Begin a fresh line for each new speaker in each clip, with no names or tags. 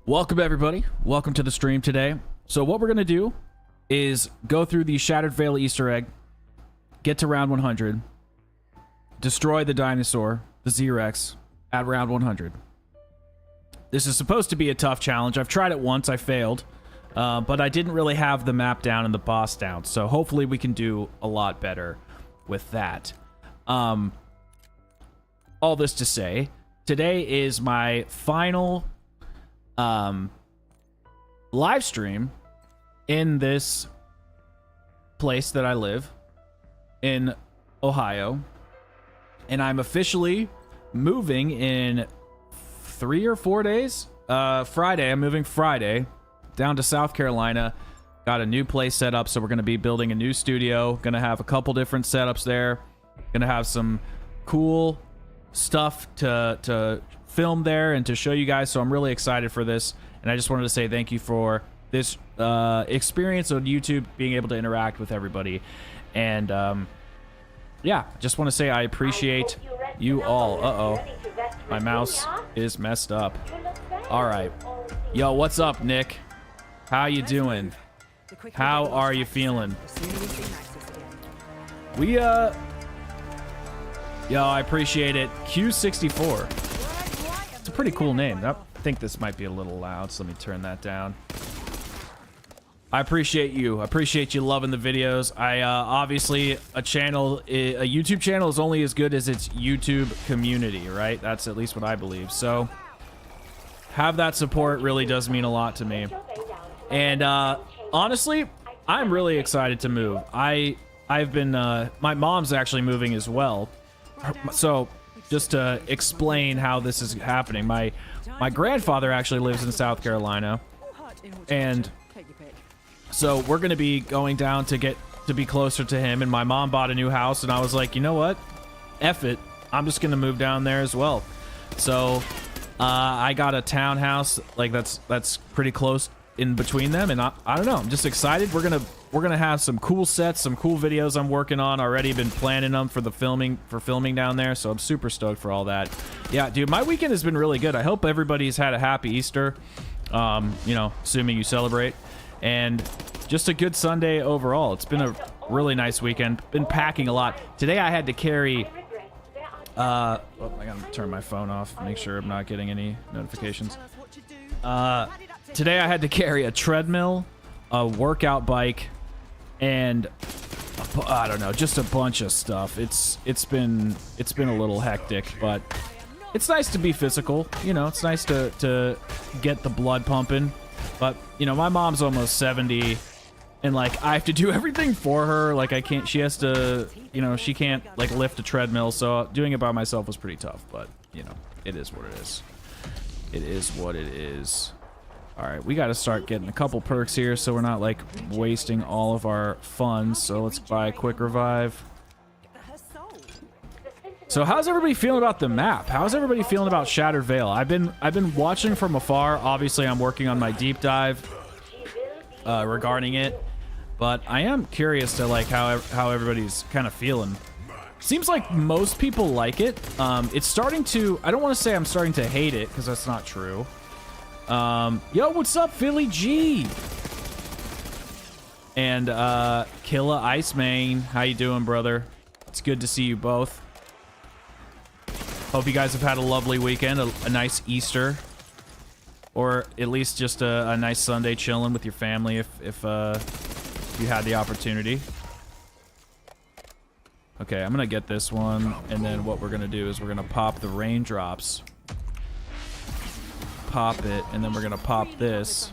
Welcome everybody. Welcome to the stream today. So what we're going to do is go through the Shattered Veil Easter egg, get to round 100, destroy the dinosaur, the Z-Rex, at round 100. This is supposed to be a tough challenge. I've tried it once, I failed, but I didn't really have the map down and the boss down, so hopefully we can do a lot better with that. All this to say, today is my final live stream in this place that I live in Ohio, and I'm officially moving in 3 or 4 days. Friday, I'm moving Friday down to South Carolina. Got a new place set up, so we're going to be building a new studio. Going to have a couple different setups there. Going to have some cool stuff to film there and to show you guys, so I'm really excited for this, and I just wanted to say thank you for this experience on YouTube, being able to interact with everybody, and yeah, just want to say I appreciate you all. My mouse is messed up. All right, yo, what's up, Nick? How you doing? How are you feeling? Yo, I appreciate it. Q64. It's a pretty cool name. I think this might be a little loud, so let me turn that down. I appreciate you. I appreciate you loving the videos. I obviously a YouTube channel is only as good as its YouTube community, right? That's at least what I believe. So have that support really does mean a lot to me. And honestly, I'm really excited to move. I've been my mom's actually moving as well. So just to explain how this is happening, my grandfather actually lives in South Carolina, and so we're going to be going down to get to be closer to him, and my mom bought a new house, and I was like, you know what, F it, I'm just going to move down there as well. So I got a townhouse like that's pretty close in between them, and I don't know, I'm just excited. We're gonna have some cool sets, some cool videos I'm working on already. Been planning them for the filming down there, so I'm super stoked for all that. Yeah, dude, my weekend has been really good. I hope everybody's had a happy Easter, you know, assuming you celebrate, and just a good Sunday overall. It's been a really nice weekend. Been packing a lot today. I had to carry oh, I gotta turn my phone off, make sure I'm not getting any notifications. Today I had to carry a treadmill, a workout bike, and I don't know, just a bunch of stuff. It's been a little hectic, but it's nice to be physical. You know, it's nice to get the blood pumping. But you know, my mom's almost 70, and like I have to do everything for her. Like I can't. She has to. You know, she can't like lift a treadmill. So doing it by myself was pretty tough. But you know, it is what it is. It is what it is. All right, we got to start getting a couple perks here so we're not like wasting all of our funds. So let's buy a quick revive. So how's everybody feeling about the map? How's everybody feeling about Shattered Veil? I've been watching from afar. Obviously, I'm working on my deep dive regarding it, but I am curious to like how everybody's kind of feeling. Seems like most people like it. It's starting to. I don't want to say I'm starting to hate it because that's not true. Yo, what's up, Philly G? And Killa Iceman, how you doing, brother? It's good to see you both. Hope you guys have had a lovely weekend, a nice Easter, or at least just a nice Sunday chilling with your family if you had the opportunity. Okay, I'm gonna get this one, and then what we're gonna do is we're gonna pop the raindrops. Pop it, and then we're gonna pop this,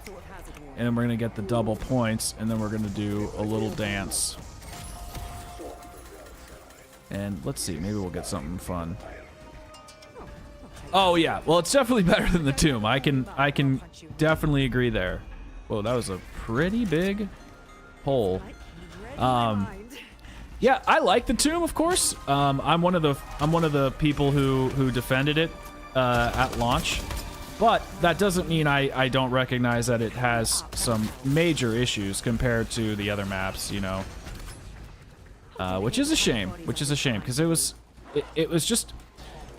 and then we're gonna get the double points, and then we're gonna do a little dance. And let's see, maybe we'll get something fun. Oh yeah, well it's definitely better than the tomb. I can definitely agree there. Whoa, that was a pretty big hole. Yeah, I like the tomb, of course. I'm one of the people who defended it at launch. But that doesn't mean I don't recognize that it has some major issues compared to the other maps, you know. Which is a shame. Which is a shame, because it was just...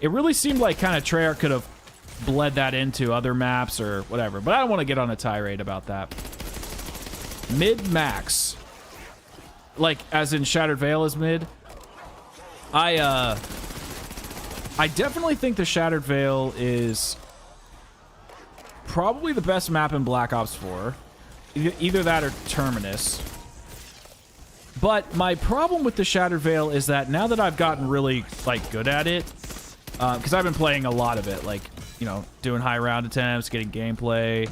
It really seemed like kind of Treyarch could have bled that into other maps or whatever. But I don't want to get on a tirade about that. Mid-max. Like, as in Shattered Veil is mid. I definitely think the Shattered Veil is probably the best map in Black Ops 4. Either that or Terminus. But my problem with the Shattered Veil is that now that I've gotten really, like, good at it, because I've been playing a lot of it, like, you know, doing high round attempts, getting gameplay.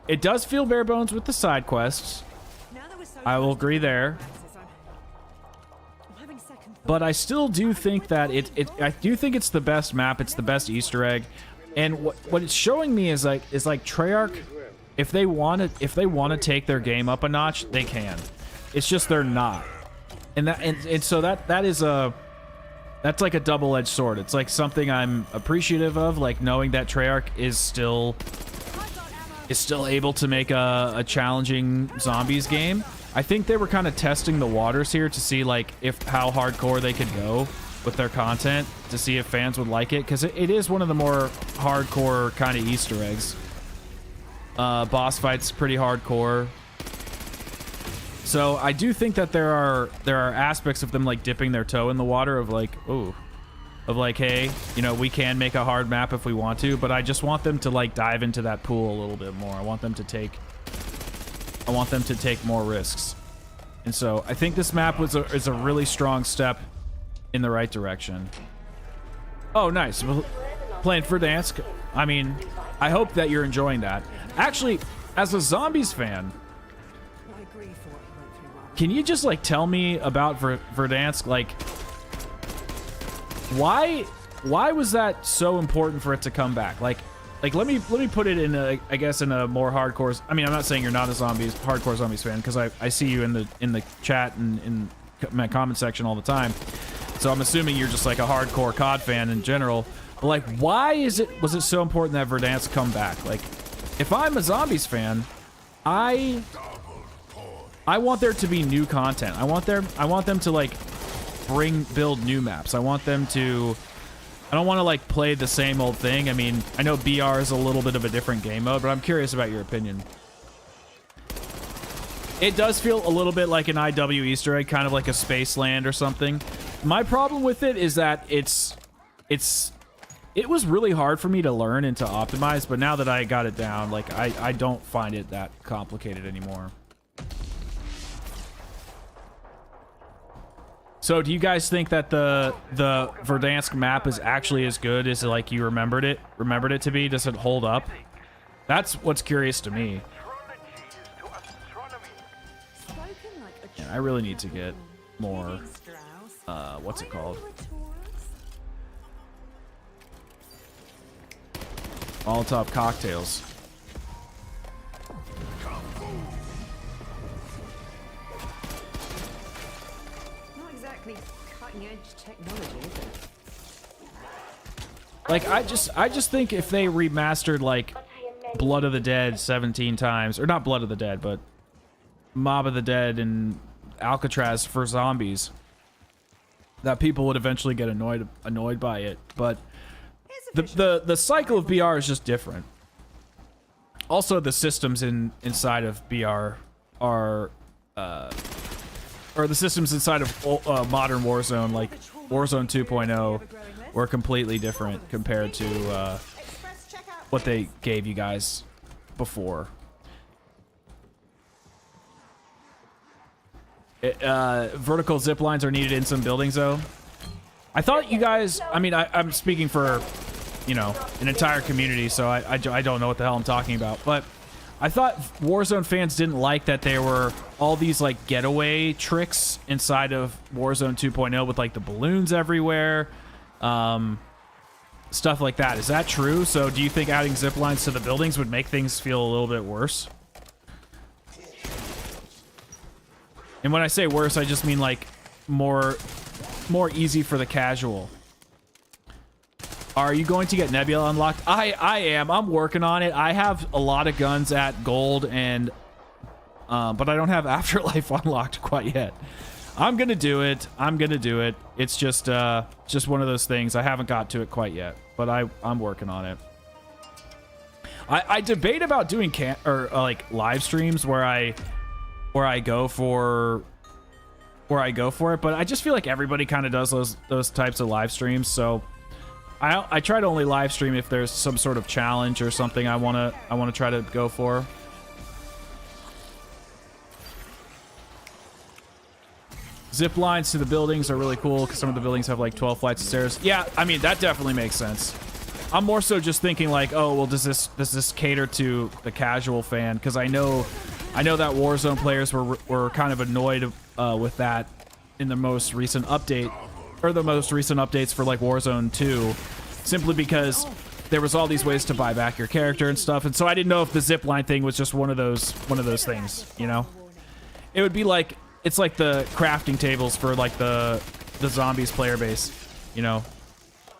It does feel bare bones with the side quests. I will agree there. But I still do think that I do think it's the best map. It's the best Easter egg. And what it's showing me is like Treyarch, if they want to take their game up a notch, they can. It's just they're not. And so that's like a double-edged sword. It's like something I'm appreciative of, like knowing that Treyarch is still able to make a challenging zombies game. I think they were kind of testing the waters here to see like how hardcore they could go with their content, to see if fans would like it, because it is one of the more hardcore kind of Easter eggs. Boss fights pretty hardcore. So I do think that there are aspects of them like dipping their toe in the water of like, ooh, of like, hey, you know, we can make a hard map if we want to, but I just want them to like dive into that pool a little bit more. I want them to take more risks. And so I think this map is a really strong step in the right direction. Oh, nice. Playing Verdansk. I mean, I hope that you're enjoying that. Actually, as a zombies fan, can you just like tell me about Verdansk? Like, why was that so important for it to come back? Like let me put it in a, I guess, in a more hardcore. I mean, I'm not saying you're not a hardcore zombies fan, because I see you in the chat and in my comment section all the time. So I'm assuming you're just like a hardcore COD fan in general. But like, why was it so important that Verdansk come back? Like, if I'm a zombies fan, I want there to be new content. I want them to like build new maps. I don't want to like play the same old thing. I mean, I know BR is a little bit of a different game mode, but I'm curious about your opinion. It does feel a little bit like an IW Easter egg, kind of like a Spaceland or something. My problem with it is that it was really hard for me to learn and to optimize, but now that I got it down, like I don't find it that complicated anymore. So do you guys think that the Verdansk map is actually as good as like you remembered it to be? Does it hold up? That's what's curious to me. And I really need to get more what's it called? Molotov cocktails. Like, I just think if they remastered like Blood of the Dead 17 times, or not Blood of the Dead, but Mob of the Dead and Alcatraz for zombies, that people would eventually get annoyed by it. But the cycle of BR is just different. Also, the systems inside of BR are or the systems inside of modern Warzone, like Warzone 2.0, were completely different compared to what they gave you guys before. Vertical zip lines are needed in some buildings, though. I thought you guys, I mean, I'm speaking for, you know, an entire community, so I don't know what the hell I'm talking about, but I thought Warzone fans didn't like that there were all these like getaway tricks inside of Warzone 2.0 with like the balloons everywhere, stuff like that. Is that true? So do you think adding zip lines to the buildings would make things feel a little bit worse? And when I say worse, I just mean like more easy for the casual. Are you going to get Nebula unlocked? I am. I'm working on it. I have a lot of guns at gold, and but I don't have Afterlife unlocked quite yet. I'm gonna do it. I'm gonna do it. It's just one of those things. I haven't got to it quite yet, but I'm working on it. I debate about doing like live streams where I go for it, but I just feel like everybody kind of does those types of live streams. So I try to only live stream if there's some sort of challenge or something I wanna try to go for. Zip lines to the buildings are really cool because some of the buildings have like 12 flights of stairs. Yeah, I mean that definitely makes sense. I'm more so just thinking like, oh well, does this cater to the casual fan? Because I know that Warzone players were kind of annoyed with that in the most recent update, or the most recent updates for like Warzone 2, simply because there was all these ways to buy back your character and stuff. And so I didn't know if the zipline thing was just one of those things, you know? It would be like, it's like the crafting tables for like the zombies player base, you know?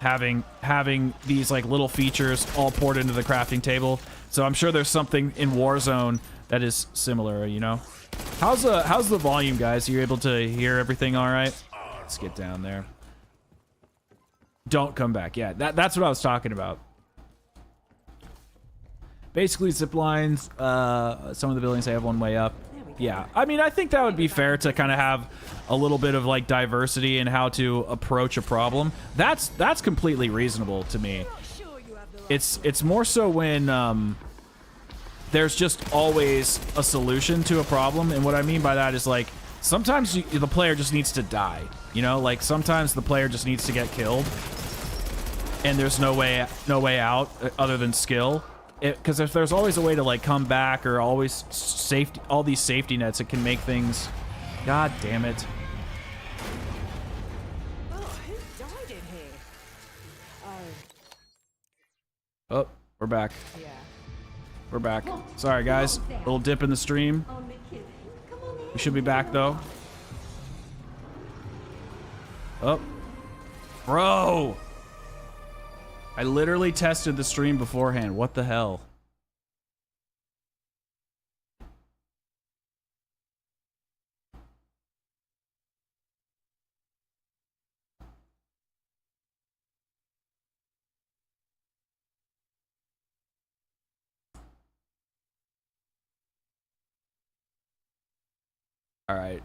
Having these like little features all poured into the crafting table. So I'm sure there's something in Warzone that is similar, you know? How's the volume, guys? Are you able to hear everything all right? Let's get down there. Don't come back. Yeah, that's what I was talking about. Basically, zip lines. Some of the buildings, they have one way up. Yeah, I mean, I think that would be fair to kind of have a little bit of like diversity in how to approach a problem. That's completely reasonable to me. It's more so when there's just always a solution to a problem, and what I mean by that is like sometimes the player just needs to die. You know, like sometimes the player just needs to get killed, and there's no way out other than skill. Because if there's always a way to like come back, or always safety, all these safety nets, it can make things. God damn it!
Oh, who died in here?
Oh, we're back.
Yeah.
We're back. Sorry guys, little dip in the stream. We should be back though. Oh, bro! I literally tested the stream beforehand. What the hell? All right.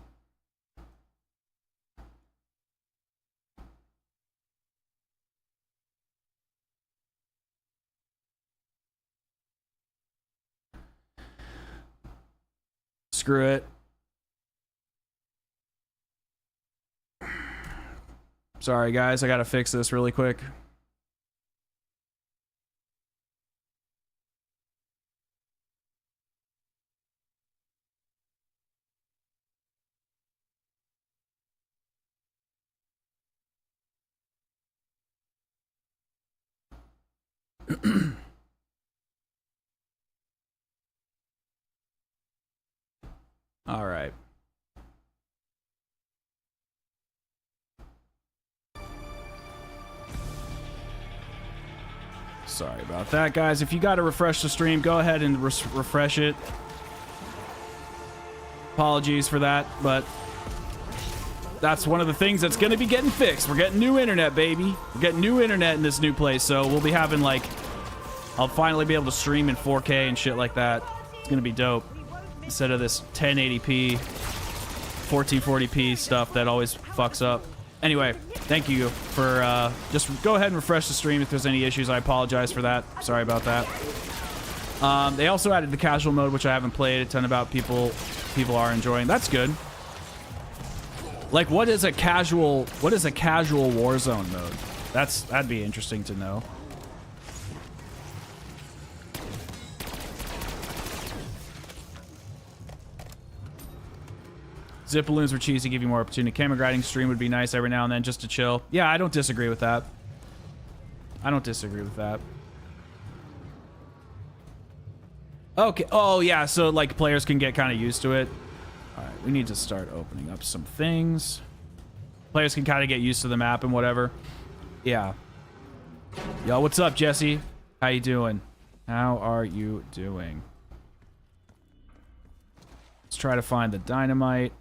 Screw it. Sorry, guys. I gotta fix this really quick. All right. Sorry about that, guys. If you got to refresh the stream, go ahead and refresh it. Apologies for that, but that's one of the things that's going to be getting fixed. We're getting new internet, baby. We're getting new internet in this new place, so we'll be having, like, I'll finally be able to stream in 4K and shit like that. It's going to be dope. Instead of this 1080p, 1440p stuff that always fucks up. Anyway, thank you for, just go ahead and refresh the stream if there's any issues. I apologize for that. Sorry about that. They also added the casual mode, which I haven't played a ton about. People are enjoying. That's good. Like, what is a casual Warzone mode? That'd be interesting to know. Zip balloons were cheesy, give you more opportunity. Camera grinding stream would be nice every now and then just to chill. Yeah, I don't disagree with that. I don't disagree with that. Okay. Oh, yeah. So, like, players can get kind of used to it. All right. We need to start opening up some things. Players can kind of get used to the map and whatever. Yeah. Yo, what's up, Jesse? How you doing? How are you doing? Let's try to find the dynamite.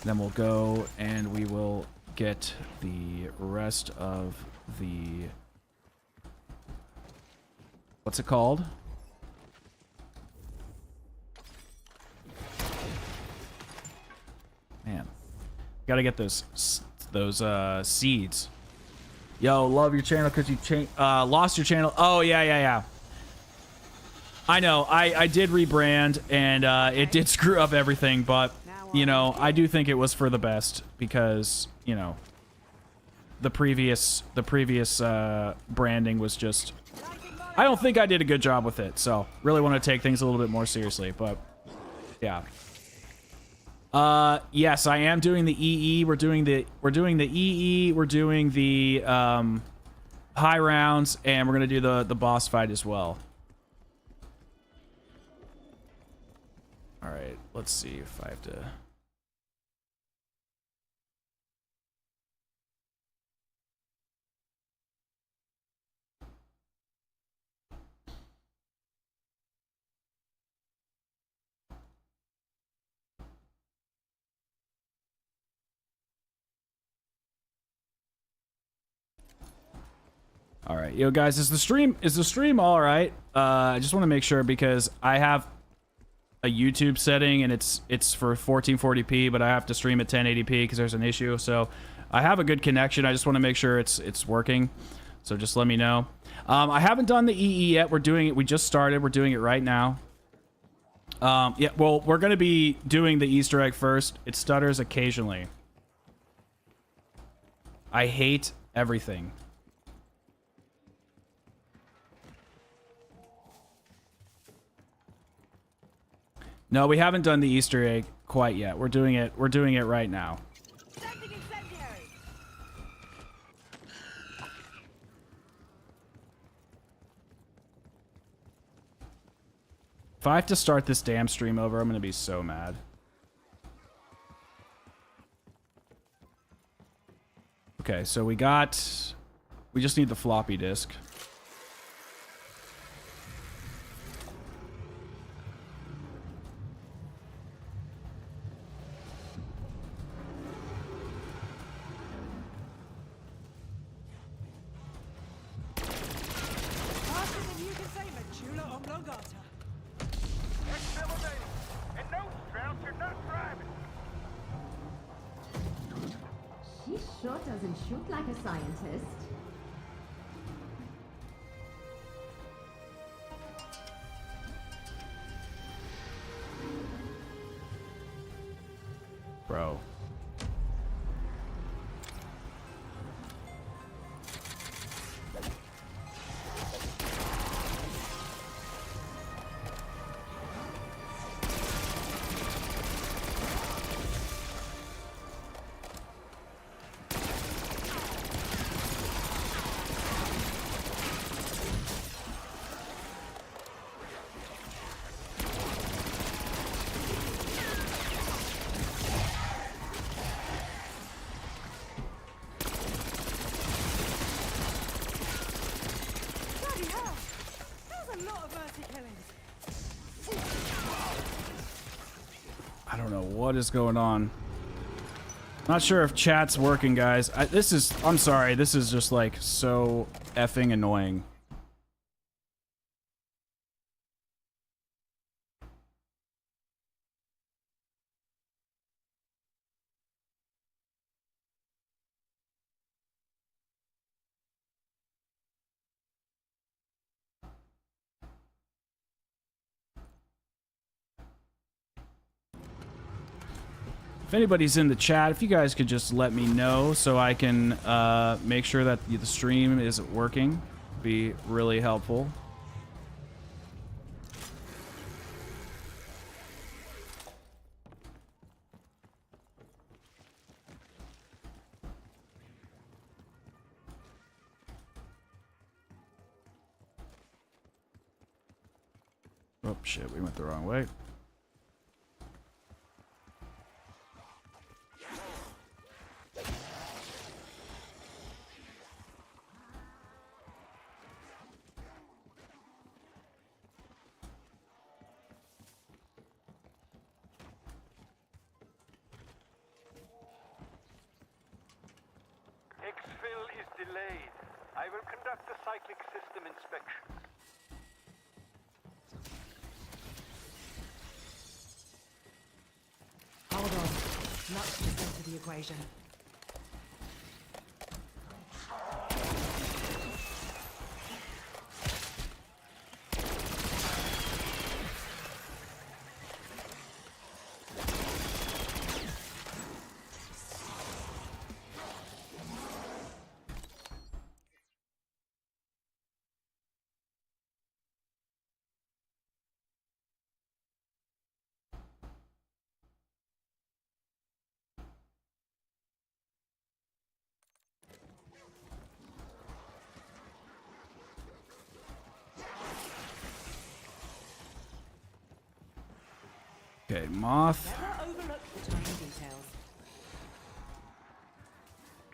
Then we'll go and we will get the rest of the... What's it called? Man. Gotta get those seeds. Yo, love your channel because you lost your channel. Oh, yeah. I know. I did rebrand, and it did screw up everything, but, you know, I do think it was for the best because, you know, the previous branding was just... I don't think I did a good job with it, so really want to take things a little bit more seriously, but yeah. Yes, I am doing the EE. We're doing the EE. We're doing the high rounds, and we're gonna do the boss fight as well. All right, let's see if I have to. All right, yo guys, is the stream all right? I just want to make sure because I have a YouTube setting and it's for 1440p, but I have to stream at 1080p because there's an issue. So I have a good connection. I just want to make sure it's working. So just let me know. I haven't done the EE yet. We're doing it. We just started. We're doing it right now. Yeah, well, we're going to be doing the Easter egg first. It stutters occasionally. I hate everything. No, we haven't done the Easter egg quite yet. We're doing it right now. If I have to start this damn stream over, I'm going to be so mad. Okay, so we just need the floppy disk.
She sure doesn't shoot like a scientist.
Bro. I don't know what is going on. Not sure if chat's working, guys. I'm sorry, this is just like so effing annoying. If anybody's in the chat, if you guys could just let me know so I can make sure that the stream is working, be really helpful. Oh shit, we went the wrong way.
Backfill is delayed. I will conduct a cyclic system inspection.
Hold on. Luck's just into the equation.
Okay, moth.
Never overlook the tiny details.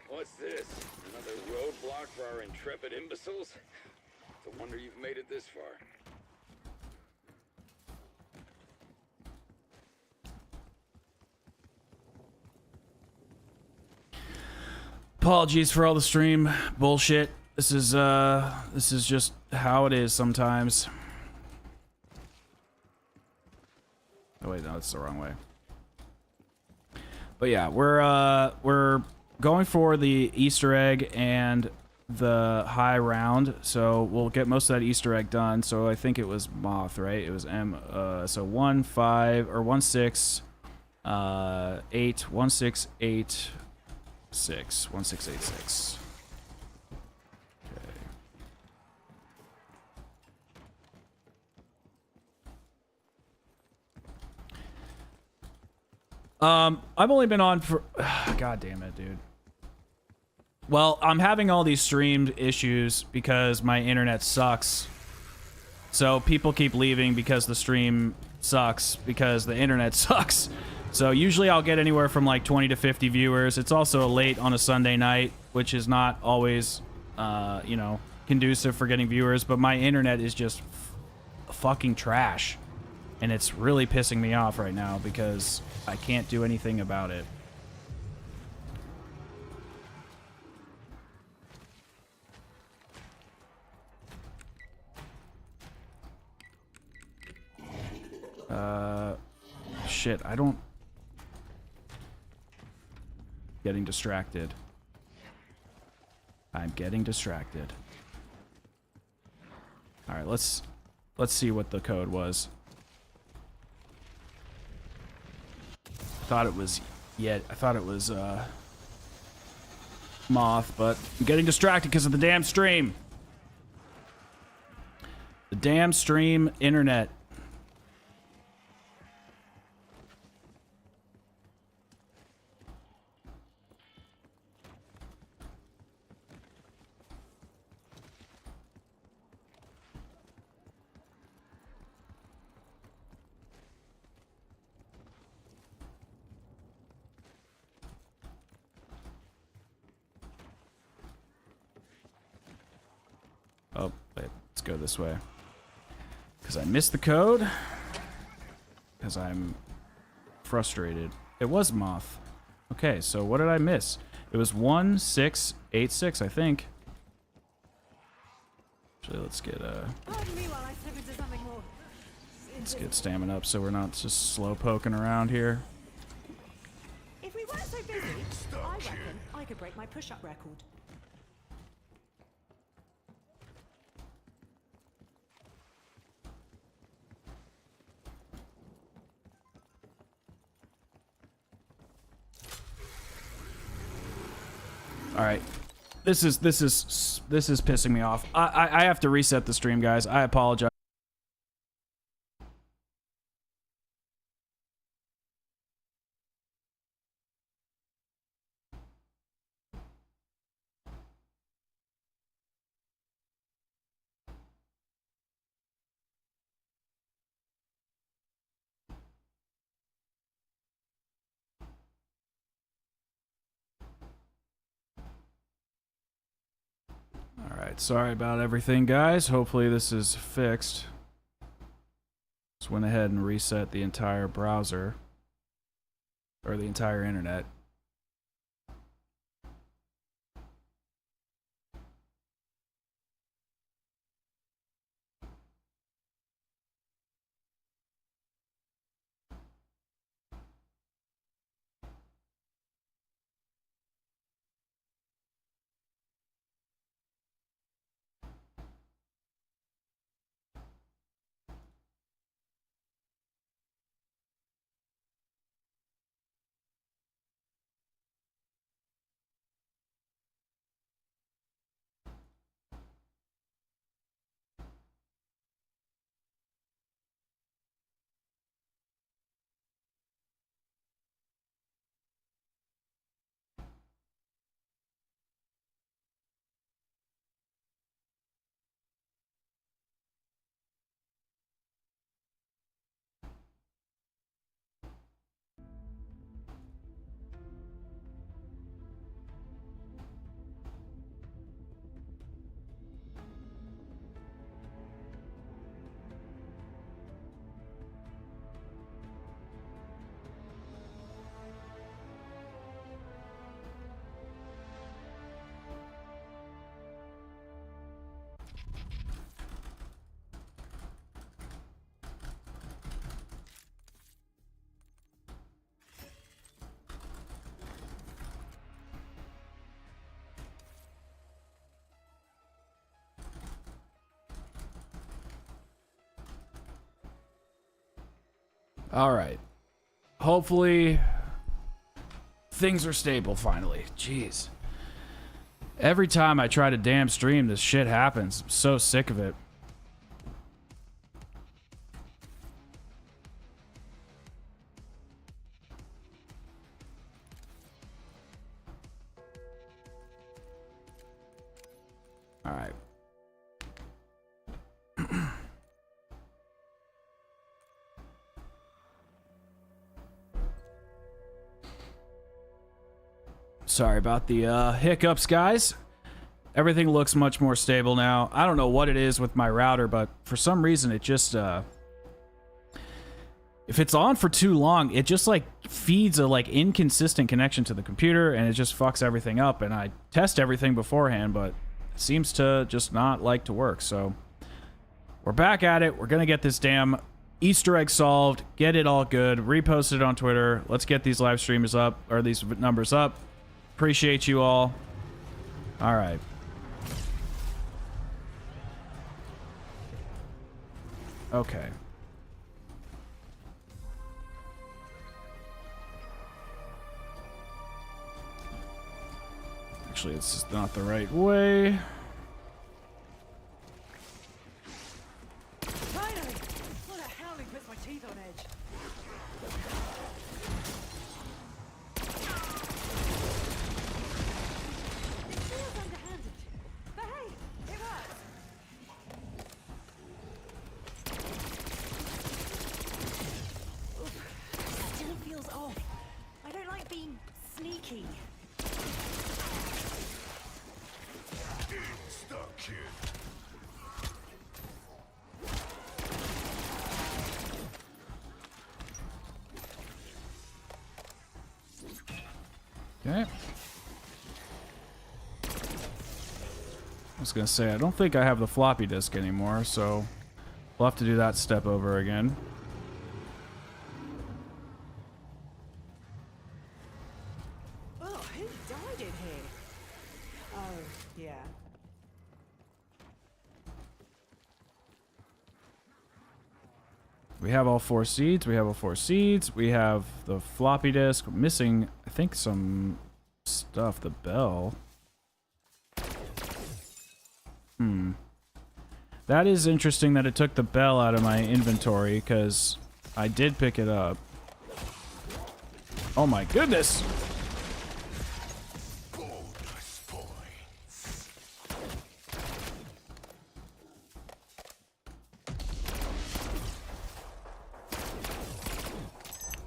What's this? Another roadblock for our intrepid imbeciles? It's a wonder you've made it this far.
Apologies for all the stream bullshit. This is just how it is sometimes. Oh wait, no, that's the wrong way. But yeah, we're going for the Easter egg and the high round, so we'll get most of that Easter egg done. So I think it was moth, right? It was M. So 1 5 or 1 6 8 1 6 8 6 1 6 8 6. I've only been on for... God damn it, dude. Well, I'm having all these streamed issues because my internet sucks. So people keep leaving because the stream sucks, because the internet sucks. So usually I'll get anywhere from like 20 to 50 viewers. It's also late on a Sunday night, which is not always, you know, conducive for getting viewers. But my internet is just fucking trash. And it's really pissing me off right now because I can't do anything about it. Shit, I don't... Getting distracted. I'm getting distracted. Alright, let's see what the code was. I thought it was moth, but I'm getting distracted because of the damn stream. The damn stream internet. Oh, wait, let's go this way. Because I missed the code. Because I'm frustrated. It was moth. Okay, so what did I miss? It was 1686, I think. Actually, let's get
Pardon me while I slip into something more.
let's get stamina up so we're not just slow poking around here.
If we weren't so busy, I reckon I could break my push-up record.
All right, this is pissing me off. I have to reset the stream, guys. I apologize. Alright, sorry about everything, guys. Hopefully this is fixed. Just went ahead and reset the entire browser. Or the entire internet. All right. Hopefully things are stable finally. Jeez. Every time I try to damn stream, this shit happens. I'm so sick of it. All right. Sorry about the hiccups, guys. Everything looks much more stable now. I don't know what it is with my router, but for some reason it just if it's on for too long, it just like feeds a like inconsistent connection to the computer and it just fucks everything up. And I test everything beforehand, but it seems to just not like to work. So we're back at it. We're gonna get this damn Easter egg solved, get it all good, repost it on Twitter. Let's get these live streamers up, or these numbers up. Appreciate you all. All right. Okay. Actually, it's not the right way.
Finally! What a howling puts my teeth on edge. It feels underhanded. But hey, it works. Oof, still feels off. I don't like being sneaky.
Stuck, kid.
Okay. I was gonna say, I don't think I have the floppy disk anymore, so we'll have to do that step over again.
Oh, who died in here? Oh, yeah.
We have all 4 seeds. We have all 4 seeds. We have the floppy disk. We're missing, I think, some stuff. The bell. That is interesting that it took the bell out of my inventory, because I did pick it up. Oh my goodness!
Bonus points.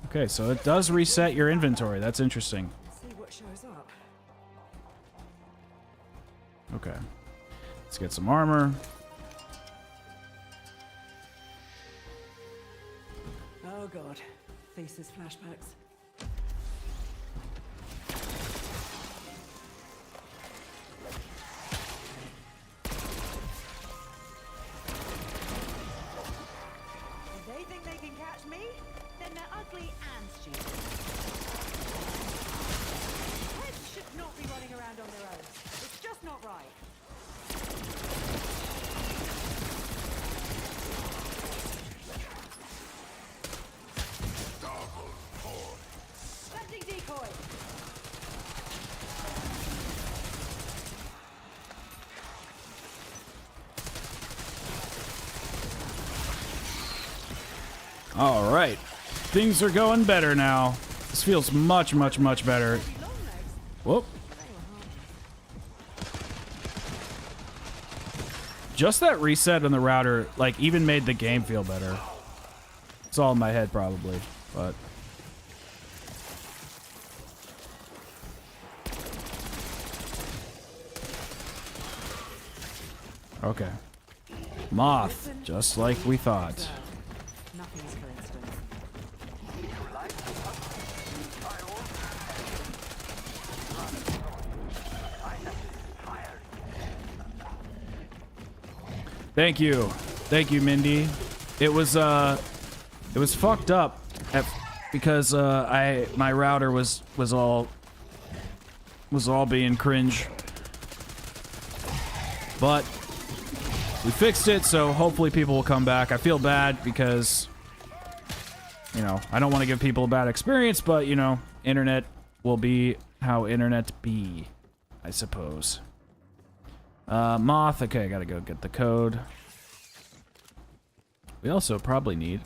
Okay, so it does reset your inventory. That's interesting.
See what shows up.
Okay. Let's get some armor.
Oh god. Thesis flashbacks. If they think they can catch me, then they're ugly and stupid. Heads should not be running around on their own. It's just not right.
Double points.
Planting decoy.
All right. Things are going better now. This feels much, much, much better. Whoop. Just that reset on the router, like, even made the game feel better. It's all in my head, probably, but... Okay. Moth, just like we thought.
Nothing's coincidence.
Thank you. Thank you, Mindy. It was fucked up because my router was all being cringe. But we fixed it, so hopefully people will come back. I feel bad because you know, I don't want to give people a bad experience, but, you know, internet will be how internet be, I suppose. Moth. Okay, I gotta go get the code. We also probably need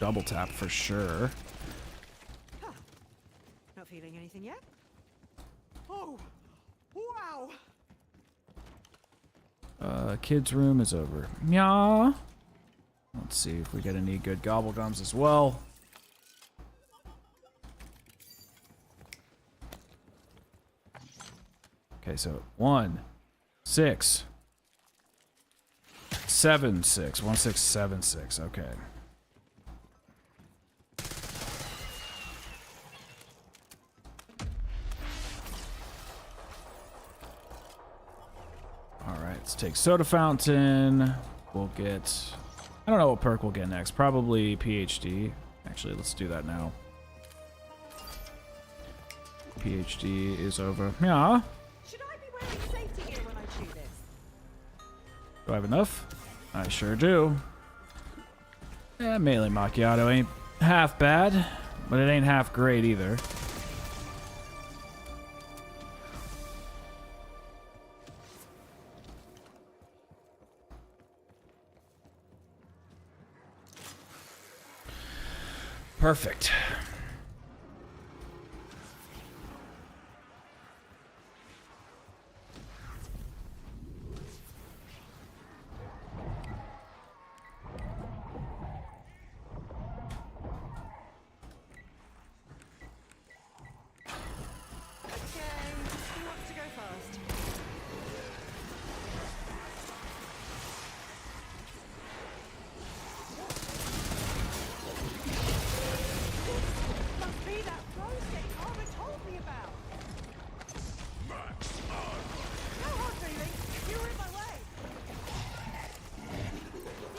double tap for sure.
Not feeling anything yet? Oh, wow!
Kids' room is over. Yeah. Let's see if we get any good gobblegums as well. Okay, so 1, 6, 7, 6, 1, 6, 7, 6. Okay. All right, let's take soda fountain. We'll get, I don't know what perk we'll get next. Probably PhD. Actually, let's do that now. PhD is over. Yeah.
Should I be wearing safety gear when I shoot this?
Do I have enough? I sure do. Yeah, melee macchiato ain't half bad, but it ain't half great either. Perfect.
Who wants to go first? Must be that rose thing Armor told me about.
Max armor.
No hard feelings. You were in my way.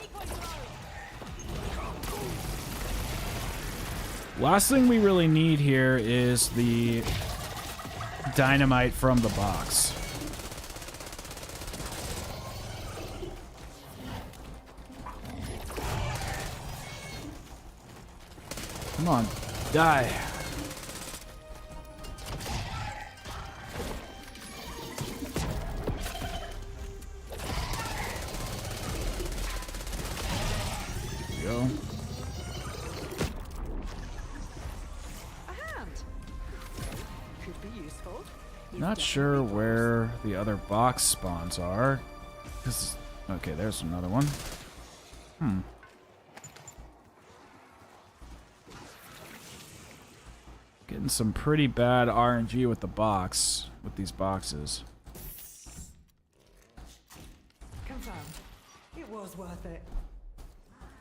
Decoy thrown.
Last thing we really need here is the dynamite from the box. Come on, die. There we go.
A hand. Could be useful.
Not sure where the other box spawns are. Okay, there's another one. Getting some pretty bad RNG with the box, with these boxes.
Confirmed. It was worth it.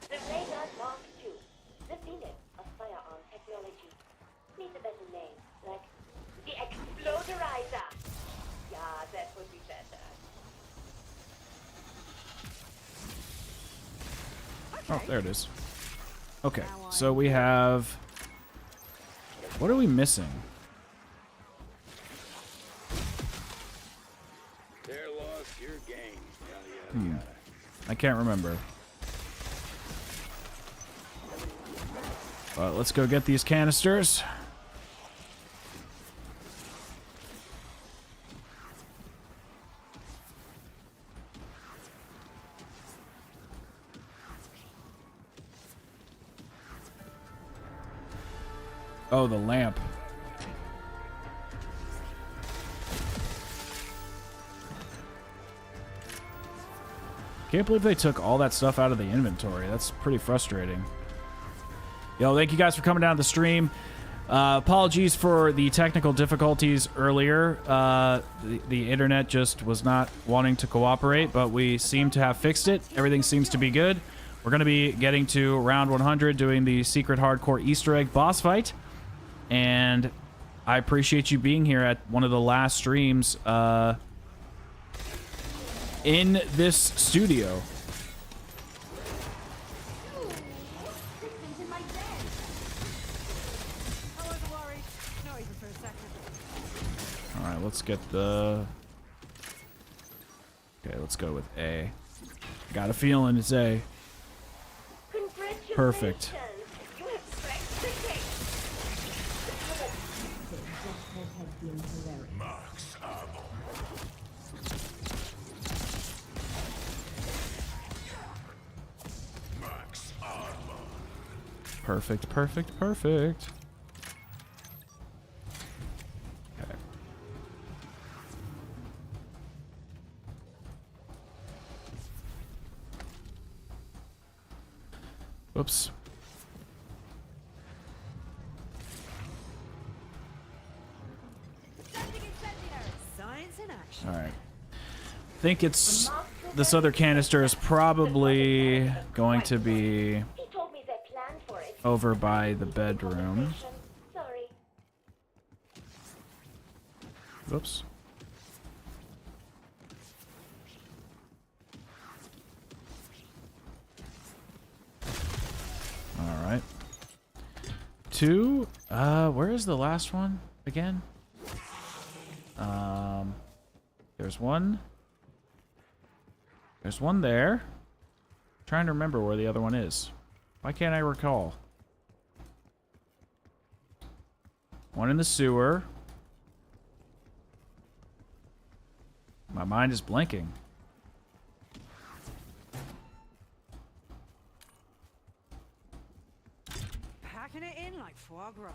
The Radar Mark II, the zenith of firearm technology. Needs a better name, like the Exploderizer. Yeah, that would be better.
Oh, there it is. Okay, so we have... What are we missing?
They're lost, your game. Yada, yada, yada.
I can't remember. But let's go get these canisters. Oh, the lamp. Can't believe they took all that stuff out of the inventory. That's pretty frustrating. Yo, thank you guys for coming down to the stream. Apologies for the technical difficulties earlier. The internet just was not wanting to cooperate, but we seem to have fixed it. Everything seems to be good. We're going to be getting to round 100, doing the secret hardcore Easter egg boss fight. And I appreciate you being here at one of the last streams in this studio.
Systems in my den.
I wasn't worried. Not even for a second.
All right, let's get the... Okay, let's go with A. Got a feeling it's A.
Congratulations.
Perfect.
You have cracked
Perfect, perfect, perfect. Okay. Whoops.
Science in action.
All right. I think it's this other canister is probably going to be
He told me they planned for it.
over by the bedroom.
Sorry.
Whoops. All right. 2. Where is the last one again? There's one. There's one there. Trying to remember where the other one is. Why can't I recall? One in the sewer. My mind is blanking.
Packing it in like foie gras.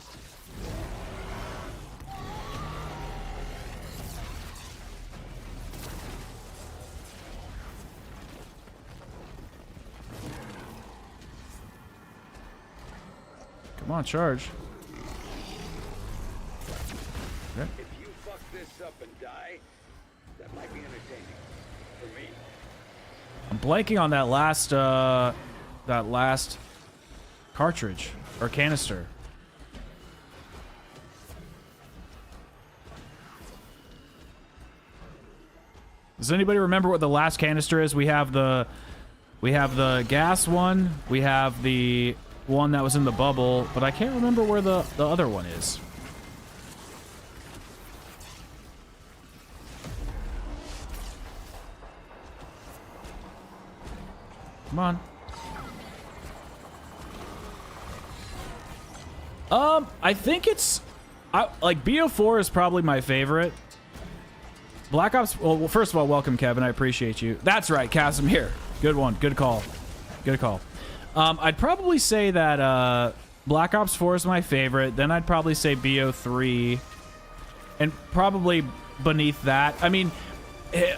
Come on, charge. Okay.
If you fuck this up and die, that might be entertaining. For me.
I'm blanking on that last cartridge or canister. Does anybody remember what the last canister is? We have the gas one, we have the one that was in the bubble, but I can't remember where the other one is. Come on. I think it's like BO4 is probably my favorite. Black Ops, well, first of all, welcome, Kevin. I appreciate you. That's right, Casimir. Good one. Good call. Good call. I'd probably say that Black Ops 4 is my favorite. Then I'd probably say BO3. And probably beneath that. I mean,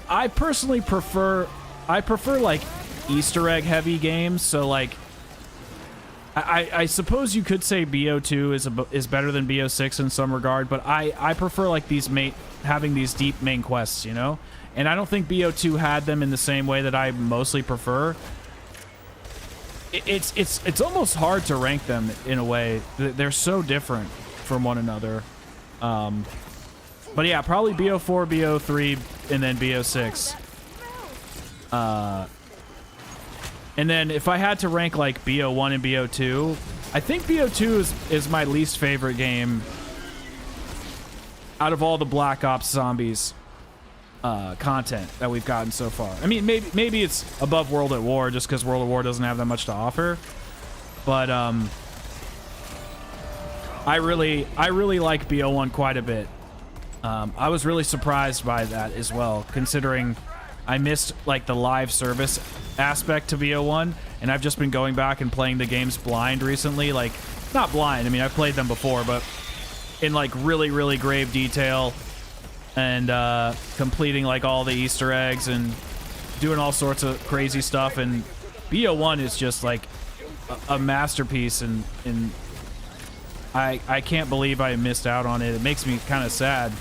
I personally prefer like Easter egg heavy games. So like, I suppose you could say BO2 is better than BO6 in some regard, but I prefer like having these deep main quests, you know? And I don't think BO2 had them in the same way that I mostly prefer. It's almost hard to rank them in a way. They're so different from one another. But yeah, probably BO4, BO3, and then BO6. And then if I had to rank like BO1 and BO2, I think BO2 is my least favorite game out of all the Black Ops Zombies content that we've gotten so far. I mean, maybe it's above World at War just because World at War doesn't have that much to offer. But I really like BO1 quite a bit. I was really surprised by that as well, considering I missed like the live service aspect to BO1, and I've just been going back and playing the games blind recently. Like, not blind, I mean, I've played them before, but in like really grave detail, and completing like all the Easter eggs and doing all sorts of crazy stuff. And BO1 is just like a masterpiece, and I can't believe I missed out on it. It makes me kind of sad.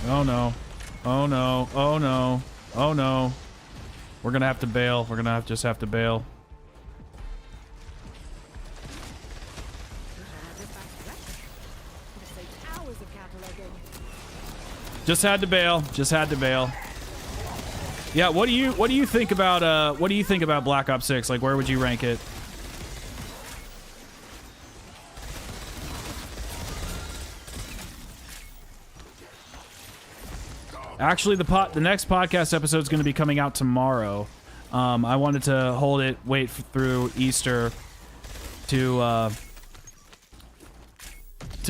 Oh no. Oh no. Oh no. Oh no. We're gonna have to bail. We're gonna just have to bail. Just had to bail. Just had to bail. Yeah, what do you think about Black Ops 6? Like, where would you rank it? Actually, the next podcast episode is going to be coming out tomorrow. I wanted to hold it, wait through Easter to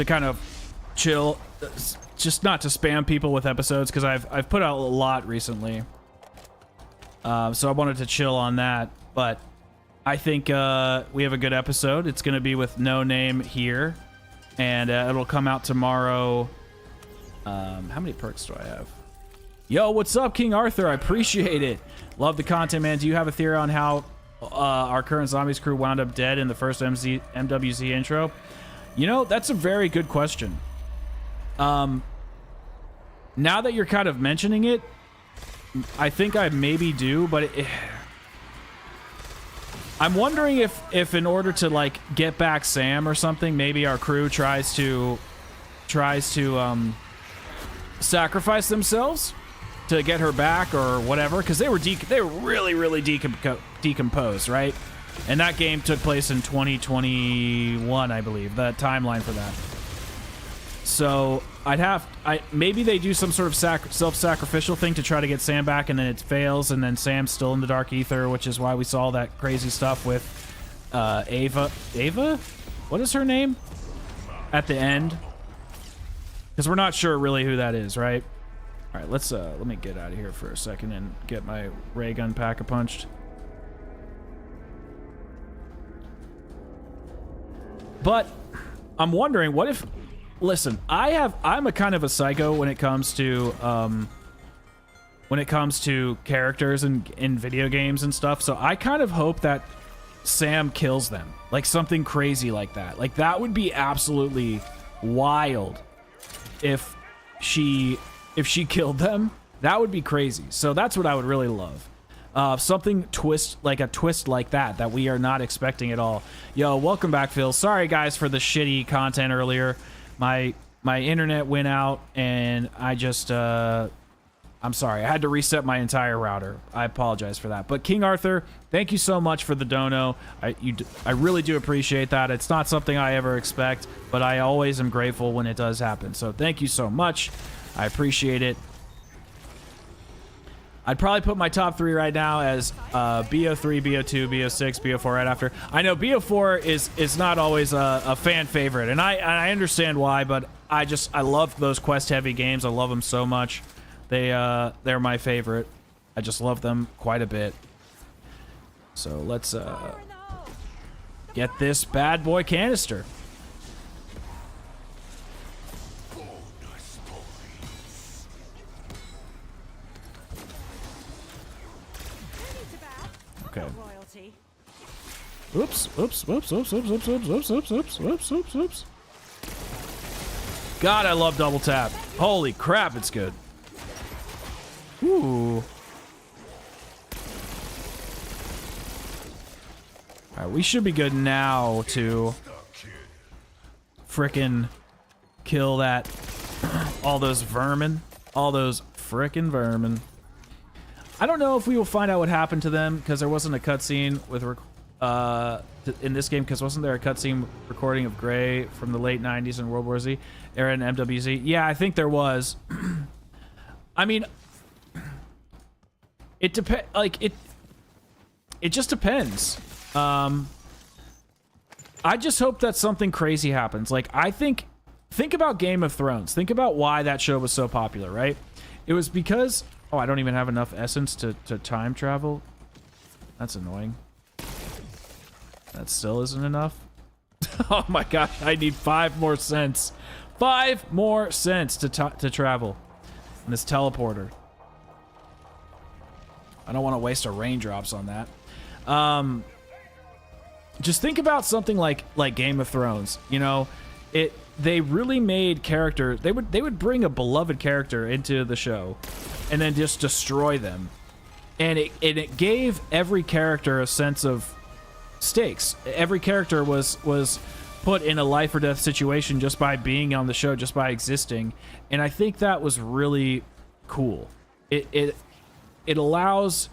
kind of chill, just not to spam people with episodes because I've put out a lot recently. So I wanted to chill on that, but I think we have a good episode. It's going to be with No Name here, and it'll come out tomorrow. How many perks do I have? Yo, what's up, King Arthur? I appreciate it. Love the content, man. Do you have a theory on how our current zombies crew wound up dead in the first MWZ intro? You know, that's a very good question. Now that you're kind of mentioning it, I think I maybe do, but I'm wondering if in order to like get back Sam or something, maybe our crew tries to sacrifice themselves to get her back or whatever, because they were really decomposed, right? And that game took place in 2021, I believe, the timeline for that. So maybe they do some sort of self-sacrificial thing to try to get Sam back, and then it fails, and then Sam's still in the Dark Ether, which is why we saw that crazy stuff with Ava? What is her name? At the end. Because we're not sure really who that is, right? All right, let me get out of here for a second and get my ray gun pack-a-punched. But I'm wondering, what if... Listen, I'm a kind of a psycho when it comes to characters in video games and stuff. So I kind of hope that Sam kills them, like something crazy like that. Like that would be absolutely wild if she killed them. That would be crazy. So that's what I would really love. Something twist like that we are not expecting at all. Yo, welcome back, Phil. Sorry guys for the shitty content earlier. My internet went out, and I just, I'm sorry. I had to reset my entire router. I apologize for that. But King Arthur, thank you so much for the dono. I really do appreciate that. It's not something I ever expect, but I always am grateful when it does happen. So thank you so much. I appreciate it. I'd probably put my top 3 right now as BO3, BO2, BO6, BO4 right after. I know BO4 is not always a fan favorite, and I understand why, but I love those quest-heavy games. I love them so much. They're my favorite. I just love them quite a bit. So let's get this bad boy canister. Okay.
Royalty.
Oops. God, I love double tap. Holy crap, it's good. Ooh. Alright, we should be good now to frickin' kill that. All those vermin. All those frickin' vermin. I don't know if we will find out what happened to them, because there wasn't a cutscene with in this game, because wasn't there a cutscene recording of Gray from the late 90s in World War Z era in MWZ? Yeah, I think there was. I mean, it depends. Like it just depends. I just hope that something crazy happens. Like think about Game of Thrones. Think about why that show was so popular, right? It was because. Oh, I don't even have enough essence to time travel. That's annoying. That still isn't enough. Oh my gosh, I need 5 more cents. 5 more cents to travel in this teleporter. I don't want to waste our raindrops on that. Just think about something like Game of Thrones. You know, they really made characters. They would bring a beloved character into the show, and then just destroy them, and it gave every character a sense of stakes. Every character was put in a life or death situation just by being on the show, just by existing, and I think that was really cool. It allows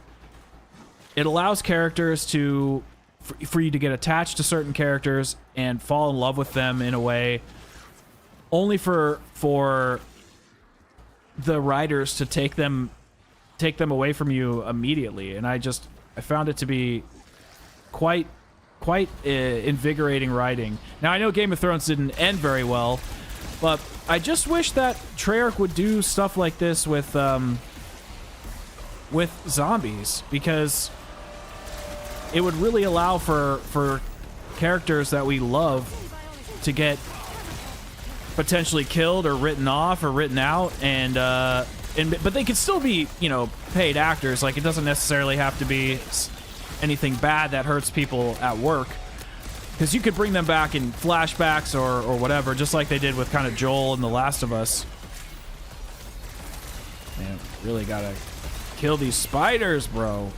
characters for you to get attached to certain characters and fall in love with them in a way only for the writers to take them away from you immediately. And I found it to be quite invigorating writing. Now I know Game of Thrones didn't end very well, But I just wish that Treyarch would do stuff like this with zombies, because it would really allow for characters that we love to get potentially killed or written off or written out, but they could still be, you know, paid actors. Like, it doesn't necessarily have to be anything bad that hurts people at work, because you could bring them back in flashbacks or whatever, just like they did with kind of Joel in The Last of Us. Man, really gotta kill these spiders, bro.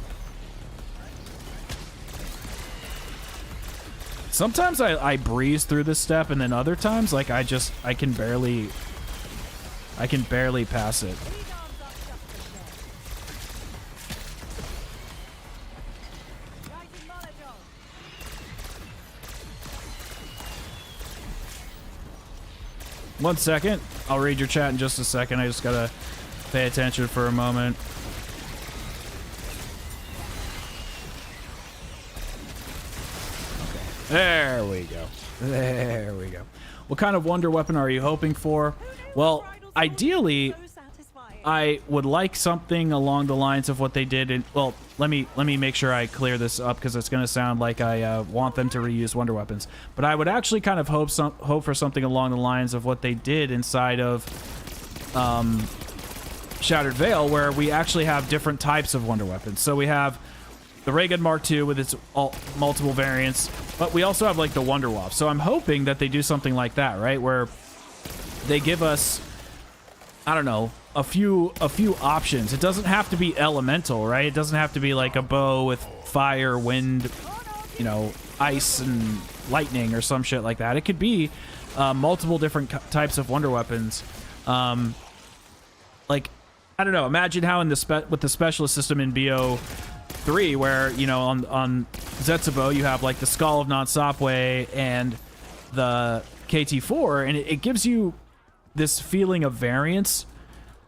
Sometimes I breeze through this step, and then other times, like, I can barely pass it. One second. I'll read your chat in just a second. I just gotta pay attention for a moment. There we go. There we go. What kind of wonder weapon are you hoping for? Well, ideally, I would like something along the lines of what they did in... Well, let me make sure I clear this up, because it's going to sound like I want them to reuse wonder weapons. But I would actually kind of hope for something along the lines of what they did inside of Shattered Veil, where we actually have different types of wonder weapons. So we have the Ray Gun Mark II with its multiple variants, but we also have like the Wonder Waff. So I'm hoping that they do something like that, right? Where they give us, I don't know, a few options. It doesn't have to be elemental, right? It doesn't have to be like a bow with fire, wind, you know, ice and lightning or some shit like that. It could be multiple different types of wonder weapons. Like, I don't know, imagine how in with the specialist system in BO3, where, you know, on Zetsubo you have like the Skull of Non-Stopway and the KT4, and it gives you this feeling of variance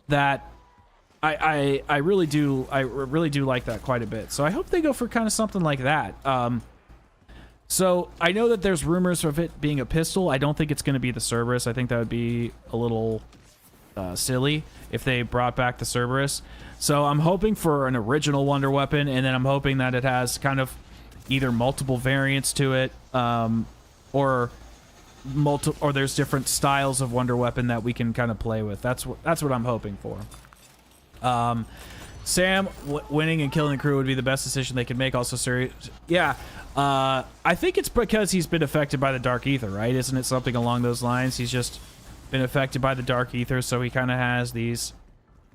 that I really do like that quite a bit. So I hope they go for kind of something like that. So I know that there's rumors of it being a pistol. I don't think it's going to be the Cerberus. I think that would be a little silly if they brought back the Cerberus. So I'm hoping for an original wonder weapon, and then I'm hoping that it has kind of either multiple variants to it, or there's different styles of wonder weapon that we can kind of play with. That's what I'm hoping for. Sam, winning and killing the crew would be the best decision they could make. Also, serious. Yeah, I think it's because he's been affected by the Dark Ether, right? Isn't it something along those lines? He's just been affected by the Dark Ether, so he kind of has these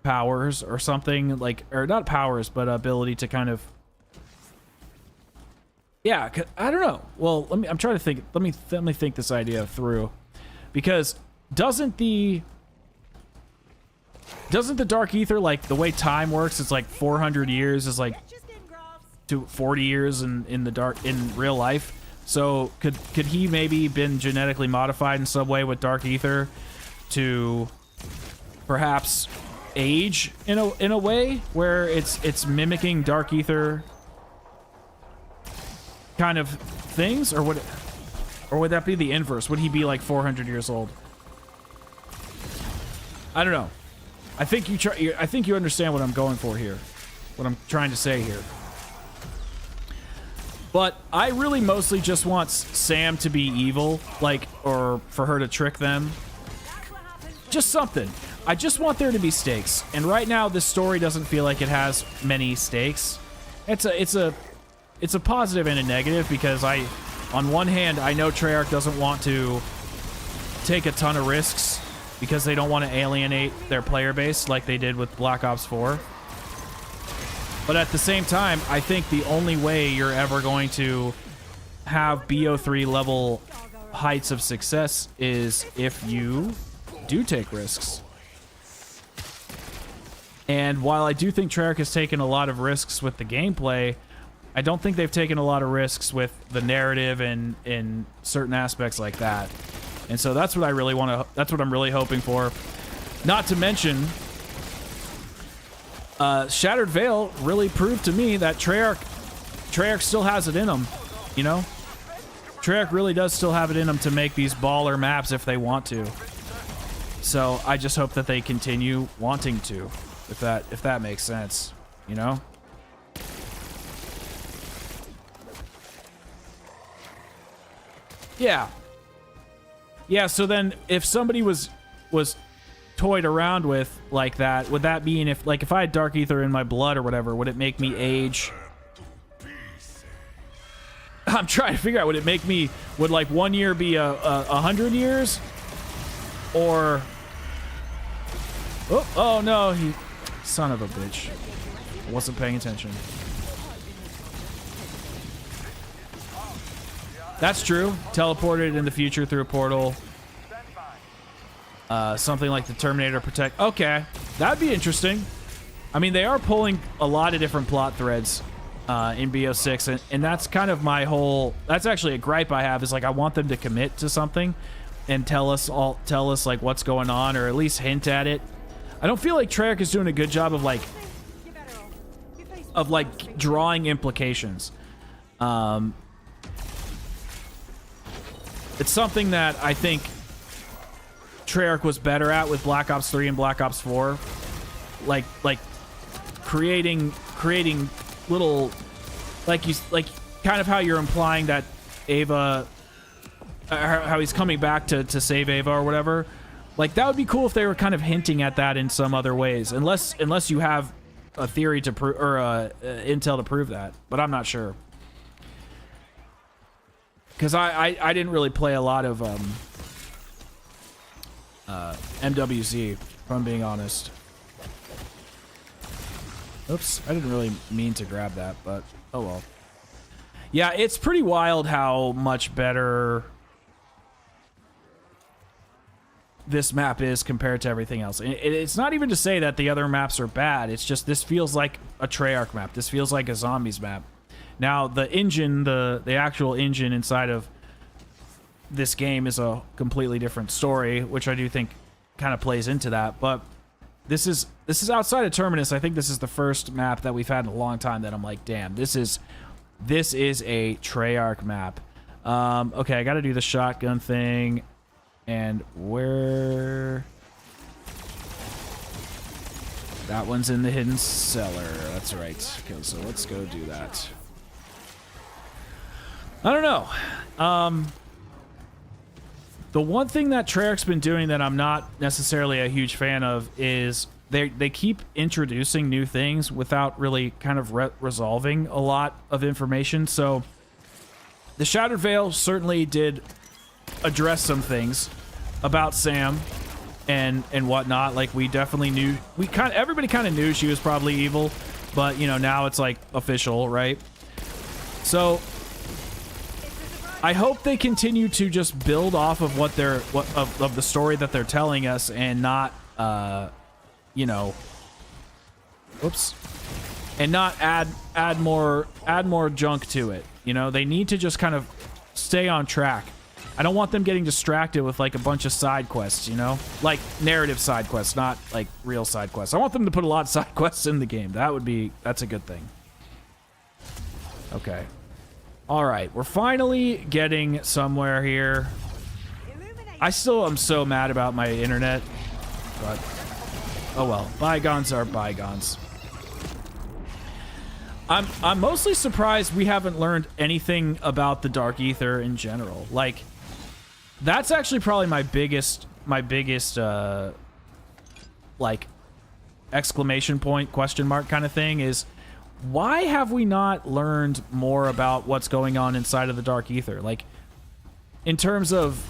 powers or something, like, or not powers, but ability to kind of, yeah, I don't know. Well, I'm trying to think. Let me think this idea through, because doesn't the Dark Ether, like the way time works, it's like 400 years is like to 40 years in real life. So could he maybe been genetically modified in some way with Dark Ether to perhaps age in a way where it's mimicking Dark Ether kind of things, or would that be the inverse? Would he be like 400 years old? I don't know. I think you understand what I'm going for here, what I'm trying to say here. But I really mostly just want Sam to be evil, like, or for her to trick them. Just something. I just want there to be stakes. And right now, this story doesn't feel like it has many stakes. It's a positive and a negative, because on one hand, I know Treyarch doesn't want to take a ton of risks because they don't want to alienate their player base like they did with Black Ops 4. But at the same time, I think the only way you're ever going to have BO3 level heights of success is if you do take risks. And while I do think Treyarch has taken a lot of risks with the gameplay, I don't think they've taken a lot of risks with the narrative and in certain aspects like that. And so that's what I really want to, that's what I'm really hoping for. Not to mention, Shattered Veil really proved to me that Treyarch still has it in them, you know? Treyarch really does still have it in them to make these baller maps if they want to. So I just hope that they continue wanting to, if that makes sense, you know? Yeah. Yeah, so then if somebody was toyed around with like that, would that mean if I had Dark Ether in my blood or whatever, would it make me age? I'm trying to figure out, would it make me, would like 1 year be 100 years? Or oh no, he, son of a bitch. I wasn't paying attention. That's true. Teleported in the future through a portal. Something like the Terminator Protect. Okay, that'd be interesting. I mean, they are pulling a lot of different plot threads in BO6, and that's kind of my whole. That's actually a gripe I have. Is like I want them to commit to something and tell us like what's going on, or at least hint at it. I don't feel like Treyarch is doing a good job of like drawing implications. It's something that I think Treyarch was better at with Black Ops 3 and Black Ops 4, like creating little, like kind of how you're implying that Ava, how he's coming back to save Ava or whatever. Like that would be cool if they were kind of hinting at that in some other ways, unless you have a theory to prove or intel to prove that, but I'm not sure. Because I didn't really play a lot of MWZ, if I'm being honest. Oops, I didn't really mean to grab that, but oh well. Yeah, it's pretty wild how much better this map is compared to everything else. It's not even to say that the other maps are bad, it's just this feels like a Treyarch map. This feels like a zombies map. Now, the engine, the actual engine inside of this game is a completely different story, which I do think kind of plays into that. But this is outside of Terminus. I think this is the first map that we've had in a long time that I'm like, damn, this is a Treyarch map. Okay, I got to do the shotgun thing, and where? That one's in the hidden cellar. That's right. Okay, so let's go do that. I don't know. The one thing that Treyarch's been doing that I'm not necessarily a huge fan of is they keep introducing new things without really kind of resolving a lot of information. So the Shattered Veil certainly did address some things about Sam and whatnot. Like we definitely knew, everybody kind of knew she was probably evil, but you know, now it's like official, right? So I hope they continue to just build off of what of the story that they're telling us, and not you know, whoops, and not add more junk to it. You know, they need to just kind of stay on track. I don't want them getting distracted with like a bunch of side quests, you know, like narrative side quests, not like real side quests. I want them to put a lot of side quests in the game. That's a good thing. Okay. All right, we're finally getting somewhere here. I still am so mad about my internet, but oh well. Bygones are bygones. I'm mostly surprised we haven't learned anything about the Dark Ether in general. Like, that's actually probably my biggest like exclamation point, question mark kind of thing is, why have we not learned more about what's going on inside of the Dark Ether? Like, in terms of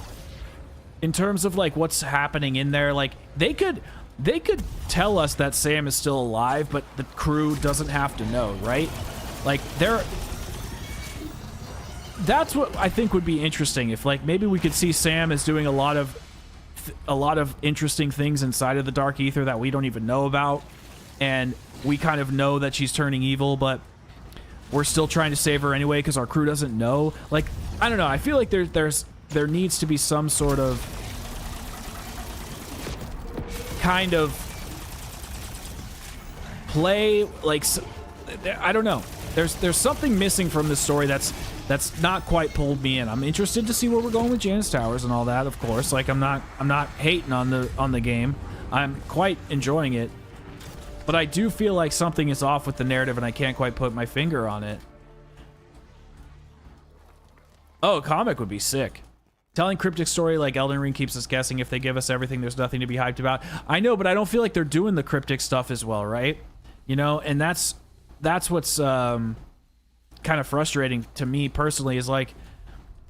like what's happening in there, like they could tell us that Sam is still alive, but the crew doesn't have to know, right? Like that's what I think would be interesting, if like maybe we could see Sam as doing a lot of interesting things inside of the Dark Ether that we don't even know about, and we kind of know that she's turning evil, but we're still trying to save her anyway because our crew doesn't know. Like, I don't know. I feel like there needs to be some sort of kind of play. Like, I don't know. There's something missing from this story that's That's not quite pulled me in. I'm interested to see where we're going with Janus Towers and all that, of course. Like I'm not hating on the game. I'm quite enjoying it. But I do feel like something is off with the narrative and I can't quite put my finger on it. Oh, a comic would be sick. Telling cryptic story like Elden Ring keeps us guessing. If they give us everything, there's nothing to be hyped about. I know, but I don't feel like they're doing the cryptic stuff as well, right? You know, and that's what's kind of frustrating to me personally is like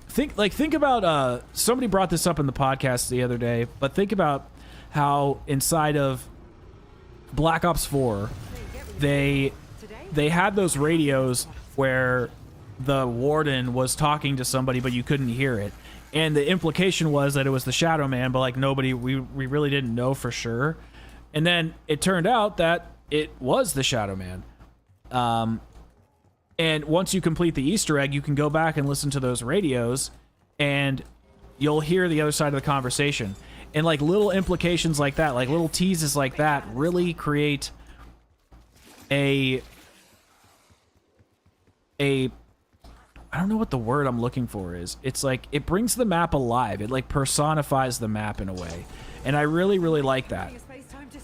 think about somebody brought this up in the podcast the other day, but think about how inside of Black Ops 4 they had those radios where the warden was talking to somebody but you couldn't hear it, and the implication was that it was the Shadow Man, but like nobody, we really didn't know for sure, and then it turned out that it was the Shadow Man. And once you complete the Easter egg, you can go back and listen to those radios and you'll hear the other side of the conversation. And like little implications like that, like little teases like that really create a I don't know what the word I'm looking for is. It's like it brings the map alive. It like personifies the map in a way. And I really, really like that.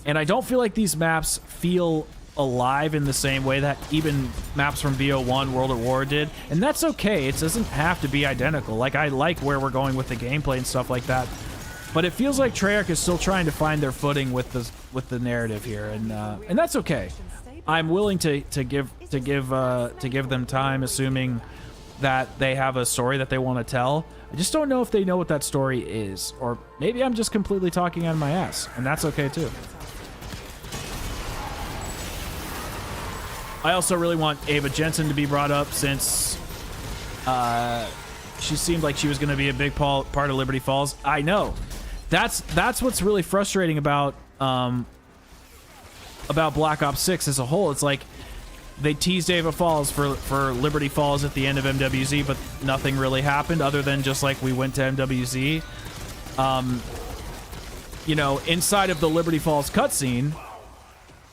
And I don't feel like these maps feel alive in the same way that even maps from BO1 World at War did, and that's okay. It doesn't have to be identical. Like I like where we're going with the gameplay and stuff like that, but it feels like Treyarch is still trying to find their footing with the narrative here, and that's okay. I'm willing to give them time, assuming that they have a story that they want to tell. I just don't know if they know what that story is, or maybe I'm just completely talking out of my ass, and that's okay too. I also really want Ava Jensen to be brought up, since she seemed like she was going to be a big part of Liberty Falls. I know. That's what's really frustrating about Black Ops 6 as a whole. It's like they teased Ava Falls for Liberty Falls at the end of MWZ, but nothing really happened other than just like we went to MWZ. You know, inside of the Liberty Falls cutscene,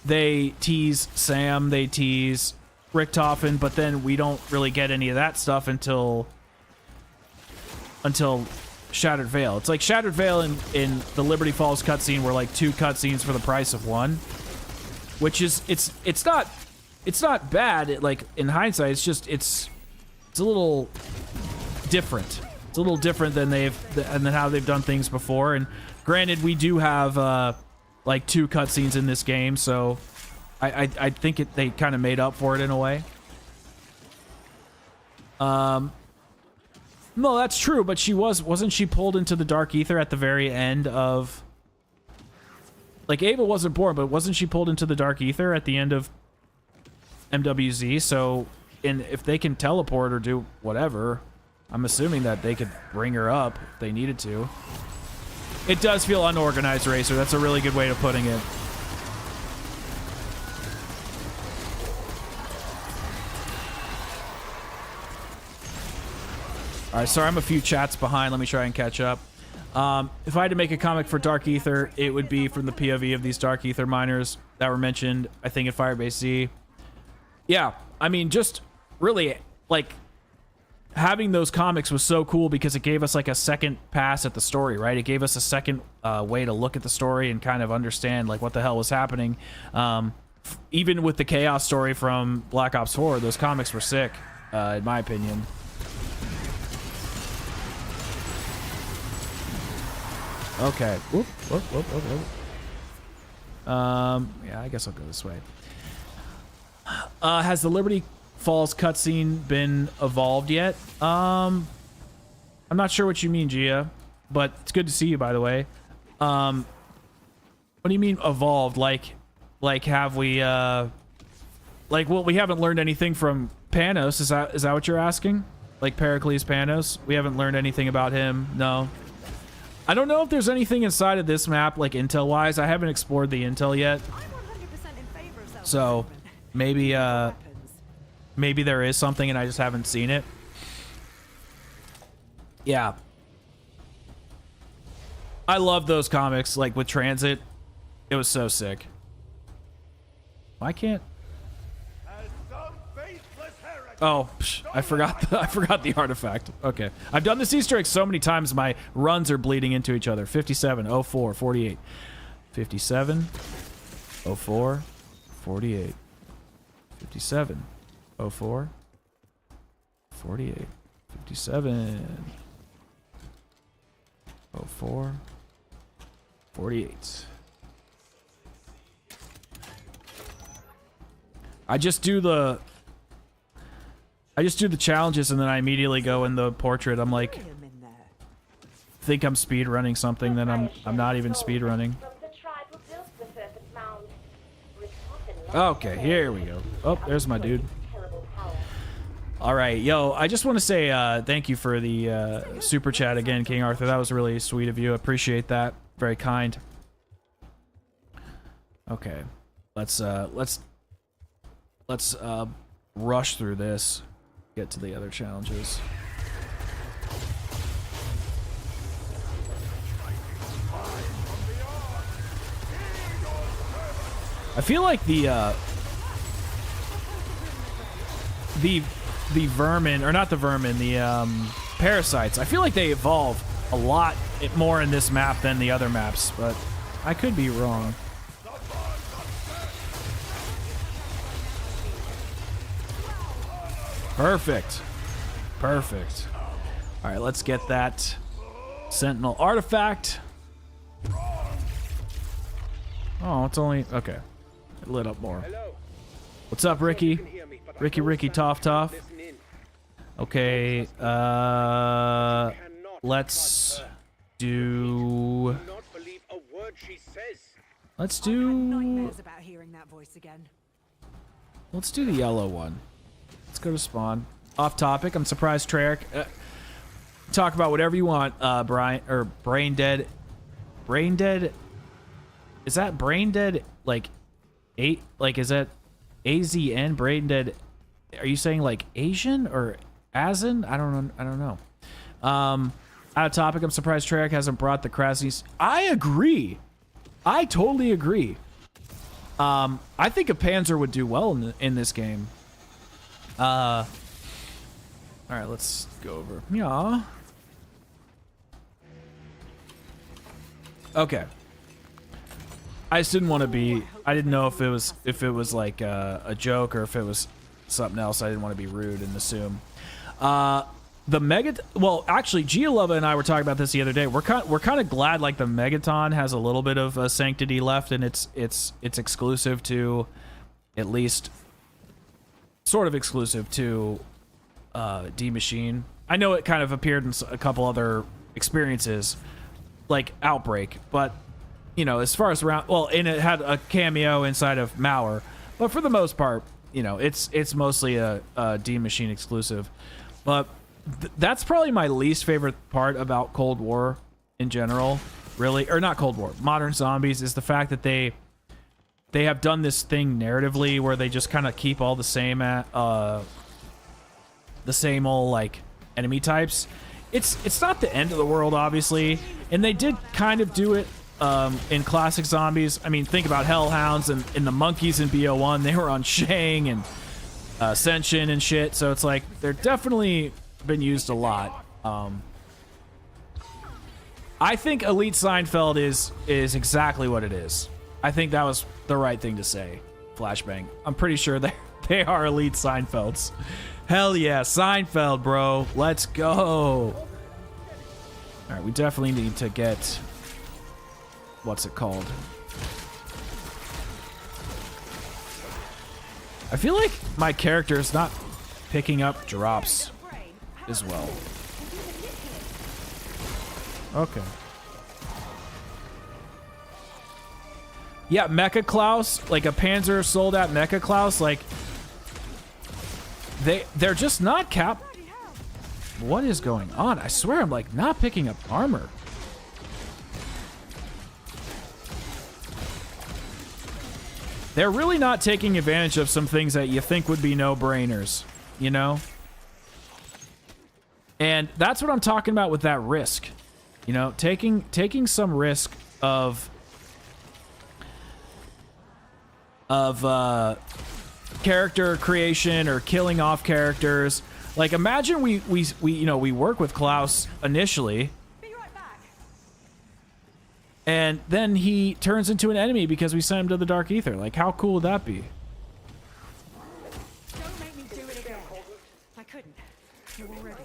they tease Sam, they tease Richtofen, but then we don't really get any of that stuff until Shattered Veil. It's like Shattered Veil in the Liberty Falls cutscene were like 2 cutscenes for the price of 1, which is it's not bad. Like in hindsight, it's just it's a little different. It's a little different than how they've done things before. And granted, we do have like 2 cutscenes in this game, so I think they kind of made up for it in a way. No, that's true, but wasn't she pulled into the Dark Ether at the very end of... Like, Ava wasn't born, but wasn't she pulled into the Dark Ether at the end of MWZ? So, if they can teleport or do whatever, I'm assuming that they could bring her up if they needed to. It does feel unorganized, Racer. That's a really good way of putting it. All right, sorry, I'm a few chats behind. Let me try and catch up. If I had to make a comic for Dark Ether, it would be from the POV of these Dark Ether miners that were mentioned, I think, in Firebase Z. Yeah, I mean, just really, like, having those comics was so cool because it gave us, like, a second pass at the story, right? It gave us a second way to look at the story and kind of understand, like, what the hell was happening. Even with the Chaos story from Black Ops 4, those comics were sick, in my opinion. Okay. Whoop, whoop, whoop, whoop, whoop. Yeah, I guess I'll go this way. Has the Liberty Falls cutscene been evolved yet? I'm not sure what you mean, Gia, but it's good to see you, by the way. What do you mean evolved? Like have we, like, well, we haven't learned anything from Panos. Is that what you're asking? Like Pericles Panos? We haven't learned anything about him? No. I don't know if there's anything inside of this map, like intel-wise. I haven't explored the intel yet. So maybe maybe there is something and I just haven't seen it. Yeah. I love those comics, like with Transit. It was so sick. Why can't...
As some faithless heretic
Oh, I forgot the artifact. Okay. I've done this Easter egg so many times, my runs are bleeding into each other. 57, 04, 48. 57, 04, 48. 57, 04, 48. 57, 04, 48. I just do the challenges and then I immediately go in the portrait. I'm like,
Him in there.
think I'm speed running something, then I'm not even speed running.
From the tribe who built the surface mound. With often
Okay, here we go. Oh, there's my dude.
terrible power.
All right, yo, I just want to say thank you for the super chat again, King Arthur. That was really sweet of you. Appreciate that. Very kind. Okay, let's rush through this. Get to the other challenges. I feel like the vermin, or not the vermin, the parasites, I feel like they evolve a lot more in this map than the other maps, but I could be wrong. Perfect. Perfect. All right, let's get that Sentinel artifact. Oh, it's only... Okay. It lit up more. What's up, Ricky? Ricky, Toff. Okay, let's do... Let's do...
Nightmares about hearing that voice again.
Let's do the yellow one. Let's go to spawn. Off topic. I'm surprised Treyarch. Talk about whatever you want, Brian, or Brain Dead. Brain Dead. Is that Brain Dead like 8? Like, is that AZN? Brain Dead. Are you saying like Asian or Azin? I don't know. Out of topic. I'm surprised Treyarch hasn't brought the Krasnies. I agree. I totally agree. I think a Panzer would do well in this game. All right, let's go over. Yeah. Okay. I just didn't want to be. I didn't know if it was like a joke or if it was something else. I didn't want to be rude and assume. The well, actually, Gialova and I were talking about this the other day. We're kind of glad like the Megaton has a little bit of sanctity left, and it's exclusive to, at least, sort of exclusive to D Machine. I know it kind of appeared in a couple other experiences, like Outbreak, but you know, as far as around, well, and it had a cameo inside of Mauer, but for the most part, you know, it's mostly a D Machine exclusive. But that's probably my least favorite part about Cold War in general, really, or not Cold War, Modern Zombies, is the fact that they have done this thing narratively where they just kind of keep all the same old like enemy types. It's not the end of the world, obviously, and they did kind of do it in classic Zombies. I mean, think about Hellhounds and the monkeys in BO1. They were on Shang and Ascension and shit, so it's like they're definitely been used a lot. I think Elite Seinfeld is exactly what it is. I think that was the right thing to say. Flashbang. I'm pretty sure they are Elite Seinfelds. Hell yeah, Seinfeld, bro. Let's go. All right, we definitely need to get, what's it called? I feel like my character is not picking up drops as well. Okay. Yeah, Mecha Klaus, like a Panzer sold at Mecha Klaus, like they're just not cap. What is going on? I swear I'm like not picking up armor. They're really not taking advantage of some things that you think would be no-brainers, you know? And that's what I'm talking about with that risk. You know, taking some risk of character creation or killing off characters. Like, imagine we work with Klaus initially,
Be right back.
and then he turns into an enemy because we sent him to the Dark Ether. Like, how cool would that be?
Don't make me do it again. I couldn't. You're already.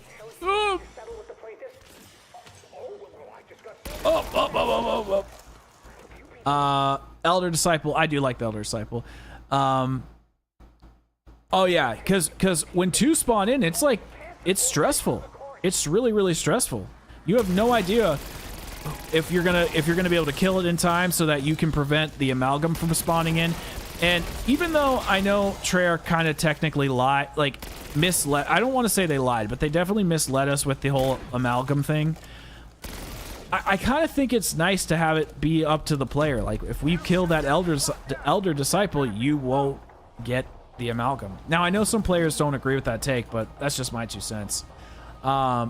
Elder Disciple. I do like the Elder Disciple. Oh yeah, because when two spawn in, it's like, it's stressful. It's really, really stressful. You have no idea if you're gonna be able to kill it in time so that you can prevent the amalgam from spawning in. And even though I know Treyarch kind of technically misled, I don't want to say they lied, but they definitely misled us with the whole amalgam thing. I kind of think it's nice to have it be up to the player. Like, if we kill that elder disciple, you won't get the amalgam. Now, I know some players don't agree with that take, but that's just my 2 cents. I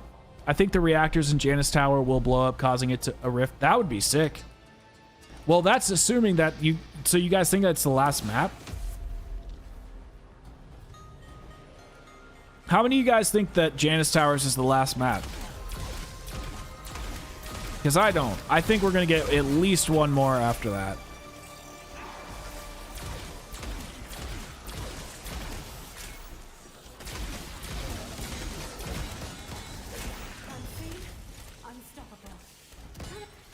think the reactors in Janus Tower will blow up, causing it to a rift. That would be sick. Well, that's assuming that you... So you guys think that's the last map? How many of you guys think that Janus Towers is the last map? Because I don't. I think we're going to get at least one more after that.
Unseen, unstoppable.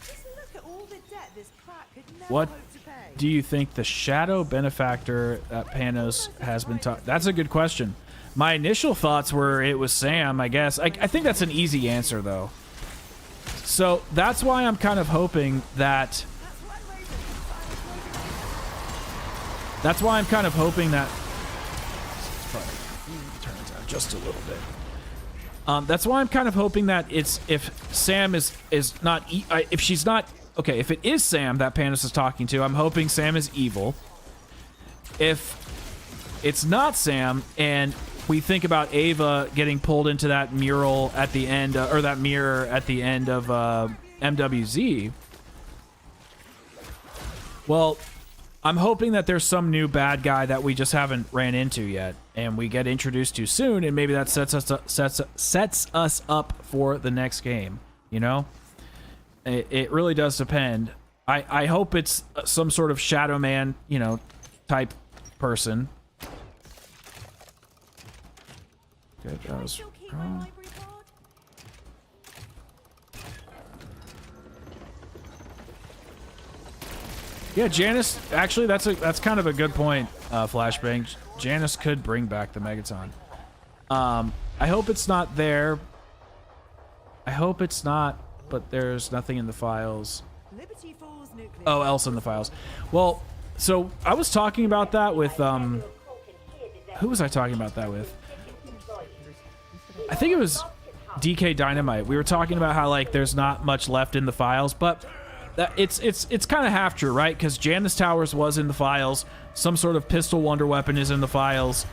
Just look at all the debt this crack could never
What
hope to pay.
do you think the shadow benefactor at Panos has been taught? That's a good question. My initial thoughts were it was Sam, I guess. I think that's an easy answer, though. So that's why I'm kind of hoping that... That's why I'm kind of hoping that... Turn it down just a little bit. That's why I'm kind of hoping that it's... If Sam is not... If she's not... Okay, if it is Sam that Panos is talking to, I'm hoping Sam is evil. If it's not Sam, and we think about Ava getting pulled into that mural at the end, or that mirror at the end of MWZ, well, I'm hoping that there's some new bad guy that we just haven't ran into yet, and we get introduced to soon, and maybe that sets us up for the next game, you know? It really does depend. I hope it's some sort of Shadow Man, you know, type person. Okay, that was
Still keep my
wrong.
library card?
Yeah, Janus. Actually, that's kind of a good point, Flashbang. Janus could bring back the Megaton. I hope it's not there. I hope it's not, but there's nothing in the files.
Liberty Falls nuclear.
Oh, else in the files. Well, so I was talking about that with who was I talking about that with? I think it was DK Dynamite. We were talking about how like there's not much left in the files, but it's kind of half true, right? Because Janus Towers was in the files. Some sort of pistol wonder weapon is in the files.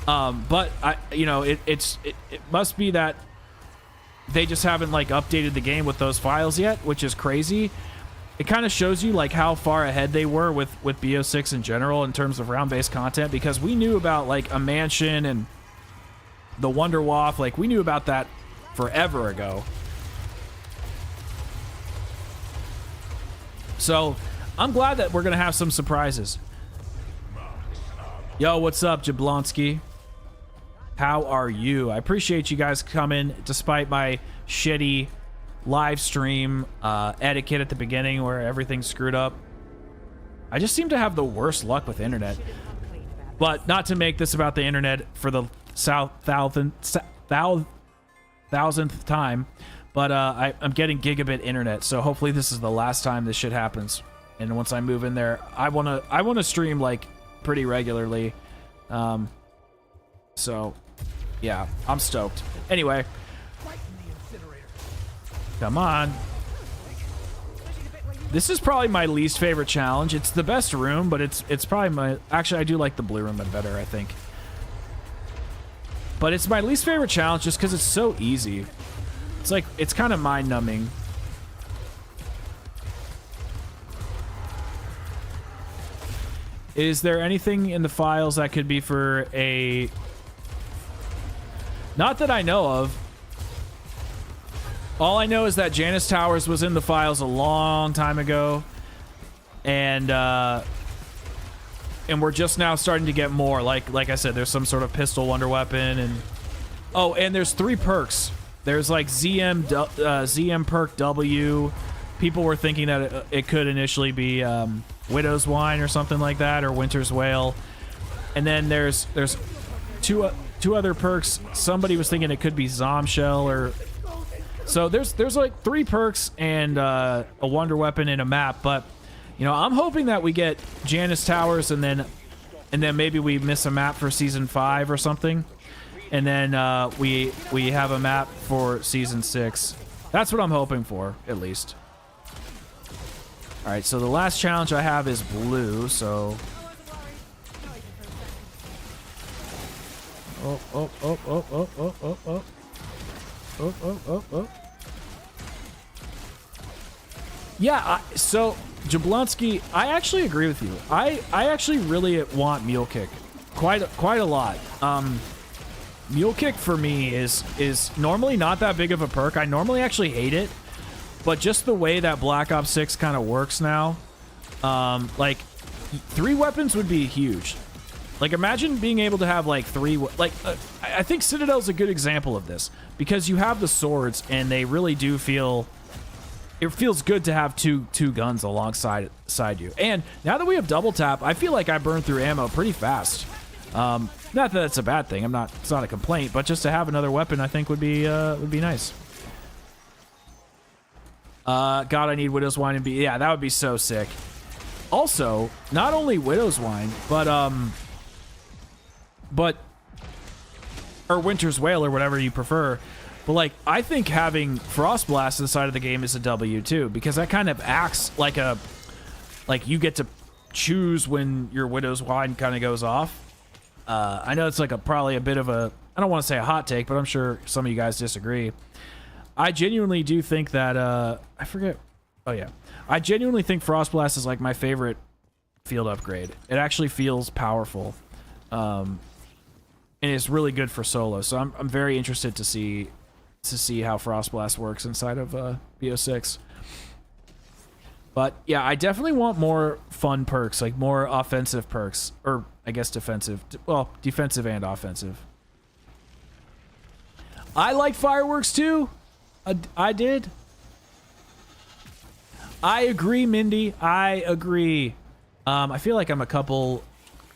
But it must be that they just haven't like updated the game with those files yet, which is crazy. It kind of shows you like how far ahead they were with BO6 in general in terms of round-based content, because we knew about like a mansion and the Wonder Waff, like we knew about that forever ago. So I'm glad that we're gonna have some surprises. Yo, what's up, Jablonski? How are you? I appreciate you guys coming despite my shitty live stream etiquette at the beginning where everything's screwed up. I just seem to have the worst luck with internet. But not to make this about the internet for the thousandth time, but I'm getting gigabit internet, so hopefully this is the last time this shit happens. And once I move in there, I wanna stream like pretty regularly. So yeah, I'm stoked. Anyway, come on. This is probably my least favorite challenge. It's the best room, but it's probably my... Actually, I do like the blue room better, I think. But it's my least favorite challenge just because it's so easy. It's like, it's kind of mind-numbing. Is there anything in the files that could be for a... Not that I know of. All I know is that Janus Towers was in the files a long time ago. And we're just now starting to get more. Like I said, there's some sort of pistol wonder weapon. And oh, and there's 3 perks. There's like ZM perk W. People were thinking that it could initially be Widow's Wine or something like that, or Winter's Wail. And then there's two other perks. Somebody was thinking it could be Zombshell or... So there's like 3 perks and a wonder weapon in a map, but you know, I'm hoping that we get Janus Towers and then maybe we miss a map for season 5 or something. And then we have a map for season 6. That's what I'm hoping for, at least. All right, so the last challenge I have is blue, so... Oh. Yeah, so Jablonski, I actually agree with you. I actually really want Mule Kick quite a lot. Mule Kick for me is normally not that big of a perk. I normally actually hate it, but just the way that Black Ops 6 kind of works now, like 3 weapons would be huge. Like, imagine being able to have like 3, I think Citadel's a good example of this, because you have the swords and they really do feel, it feels good to have two guns alongside you. And now that we have double tap, I feel like I burn through ammo pretty fast. Not that that's a bad thing. It's not a complaint, but just to have another weapon, I think would be nice. God, I need Widow's Wine and yeah, that would be so sick. Also, not only Widow's Wine, or Winter's Wail or whatever you prefer. But like, I think having Frost Blast inside of the game is a W too, because that kind of acts like you get to choose when your Widow's Wine kind of goes off. I know it's like probably a bit of a, I don't want to say a hot take, but I'm sure some of you guys disagree. I genuinely do think that, I forget. Oh yeah. I genuinely think Frost Blast is like my favorite field upgrade. It actually feels powerful. And it's really good for solo. So I'm very interested to see how Frost Blast works inside of BO6. But yeah, I definitely want more fun perks, like more offensive perks, or I guess defensive. Well, defensive and offensive. I like fireworks too. I did. I agree, Mindy. I agree. I feel like I'm a couple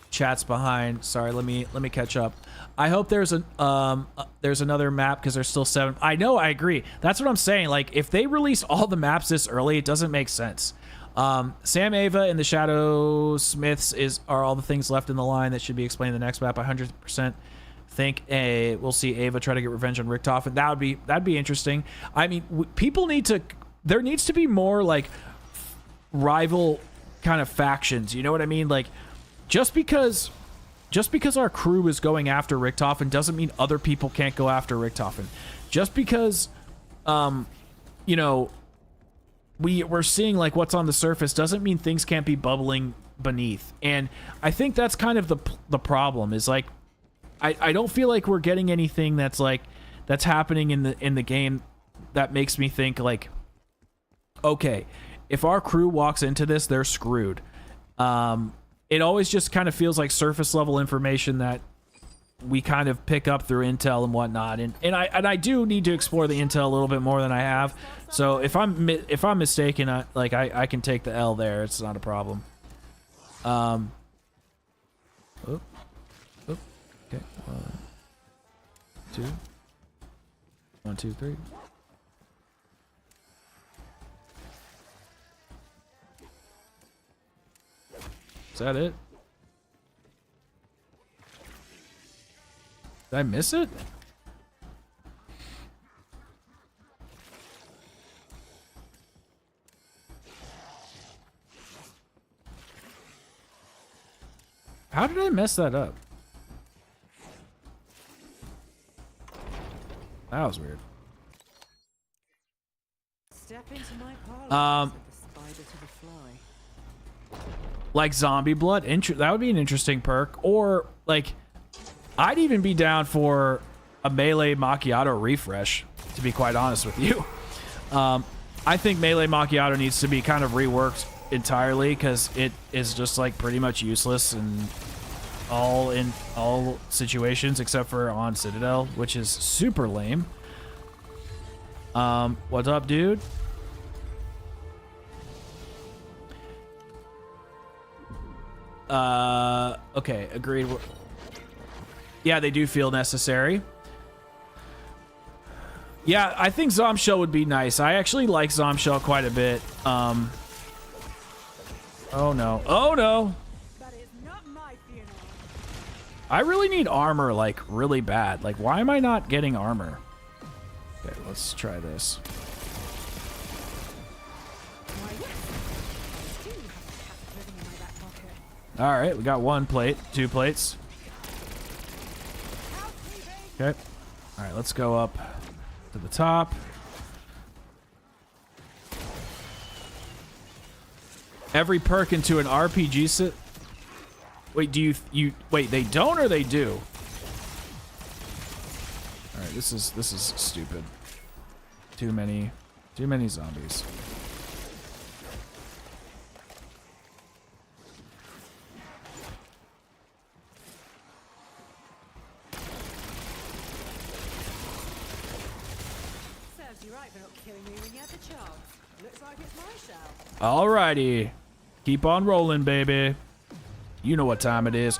chats behind. Sorry, let me catch up. I hope there's another map, because there's still 7. I know, I agree. That's what I'm saying. Like, if they release all the maps this early, it doesn't make sense. Sam Ava and the Shadow Smiths are all the things left in the line that should be explained in the next map. 100% think we'll see Ava try to get revenge on Richtofen. That'd be interesting. I mean, people need to. There needs to be more like rival kind of factions. You know what I mean? Like, just because our crew is going after Richtofen doesn't mean other people can't go after Richtofen. Just because, you know, we're seeing like what's on the surface doesn't mean things can't be bubbling beneath. And I think that's kind of the problem is like, I don't feel like we're getting anything that's happening in the game that makes me think like, okay, if our crew walks into this, they're screwed. It always just kind of feels like surface level information that we kind of pick up through intel and whatnot. And I do need to explore the intel a little bit more than I have. So if I'm mistaken, I can take the L there. It's not a problem. Okay. 1, 2, 3. Is that it? Did I miss it? How did I mess that up? That was weird.
Step into my parlor, said the spider to the fly.
like zombie blood. That would be an interesting perk. Or like, I'd even be down for a melee macchiato refresh, to be quite honest with you. I think melee macchiato needs to be kind of reworked entirely because it is just like pretty much useless in all situations except for on Citadel, which is super lame. What's up, dude? Okay, agreed. Yeah, they do feel necessary. Yeah, I think Zombshell would be nice. I actually like Zombshell quite a bit. Oh no. Oh no!
That is not my funeral.
I really need armor, like, really bad. Like, why am I not getting armor? Okay, let's try this.
Why, yes. I do have a cat living in my back pocket.
Alright, we got 1 plate, 2 plates. Okay. Alright, let's go up to the top. Every perk into an RPG set. Wait, do you wait, they don't or they do? All right, this is stupid. Too many zombies.
Serves you right for not killing me when you had the chance. Looks like it's my show.
Alrighty. Keep on rolling, baby. You know what time it is.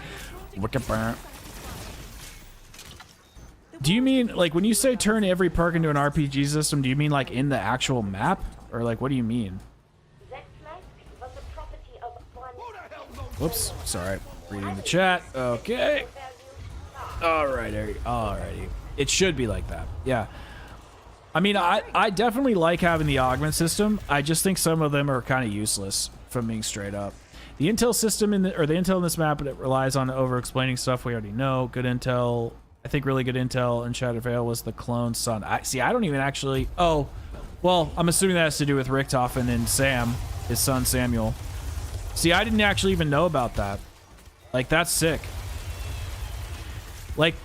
Do you mean, like, when you say turn every perk into an RPG system, do you mean, like, in the actual map? Or, like, what do you mean?
That flag was the property of one
Whoops. Sorry. Reading the chat. Okay. Alrighty. It should be like that. Yeah. I mean, I definitely like having the augment system. I just think some of them are kind of useless, from being straight up. The intel system the intel in this map, it relies on over-explaining stuff we already know. Good intel. I think really good intel in Shadowvale was the clone son. I don't even actually... Oh, well, I'm assuming that has to do with Richtofen and Sam, his son Samuel. See, I didn't actually even know about that. Like, that's sick. Like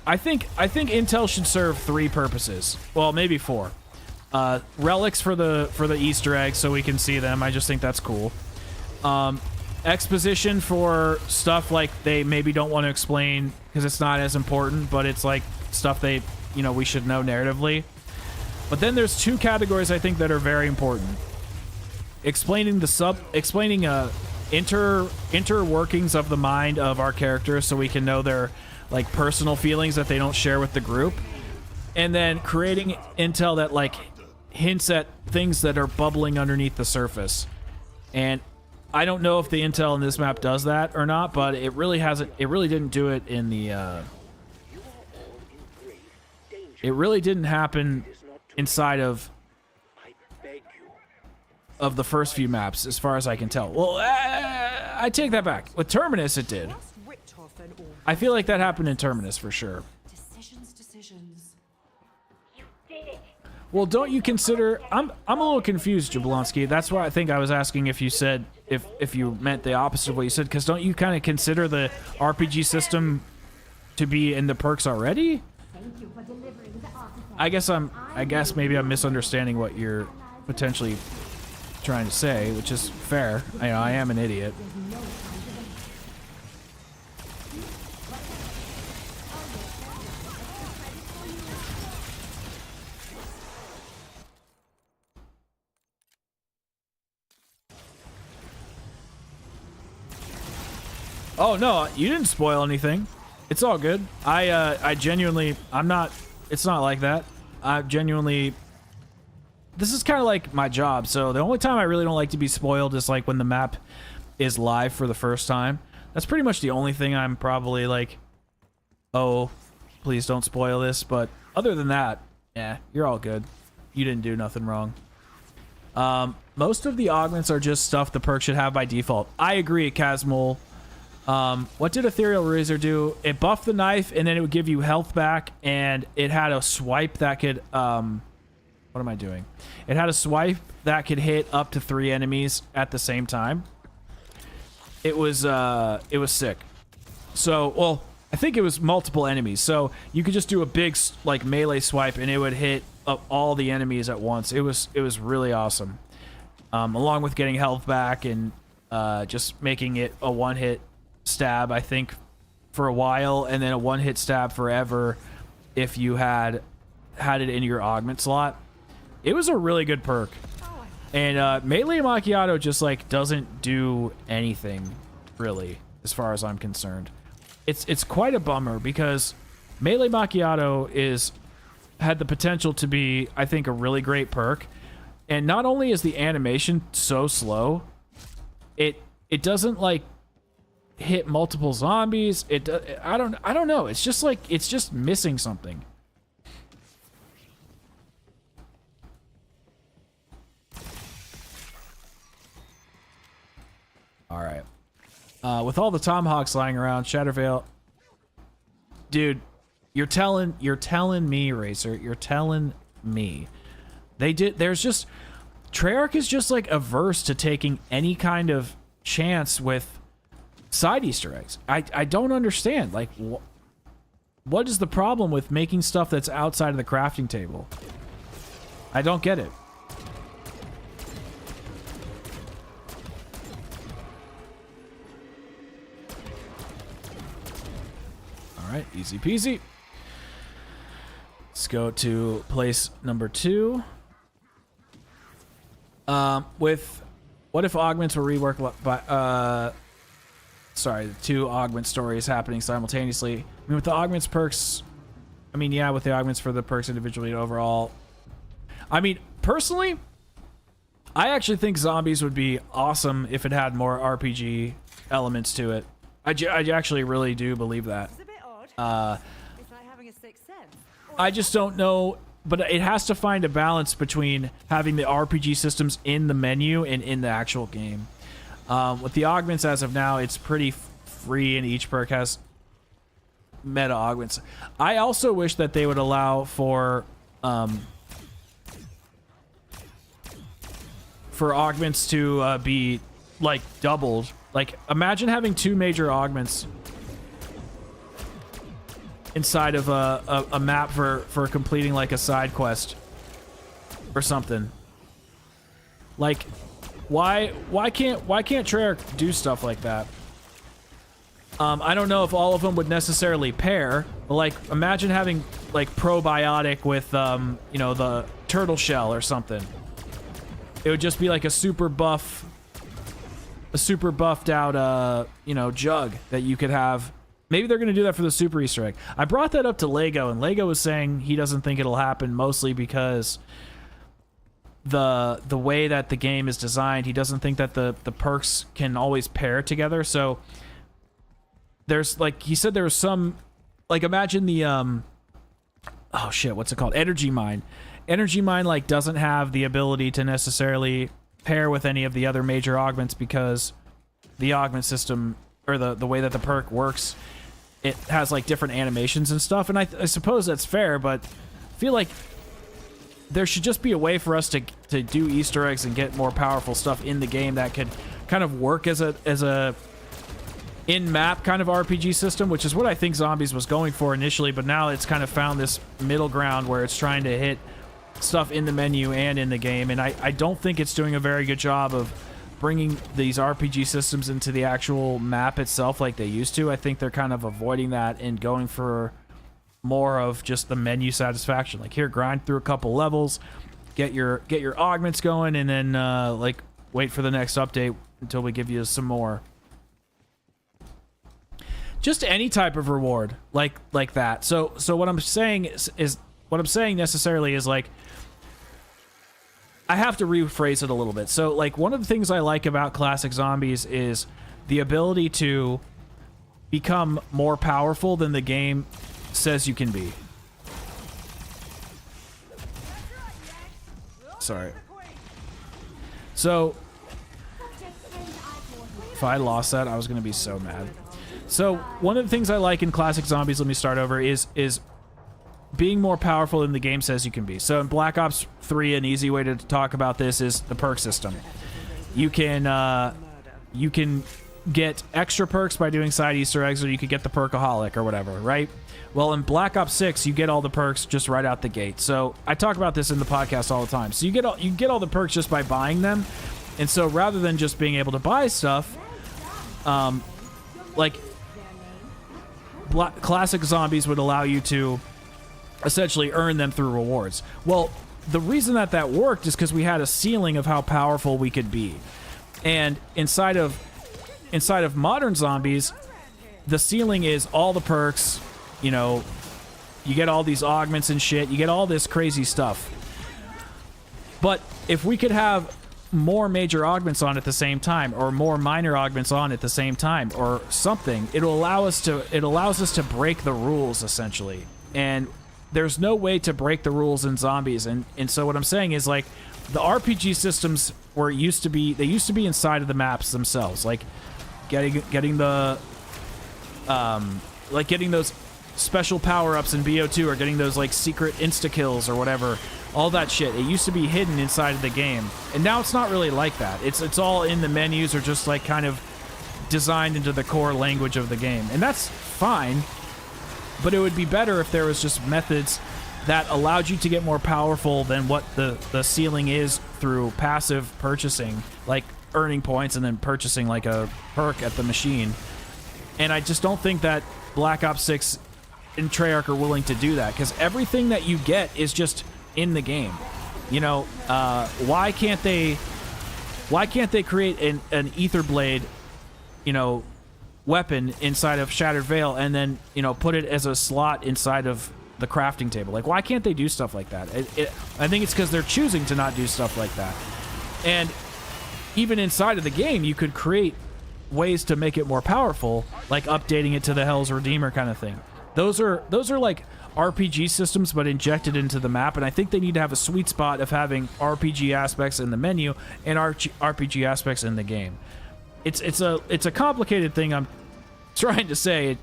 I think intel should serve 3 purposes. Well, maybe 4. Relics for the Easter eggs so we can see them. I just think that's cool. Exposition for stuff like they maybe don't want to explain because it's not as important, but it's like stuff they, we should know narratively. But then there's 2 categories I think that are very important. Explaining inter workings of the mind of our characters so we can know their like personal feelings that they don't share with the group. And then creating intel that like hints at things that are bubbling underneath the surface. And I don't know if the intel in this map does that or not, but it really didn't do it in the it really didn't happen inside of the first few maps as far as I can tell. Well, I take that back. With Terminus it did. I feel like that happened in Terminus for sure.
Decisions.
You did it.
Well, don't you consider... I'm a little confused, Jablonski. That's why I think I was asking if you said... If you meant the opposite of what you said, because don't you kind of consider the RPG system to be in the perks already?
Thank you for delivering the artifact.
I guess maybe I'm misunderstanding what you're potentially trying to say, which is fair. I am an idiot. Oh no, you didn't spoil anything. It's all good. I genuinely, it's not like that. I genuinely, this is kind of like my job. So the only time I really don't like to be spoiled is like when the map is live for the first time. That's pretty much the only thing I'm probably like, oh, please don't spoil this. But other than that, yeah, you're all good. You didn't do nothing wrong. Most of the augments are just stuff the perk should have by default. I agree, Casmol. What did Ethereal Razor do? It buffed the knife, and then it would give you health back, and it had a swipe that could, what am I doing? It had a swipe that could hit up to 3 enemies at the same time. it was sick. So, well, I think it was multiple enemies. So you could just do a big like melee swipe and it would hit all the enemies at once. It was really awesome. Along with getting health back and just making it a one-hit stab, I think, for a while, and then a one-hit stab forever if you had it in your augment slot. It was a really good perk. And Melee Macchiato just like doesn't do anything really, as far as I'm concerned. It's quite a bummer because Melee Macchiato had the potential to be, I think, a really great perk. And not only is the animation so slow, it doesn't like hit multiple zombies. I don't know. It's just like it's just missing something. All right. With all the tomahawks lying around, Shattervale, dude, you're telling me, Racer, you're telling me. There's just Treyarch is just like averse to taking any kind of chance with side Easter eggs. I don't understand. Like, what is the problem with making stuff that's outside of the crafting table? I don't get it. All right, easy peasy. Let's go to place number 2. With what if augments were reworked by sorry, 2 augment stories happening simultaneously? I mean, with the augments perks, I mean, yeah, with the augments for the perks individually and overall. I mean, personally, I actually think zombies would be awesome if it had more RPG elements to it. I actually really do believe that.
It's a bit odd. It's like having a sixth sense.
I just don't know, but it has to find a balance between having the RPG systems in the menu and in the actual game. With the augments as of now, it's pretty free and each perk has meta augments. I also wish that they would allow for augments to be like doubled. Like, imagine having 2 major augments inside of a map for completing like a side quest or something. Like, why can't Treyarch do stuff like that? I don't know if all of them would necessarily pair, but like, imagine having like probiotic with you know, the turtle shell or something. It would just be like a super buffed out you know, jug that you could have. Maybe they're going to do that for the super Easter egg. I brought that up to Lego, and Lego was saying he doesn't think it'll happen, mostly because the way that the game is designed, he doesn't think that the perks can always pair together. So there's like, he said there was some, like, imagine the oh shit, what's it called? Energy Mine. Energy Mine like doesn't have the ability to necessarily pair with any of the other major augments because the augment system, or the way that the perk works, it has like different animations and stuff. And I suppose that's fair, but I feel like there should just be a way for us to do Easter eggs and get more powerful stuff in the game that could kind of work as a in-map kind of RPG system, which is what I think Zombies was going for initially, but now it's kind of found this middle ground where it's trying to hit stuff in the menu and in the game, and I don't think it's doing a very good job of bringing these RPG systems into the actual map itself like they used to. I think they're kind of avoiding that and going for more of just the menu satisfaction. Like, here, grind through a couple levels, get your augments going, and then like wait for the next update until we give you some more. Just any type of reward like that. So what I'm saying is what I'm saying necessarily is like, I have to rephrase it a little bit. So, like, one of the things I like about classic Zombies is the ability to become more powerful than the game says you can be. Sorry. So, if I lost that, I was going to be so mad. So, one of the things I like in classic Zombies, let me start over, is being more powerful than the game says you can be. So in Black Ops 3, an easy way to talk about this is the perk system. You can get extra perks by doing side Easter eggs, or you could get the perkaholic or whatever, right? Well, in Black Ops 6, you get all the perks just right out the gate. So I talk about this in the podcast all the time. So you get all the perks just by buying them. And so rather than just being able to buy stuff, like classic zombies would allow you to essentially earn them through rewards. Well, the reason that worked is because we had a ceiling of how powerful we could be. And inside of modern zombies, the ceiling is all the perks. You know, you get all these augments and shit. You get all this crazy stuff. But if we could have more major augments on at the same time, or more minor augments on at the same time, or something, it allows us to break the rules, essentially. And there's no way to break the rules in zombies. And so what I'm saying is, like, the RPG systems they used to be inside of the maps themselves, like getting the getting those special power-ups in BO2, or getting those like secret insta-kills or whatever, all that shit. It used to be hidden inside of the game, and now it's not really like that. It's all in the menus, or just like kind of designed into the core language of the game, and that's fine. But it would be better if there was just methods that allowed you to get more powerful than what the ceiling is through passive purchasing, like earning points and then purchasing like a perk at the machine. And I just don't think that Black Ops 6 and Treyarch are willing to do that, because everything that you get is just in the game. You know, why can't they create an ether blade, you know, weapon inside of Shattered Veil, and then, you know, put it as a slot inside of the crafting table? Like, why can't they do stuff like that? I think it's because they're choosing to not do stuff like that. And even inside of the game, you could create ways to make it more powerful, like updating it to the Hell's Redeemer kind of thing. Those are like RPG systems, but injected into the map, and I think they need to have a sweet spot of having RPG aspects in the menu and RPG aspects in the game. It's a complicated thing I'm trying to say,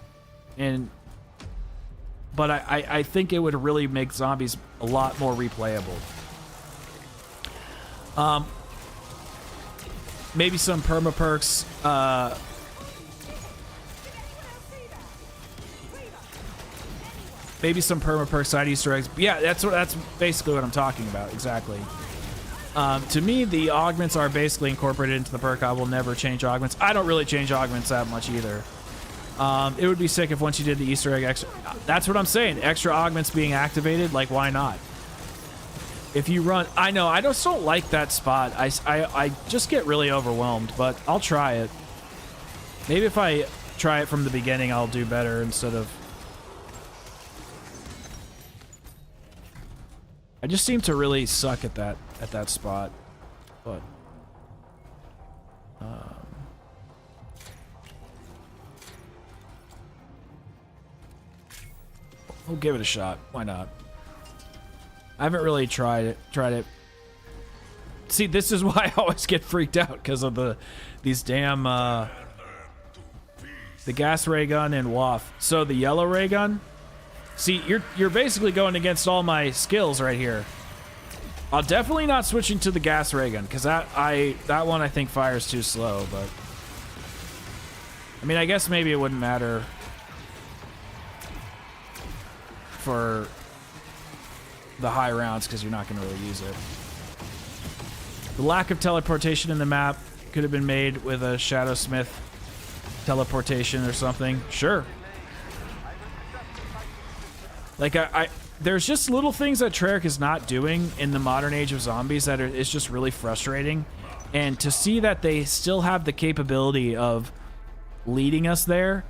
but I think it would really make zombies a lot more replayable. Maybe some perma perks. Maybe some perma perk side Easter eggs. Yeah, that's basically what I'm talking about. Exactly. To me, the augments are basically incorporated into the perk. I will never change augments. I don't really change augments that much either. It would be sick if once you did the Easter egg extra. That's what I'm saying. Extra augments being activated. Like, why not? If you run, I know I just don't like that spot. I just get really overwhelmed. But I'll try it. Maybe if I try it from the beginning, I'll do better instead of. I just seem to really suck at that spot, but we'll give it a shot. Why not? I haven't really tried it. See, this is why I always get freaked out, because of these damn the gas ray gun and WAF. So the yellow ray gun. See, you're basically going against all my skills right here. I'll definitely not switching to the gas ray gun, because that one I think fires too slow. But I mean, I guess maybe it wouldn't matter for the high rounds, because you're not going to really use it. The lack of teleportation in the map could have been made with a Shadow Smith teleportation or something. Sure. Like, there's just little things that Treyarch is not doing in the modern age of zombies that is just really frustrating. And to see that they still have the capability of leading us there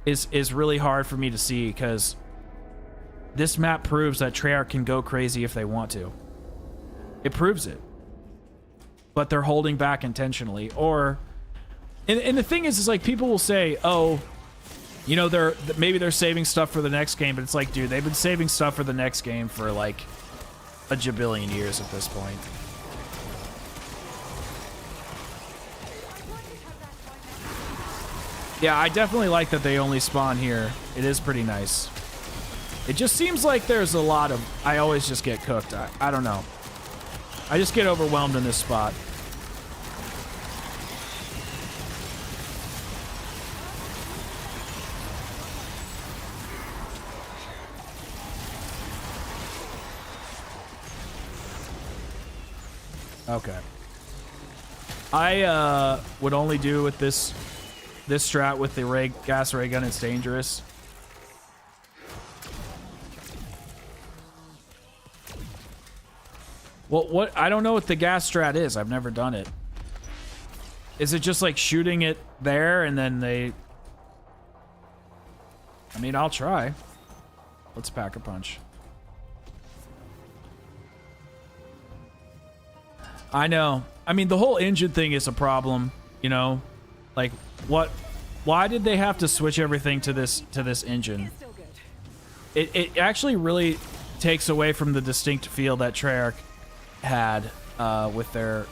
is really hard for me to see, because this map proves that Treyarch can go crazy if they want to. It proves it. But they're holding back intentionally. Or, and the thing is like, people will say, oh, you know, maybe they're saving stuff for the next game, but it's like, dude, they've been saving stuff for the next game for like a jabillion years at this point. Yeah, I definitely like that they only spawn here. It is pretty nice. It just seems like there's a lot of... I always just get cooked. I don't know. I just get overwhelmed in this spot. Okay. I would only do with this strat with the gas ray gun. It's dangerous. Well, what? I don't know what the gas strat is. I've never done it. Is it just like shooting it there and then they... I mean, I'll try. Let's pack a punch. I know. I mean, the whole engine thing is a problem, you know? Like, what... Why did they have to switch everything to this engine?
It's still good.
It actually really takes away from the distinct feel that Treyarch had with their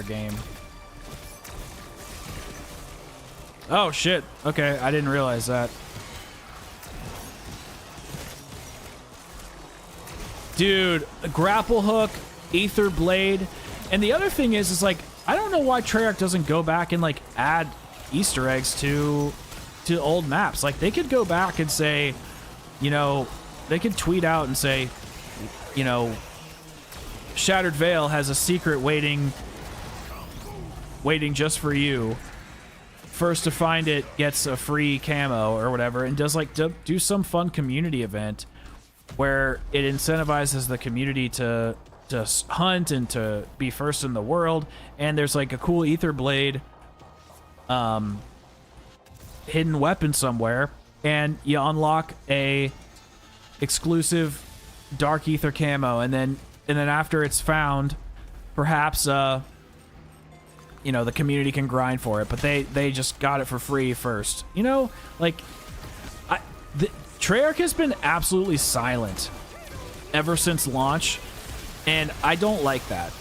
game. Oh shit. Okay, I didn't realize that. Dude, a grapple hook, ether blade, and the other thing is like I don't know why Treyarch doesn't go back and like add Easter eggs to old maps. Like they could go back and say, you know, they could tweet out and say, you know, Shattered Veil has a secret waiting just for you. First to find it gets a free camo or whatever, and does like do some fun community event where it incentivizes the community to hunt and to be first in the world. And there's like a cool ether blade hidden weapon somewhere, and you unlock a exclusive dark ether camo, and then after it's found, perhaps you know, the community can grind for it, but they just got it for free first. You know, like Treyarch has been absolutely silent ever since launch, and I don't like that.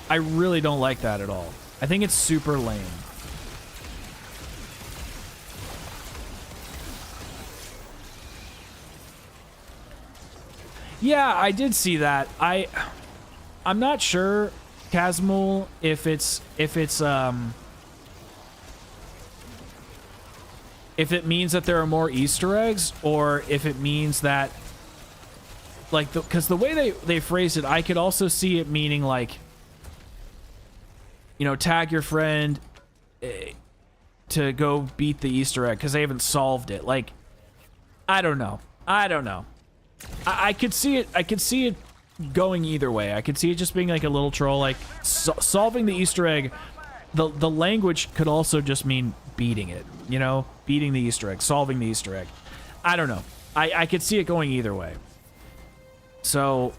I really don't like that at all. I think it's super lame. Yeah, I did see that. I'm not sure, Kazmul, if it means that there are more Easter eggs, or if it means that, like, because the way they phrased it, I could also see it meaning like, you know, tag your friend to go beat the Easter egg because they haven't solved it. Like, I don't know. I could see it going either way. I could see it just being like a little troll, like solving the Easter egg. The language could also just mean beating it, you know, beating the Easter egg, solving the Easter egg. I don't know. I could see it going either way. So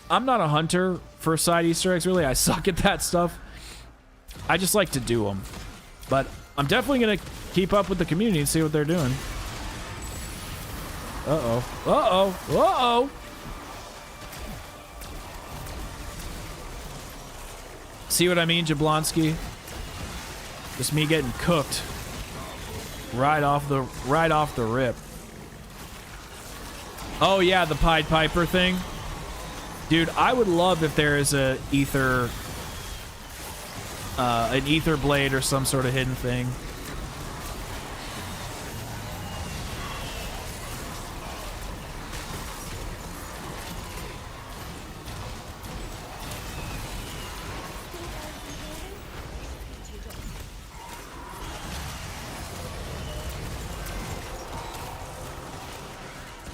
I'm not a hunter for side Easter eggs, really. I suck at that stuff. I just like to do them. But I'm definitely going to keep up with the community and see what they're doing. Uh-oh. Uh-oh. Uh-oh. See what I mean, Jablonski? Just me getting cooked right off the rip. Oh yeah, the Pied Piper thing. Dude, I would love if there is an ether blade or some sort of hidden thing.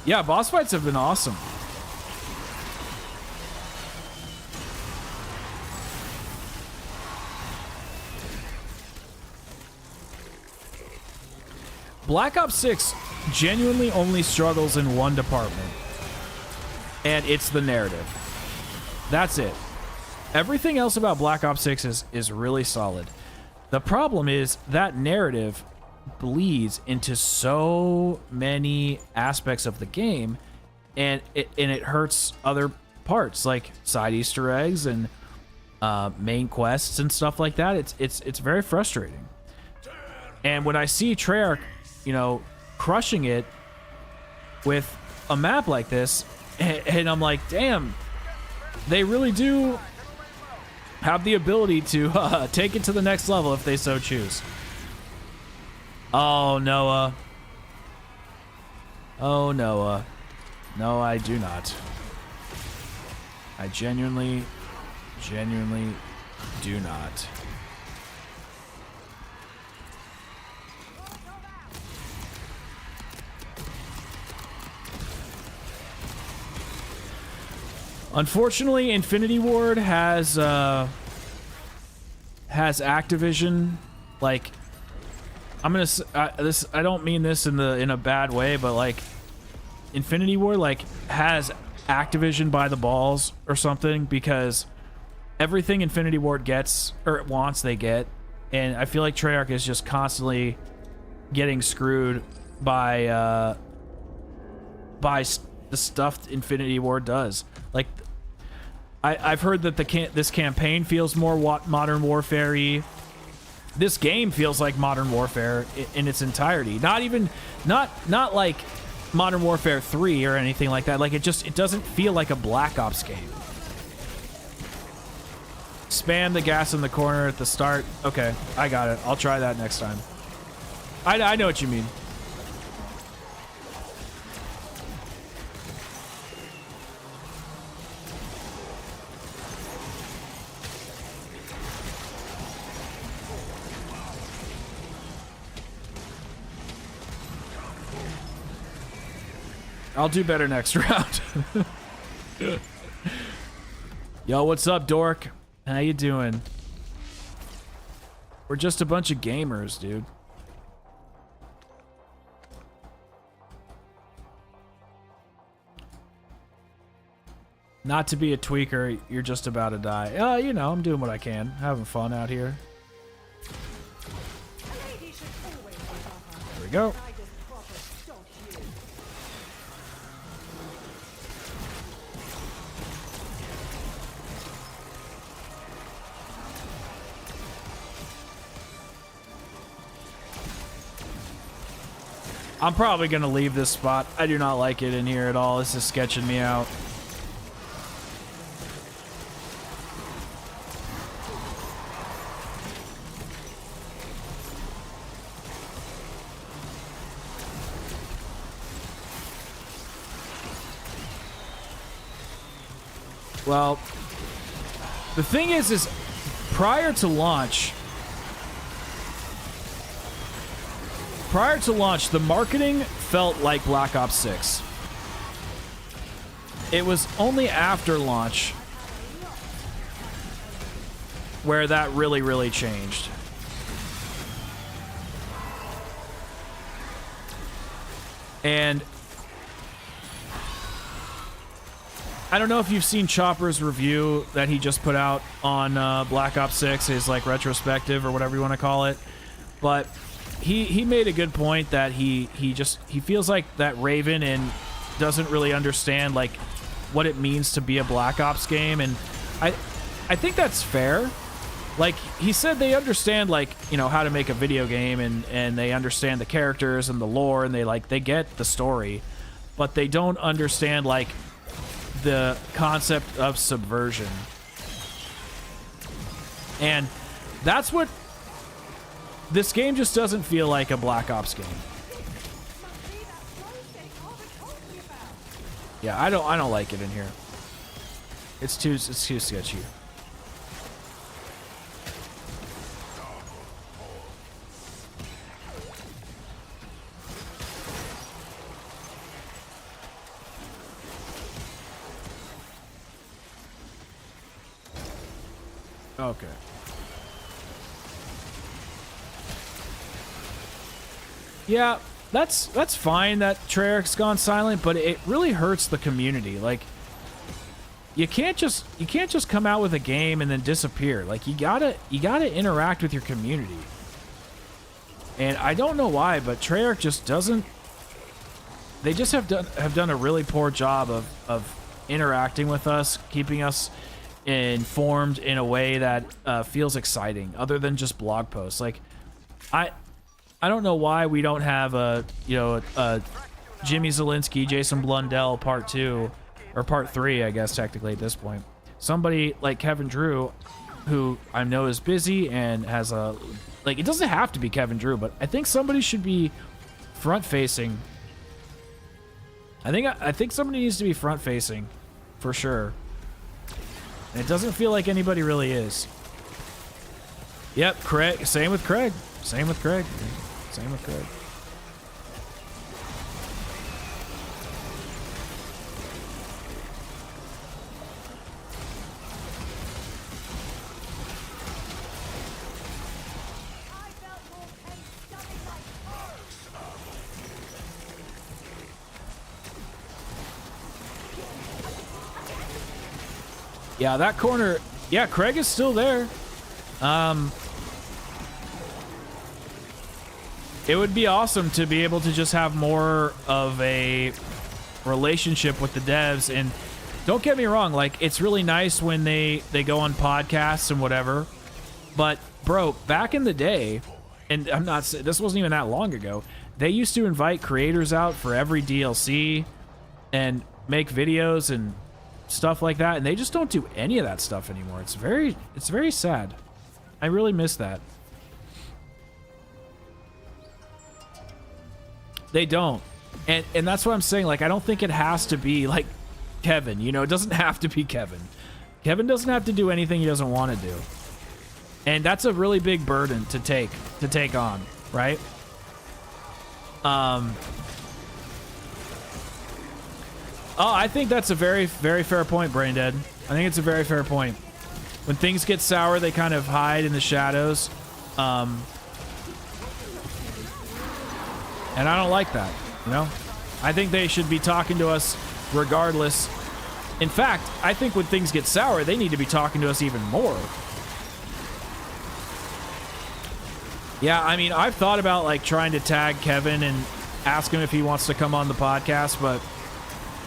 Yeah, boss fights have been awesome. Black Ops 6 genuinely only struggles in one department, and it's the narrative. That's it. Everything else about Black Ops 6 is really solid. The problem is that narrative bleeds into so many aspects of the game, and it hurts other parts like side Easter eggs and main quests and stuff like that. It's very frustrating. And when I see Treyarch, you know, crushing it with a map like this, and I'm like, damn, they really do have the ability to take it to the next level if they so choose. Oh, Noah. Oh, Noah. No, I do not. I genuinely do not. Unfortunately, Infinity Ward has Activision, like, I'm gonna this, I don't mean this in a bad way, but like Infinity Ward like has Activision by the balls or something, because everything Infinity Ward gets or wants they get, and I feel like Treyarch is just constantly getting screwed by the stuff Infinity Ward does. Like, I've heard that this campaign feels more Modern Warfare-y. This game feels like Modern Warfare in its entirety. Not like Modern Warfare 3 or anything like that. Like, it doesn't feel like a Black Ops game. Spam the gas in the corner at the start. Okay, I got it. I'll try that next time. I know what you mean. I'll do better next round. Yo, what's up, dork? How you doing? We're just a bunch of gamers, dude. Not to be a tweaker, you're just about to die. You know, I'm doing what I can. Having fun out here. There we go. I'm probably going to leave this spot. I do not like it in here at all. This is sketching me out. Well, the thing is prior to launch, the marketing felt like Black Ops 6. It was only after launch where that really changed. And I don't know if you've seen Chopper's review that he just put out on Black Ops 6, his like retrospective or whatever you want to call it, but he made a good point that he feels like that Raven and doesn't really understand like what it means to be a Black Ops game, and I think that's fair. Like, he said they understand, like, you know, how to make a video game, and they understand the characters and the lore, and they get the story, but they don't understand like the concept of subversion. And that's what this game just doesn't feel like a Black Ops game. Yeah, I don't like it in here. It's too sketchy. Okay. Yeah, that's fine that Treyarch's gone silent, but it really hurts the community. Like, you can't just come out with a game and then disappear. Like, you gotta interact with your community. And I don't know why, but Treyarch just doesn't. They just have done a really poor job of interacting with us, keeping us informed in a way that feels exciting, other than just blog posts. Like, I don't know why we don't have a Jimmy Zielinski, Jason Blundell part 2 or part 3, I guess technically at this point. Somebody like Kevin Drew, who I know is busy and has a like. It doesn't have to be Kevin Drew, but I think somebody should be front facing. I think somebody needs to be front facing, for sure. And it doesn't feel like anybody really is. Yep, Craig. Same with Craig. Same with Craig. Same with Craig. Yeah, that corner. Yeah, Craig is still there. It would be awesome to be able to just have more of a relationship with the devs. And don't get me wrong, like, it's really nice when they go on podcasts and whatever. But, bro, back in the day, and I'm not, this wasn't even that long ago, they used to invite creators out for every DLC and make videos and stuff like that, and they just don't do any of that stuff anymore. It's very sad. I really miss that. They don't. And that's what I'm saying. Like, I don't think it has to be like Kevin, you know, it doesn't have to be Kevin. Kevin doesn't have to do anything he doesn't want to do. And that's a really big burden to take on, right? Oh, I think that's a very, very fair point, Braindead. I think it's a very fair point. When things get sour, they kind of hide in the shadows. And I don't like that, you know? I think they should be talking to us regardless. In fact, I think when things get sour, they need to be talking to us even more. Yeah, I mean, I've thought about, like, trying to tag Kevin and ask him if he wants to come on the podcast, but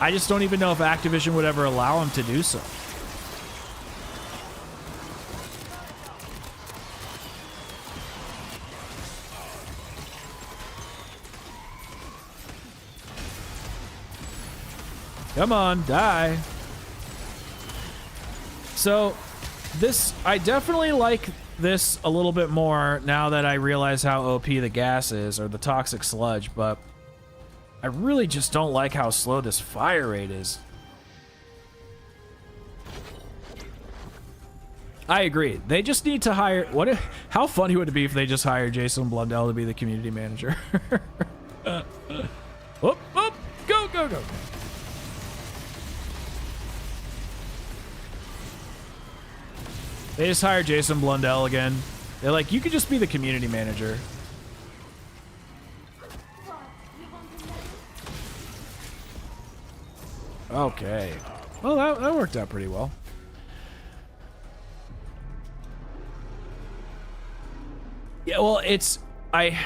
I just don't even know if Activision would ever allow him to do so. Come on, die. So, I definitely like this a little bit more now that I realize how OP the gas is, or the toxic sludge, but I really just don't like how slow this fire rate is. I agree. They just need to hire... how funny would it be if they just hired Jason Blundell to be the community manager? Whoop, whoop, go, go, go. They just hired Jason Blundell again. They're like, you could just be the community manager. Okay. Well, that worked out pretty well. Yeah, well, it's... I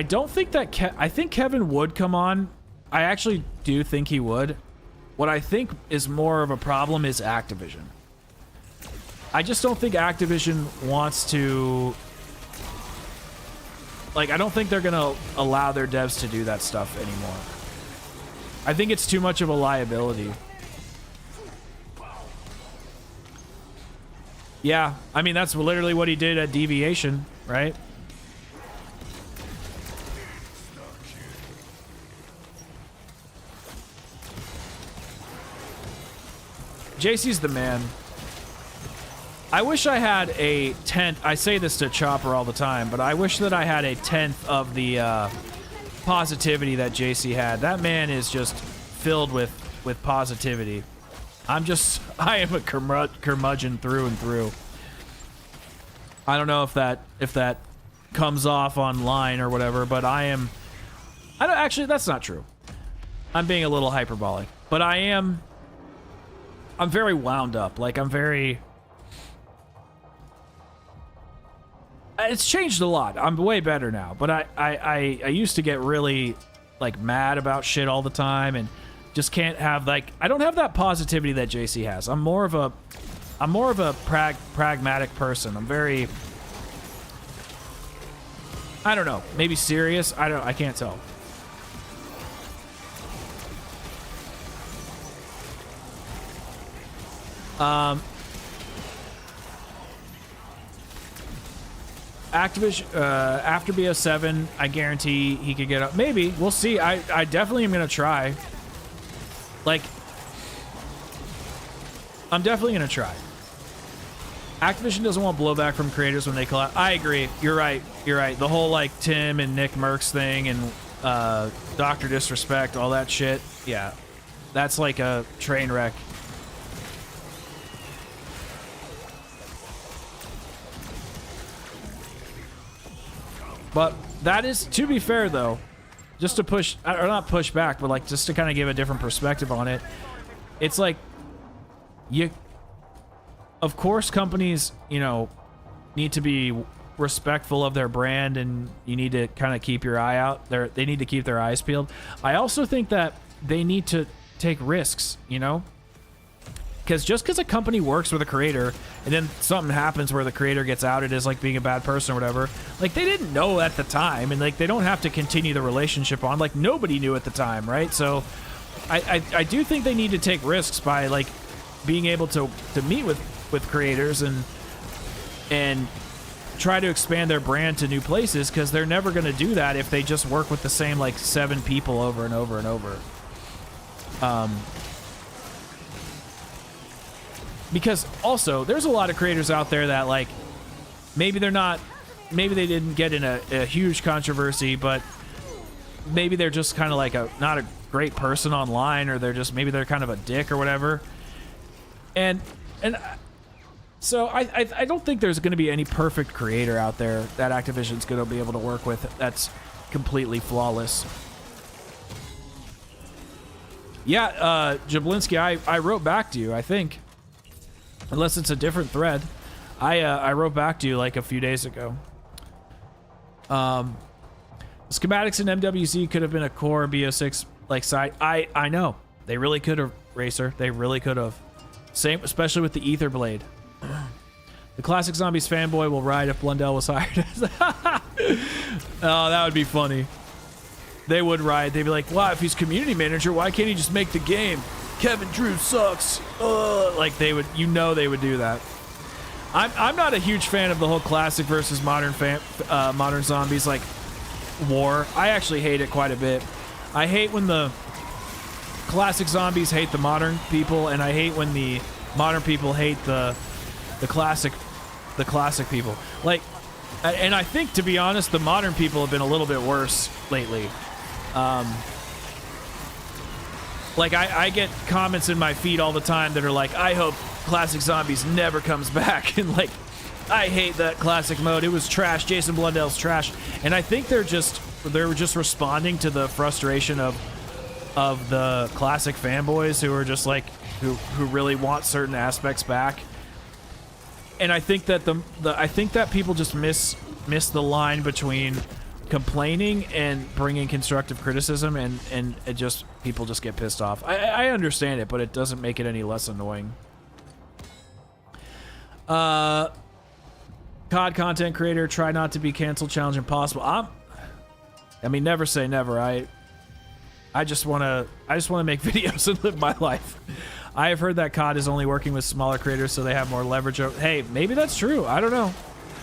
don't think that... I think Kevin would come on. I actually do think he would. What I think is more of a problem is Activision. I just don't think Activision wants to... Like, I don't think they're gonna allow their devs to do that stuff anymore. I think it's too much of a liability. Yeah, I mean, that's literally what he did at Deviation, right? JC's the man. I wish I had a 10th. I say this to Chopper all the time, but I wish that I had a 10th of the positivity that JC had. That man is just filled with positivity. I am a curmudgeon through and through. I don't know if that comes off online or whatever, but actually, that's not true. I'm being a little hyperbolic, but I'm very wound up. Like, it's changed a lot. I'm way better now, but I used to get really, like, mad about shit all the time and just can't have, like, I don't have that positivity that JC has. I'm more of a pragmatic person. I'm very, I don't know, maybe serious. I can't tell. Activision, after BO7, I guarantee he could get up. Maybe. We'll see. I definitely am going to try. Like, I'm definitely gonna try. Activision doesn't want blowback from creators when they collab. I agree. You're right. You're right. The whole like Tim and Nick Merckx thing and Dr. Disrespect, all that shit. Yeah, that's like a train wreck. But that is, to be fair though, just to push, or not push back, but like just to kind of give a different perspective on it. It's like, of course companies, you know, need to be respectful of their brand, and you need to kind of keep your eye out. They need to keep their eyes peeled. I also think that they need to take risks, you know? Because just because a company works with a creator and then something happens where the creator gets outed as like being a bad person or whatever, like they didn't know at the time, and like they don't have to continue the relationship on. Like nobody knew at the time, right? So I do think they need to take risks by like being able to meet with creators and try to expand their brand to new places, because they're never going to do that if they just work with the same like 7 people over and over and over. Because also there's a lot of creators out there that like maybe they didn't get in a huge controversy, but maybe they're just kind of like not a great person online, or maybe they're kind of a dick or whatever. And so I don't think there's going to be any perfect creator out there that Activision's going to be able to work with that's completely flawless. Yeah, Jablinski, I wrote back to you, I think. Unless it's a different thread. I wrote back to you like a few days ago. Schematics in MWC could have been a core BO6 like side. I know. They really could have, Racer. They really could have. Same, especially with the Ether Blade. The Classic Zombies fanboy will ride if Blundell was hired. Oh, that would be funny. They would ride. They'd be like, "Wow, if he's community manager, why can't he just make the game? Kevin Drew sucks." Like they would, they would do that. I'm not a huge fan of the whole classic versus modern modern zombies like war. I actually hate it quite a bit. I hate when the classic zombies hate the modern people, and I hate when the modern people hate the classic people. Like, and I think, to be honest, the modern people have been a little bit worse lately. Like I get comments in my feed all the time that are like, "I hope Classic Zombies never comes back," and like, "I hate that classic mode. It was trash. Jason Blundell's trash." And I think they're just responding to the frustration of the classic fanboys who are just like who really want certain aspects back. And I think that I think that people just miss the line between complaining and bringing constructive criticism, and it just, people just get pissed off. I understand it, but it doesn't make it any less annoying. COD content creator, try not to be canceled, challenge impossible. I mean, never say never. I just want to make videos and live my life. I have heard that COD is only working with smaller creators so they have more leverage. Hey, maybe that's true. I don't know.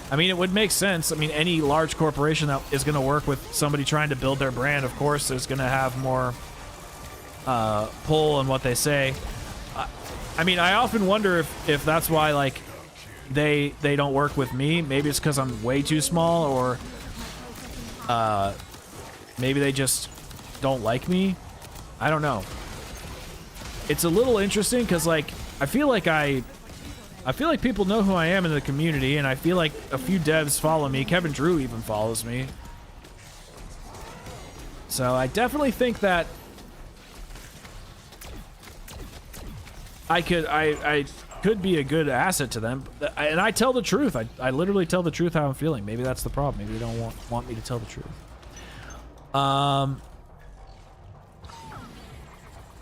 I mean, it would make sense. I mean, any large corporation that is going to work with somebody trying to build their brand, of course, is going to have more pull on what they say. I mean, I often wonder if that's why, like, they don't work with me. Maybe it's because I'm way too small, or maybe they just don't like me. I don't know. It's a little interesting because, like, I feel like people know who I am in the community, and I feel like a few devs follow me. Kevin Drew even follows me. So I definitely think that I could be a good asset to them. And I tell the truth. I literally tell the truth how I'm feeling. Maybe that's the problem. Maybe they don't want me to tell the truth.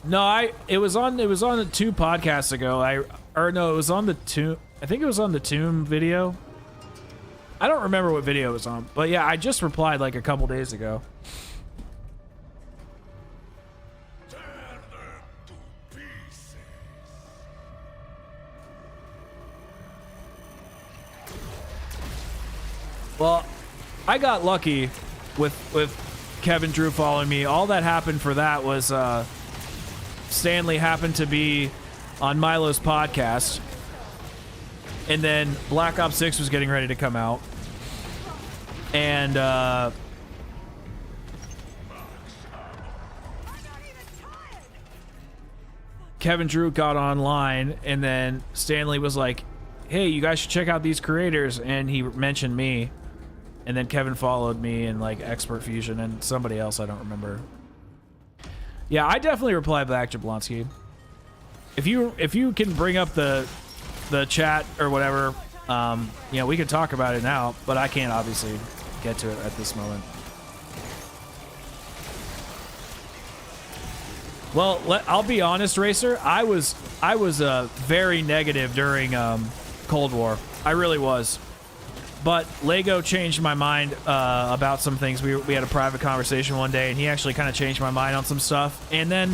No, it was on the 2 podcasts ago. it was on the Tomb. I think it was on the Tomb video. I don't remember what video it was on, but yeah, I just replied like a couple days ago.
Tear them to pieces.
Well, I got lucky with Kevin Drew following me. All that happened for that was Stanley happened to be on Milo's podcast, and then Black Ops 6 was getting ready to come out, and Kevin Drew got online, and then Stanley was like, hey, you guys should check out these creators, and he mentioned me, and then Kevin followed me, and like Expert Fusion and somebody else I don't remember. Yeah, I definitely reply back, Jablonski. If you can bring up the chat or whatever, you know, we can talk about it now, but I can't obviously get to it at this moment. Well, I'll be honest, Racer. I was very negative during Cold War. I really was. But Lego changed my mind about some things. We had a private conversation one day, and he actually kind of changed my mind on some stuff. And then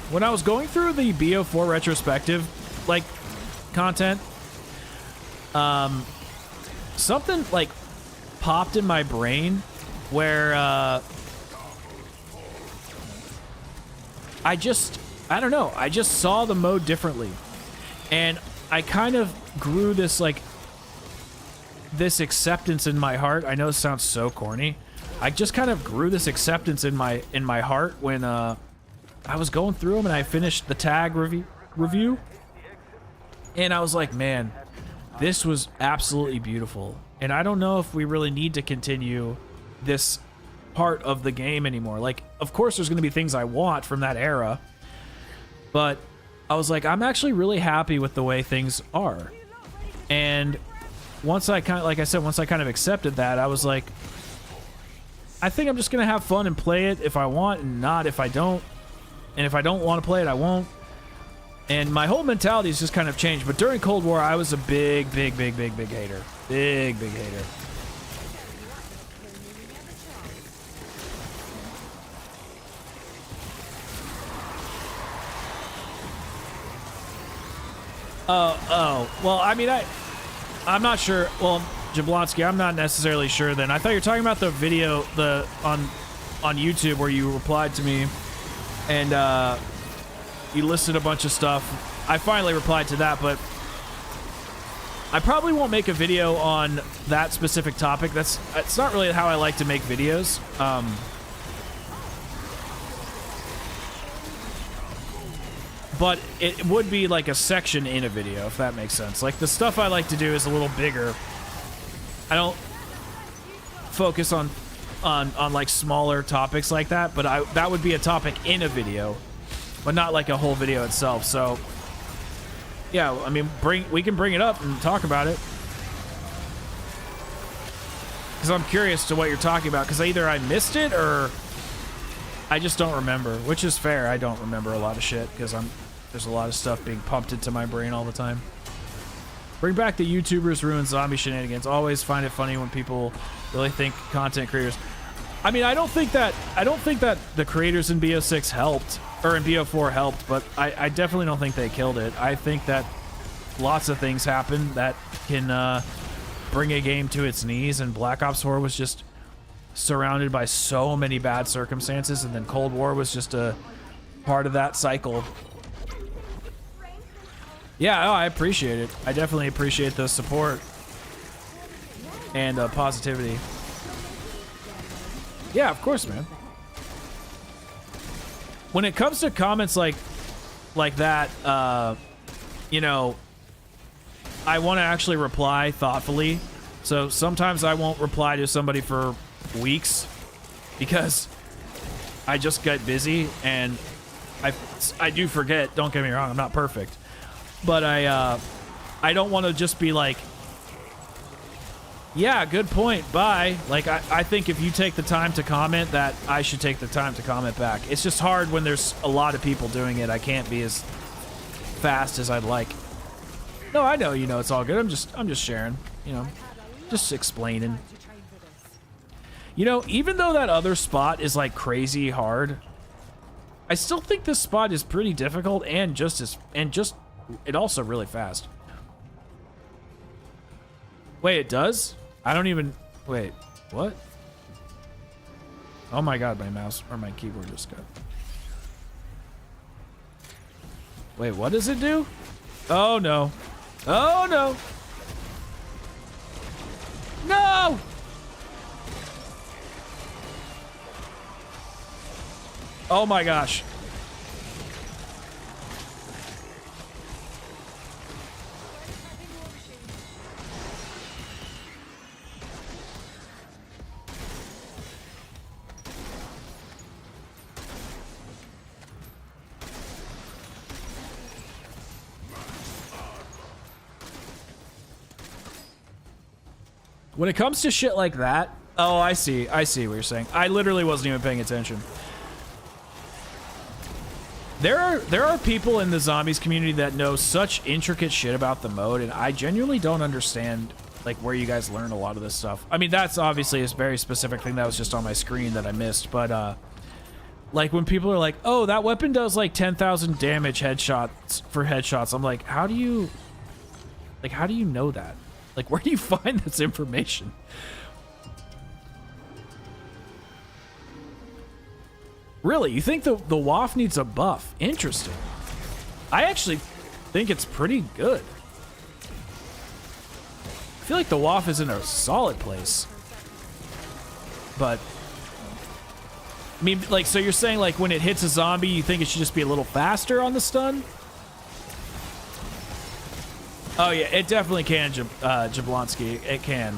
when I was going through the BO4 retrospective, like, content, something like popped in my brain where I don't know, I just saw the mode differently, and I kind of grew this like this acceptance in my heart. I know it sounds so corny. I just kind of grew this acceptance in my heart when I was going through them, and I finished the tag review, and I was like, man, this was absolutely beautiful. And I don't know if we really need to continue this part of the game anymore. Like, of course there's going to be things I want from that era, but I was like, I'm actually really happy with the way things are. And once I kind of, like I said, once I kind of accepted that, I was like, I think I'm just going to have fun and play it if I want, and not if I don't. And if I don't want to play it, I won't. And my whole mentality has just kind of changed. But during Cold War, I was a big hater. Big hater. Well, I mean, I'm not sure. Well, Jablonski, I'm not necessarily sure then. I thought you were talking about the video on YouTube where you replied to me, and you listed a bunch of stuff. I finally replied to that, but I probably won't make a video on that specific topic. It's not really how I like to make videos. But it would be like a section in a video, if that makes sense. Like, the stuff I like to do is a little bigger. I don't focus on like smaller topics like that, but that would be a topic in a video, but not like a whole video itself. So yeah, I mean, we can bring it up and talk about it, because I'm curious to what you're talking about, because either I missed it or I just don't remember, which is fair. I don't remember a lot of shit because there's a lot of stuff being pumped into my brain all the time. Bring back the YouTubers ruin zombie shenanigans. Always find it funny when people really think content creators. I mean, I don't think that the creators in BO6 helped, or in BO4 helped, but I definitely don't think they killed it. I think that lots of things happen that can bring a game to its knees, and Black Ops 4 was just surrounded by so many bad circumstances, and then Cold War was just a part of that cycle. Yeah, oh, I appreciate it. I definitely appreciate the support and positivity. Yeah, of course, man. When it comes to comments like that, you know, I want to actually reply thoughtfully. So sometimes I won't reply to somebody for weeks because I just get busy, and I do forget. Don't get me wrong, I'm not perfect, but I don't want to just be like, yeah, good point, bye. Like, I think if you take the time to comment, that I should take the time to comment back. It's just hard when there's a lot of people doing it. I can't be as fast as I'd like. No, I know, you know, it's all good. I'm just sharing, you know, just explaining. You know, even though that other spot is like crazy hard, I still think this spot is pretty difficult and it also really fast. Wait, it does? I don't even, wait, what? Oh my god, my mouse or my keyboard just got. Wait, what does it do? Oh, no. Oh, no. No! Oh, my gosh. When it comes to shit like that, oh, I see what you're saying. I literally wasn't even paying attention. There are people in the zombies community that know such intricate shit about the mode, and I genuinely don't understand like where you guys learn a lot of this stuff. I mean, that's obviously a very specific thing that was just on my screen that I missed, but like when people are like, "Oh, that weapon does like 10,000 damage headshots." I'm like, "How do you know that? Like, where do you find this information?" Really? You think the WAF needs a buff? Interesting. I actually think it's pretty good. I feel like the WAF is in a solid place. But, I mean, like, so you're saying, like, when it hits a zombie, you think it should just be a little faster on the stun? Oh, yeah, it definitely can, Jablonski. It can.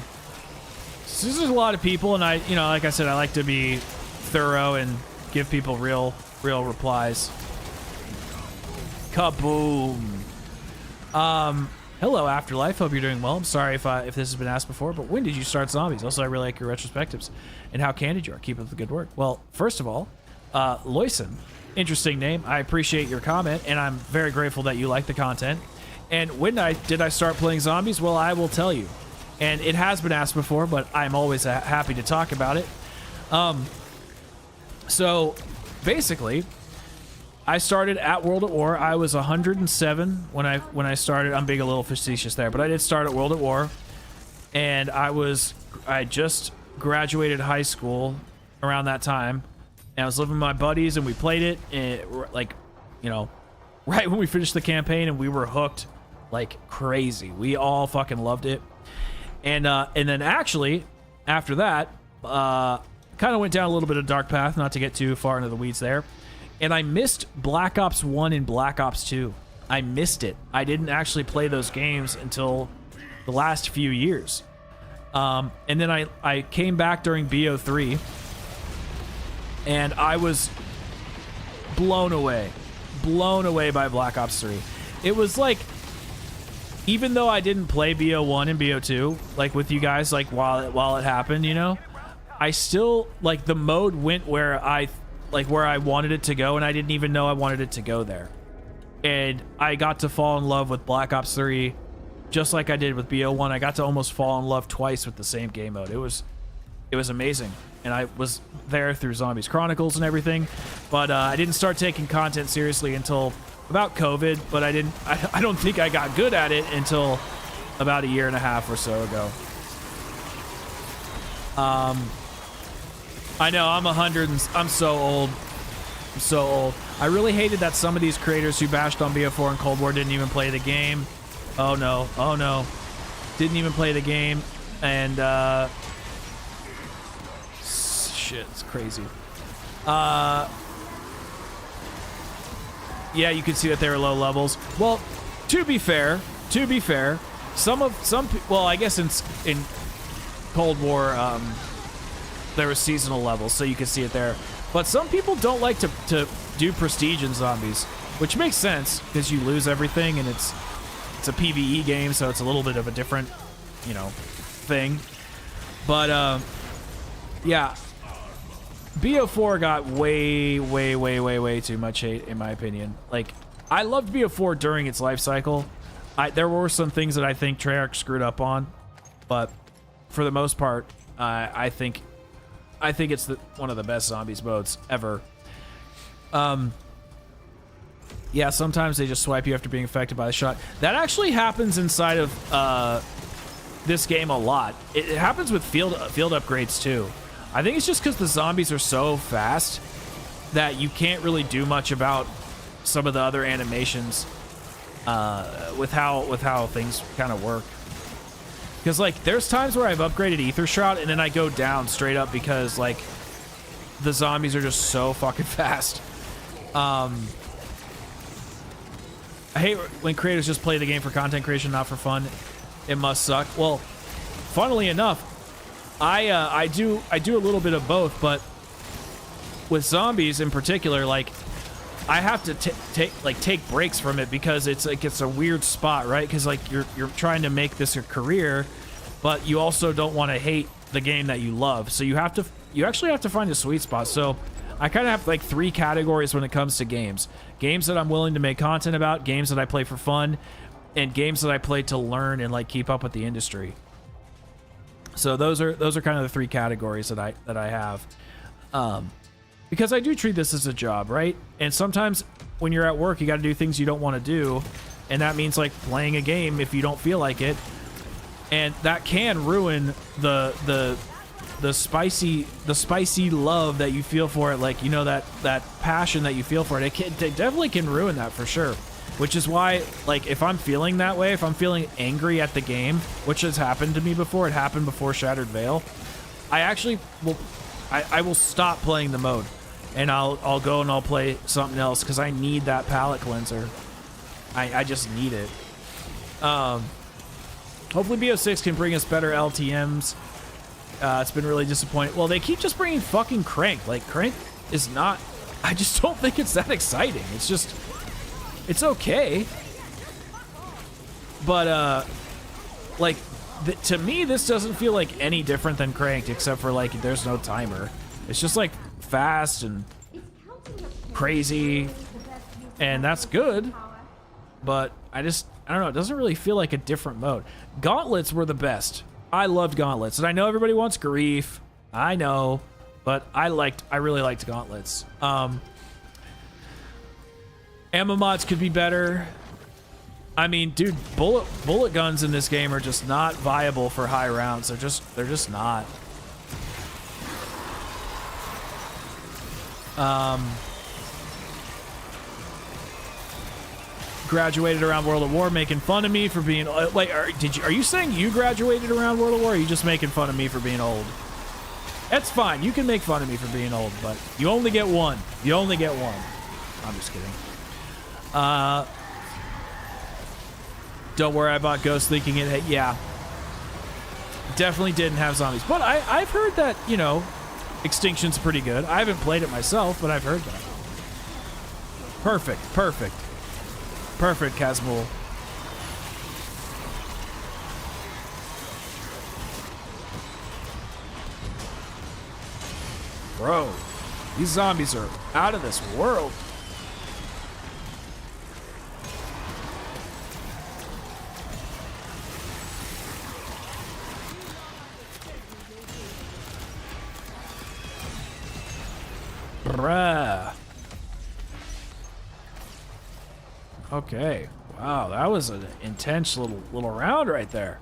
So there's a lot of people, and I, you know, like I said, I like to be thorough and give people real replies. Kaboom. Hello, Afterlife. Hope you're doing well. I'm sorry if this has been asked before, but when did you start zombies? Also, I really like your retrospectives and how candid you are. Keep up the good work. Well, first of all, Loyson, interesting name. I appreciate your comment, and I'm very grateful that you like the content. And when did I start playing zombies? Well, I will tell you. And it has been asked before, but I'm always happy to talk about it. So, basically, I started at World at War. I was 107 when I started. I'm being a little facetious there, but I did start at World at War, and I just graduated high school around that time, and I was living with my buddies, and we played it, and like, you know, right when we finished the campaign, and we were hooked like crazy. We all fucking loved it, and then actually after that, kind of went down a little bit of dark path, not to get too far into the weeds there. And I missed Black Ops 1 and Black Ops 2. I missed it. I didn't actually play those games until the last few years. And then I came back during BO3, and I was blown away by Black Ops 3. It was like, even though I didn't play BO1 and BO2, like with you guys, like while it happened, you know, I still, like, the mode went where I wanted it to go, and I didn't even know I wanted it to go there. And I got to fall in love with Black Ops 3, just like I did with BO1. I got to almost fall in love twice with the same game mode. It was amazing. And I was there through Zombies Chronicles and everything, but I didn't start taking content seriously until about COVID, but I don't think I got good at it until about a year and a half or so ago. I know, I'm 100 and I'm so old. I'm so old. I really hated that some of these creators who bashed on BO4 and Cold War didn't even play the game. Oh no, oh no. Didn't even play the game, and shit, it's crazy. Yeah, you can see that they were low levels. Well, to be fair, well, I guess in Cold War, there was seasonal levels, so you can see it there. But some people don't like to do prestige in zombies, which makes sense because you lose everything, and it's a PvE game, so it's a little bit of a different, you know, thing. But yeah, BO4 got way too much hate, in my opinion. Like, I loved BO4 during its life cycle. There were some things that I think Treyarch screwed up on, but for the most part, I think it's one of the best zombies modes ever. Yeah, sometimes they just swipe you after being affected by the shot. That actually happens inside of this game a lot. It happens with field upgrades too. I think it's just because the zombies are so fast that you can't really do much about some of the other animations with how things kind of work. Because like there's times where I've upgraded Ether Shroud and then I go down straight up because like the zombies are just so fucking fast. I hate when creators just play the game for content creation, not for fun. It must suck. Well, funnily enough, I do a little bit of both, but with zombies in particular, like I have to take breaks from it because it's like it's a weird spot, right? Because like you're trying to make this a career, but you also don't want to hate the game that you love. So you actually have to find a sweet spot. So I kind of have like 3 categories when it comes to games. Games that I'm willing to make content about, games that I play for fun, and games that I play to learn and like keep up with the industry. So those are kind of the 3 categories that I have. Because I do treat this as a job, right? And sometimes when you're at work, you got to do things you don't want to do, and that means like playing a game if you don't feel like it, and that can ruin the spicy love that you feel for it, like, you know, that passion that you feel for it. It definitely can ruin that for sure. Which is why, like, if I'm feeling that way, if I'm feeling angry at the game, which has happened to me before, it happened before Shattered Veil, I actually will, I will stop playing the mode, and I'll go and I'll play something else because I need that palate cleanser. I just need it. Hopefully BO6 can bring us better LTMs. It's been really disappointing. Well, they keep just bringing fucking Crank. Like, Crank is not... I just don't think it's that exciting. It's just... It's okay. But, like, to me, this doesn't feel like any different than Cranked, except for, like, there's no timer. It's just, like, fast and crazy, and that's good. But I don't know, it doesn't really feel like a different mode. Gauntlets were the best. I loved Gauntlets, and I know everybody wants Grief. I know, but I really liked Gauntlets. Ammo mods could be better. I mean, dude, bullet guns in this game are just not viable for high rounds. They're just not. Graduated around World of War, making fun of me for being like. Are you saying you graduated around World of War? Or are you just making fun of me for being old? That's fine. You can make fun of me for being old, but you only get one. You only get one. I'm just kidding. Don't worry, I bought Ghost thinking it. Yeah, definitely didn't have zombies, but I've heard that, you know, Extinction's pretty good. I haven't played it myself, but I've heard that. Perfect, Kazmul. Bro, these zombies are out of this world. Bruh. Okay. Wow, that was an intense little round right there.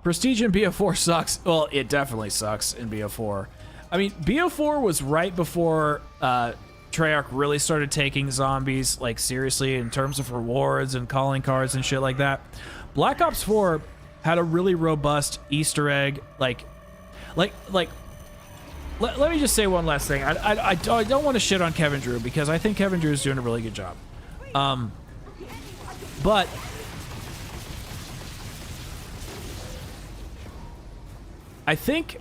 Prestige in BO4 sucks. Well, it definitely sucks in BO4. I mean, BO4 was right before Treyarch really started taking zombies like seriously in terms of rewards and calling cards and shit like that. Black Ops 4 had a really robust Easter egg, like let me just say one last thing. I don't want to shit on Kevin Drew because I think Kevin Drew is doing a really good job. But I think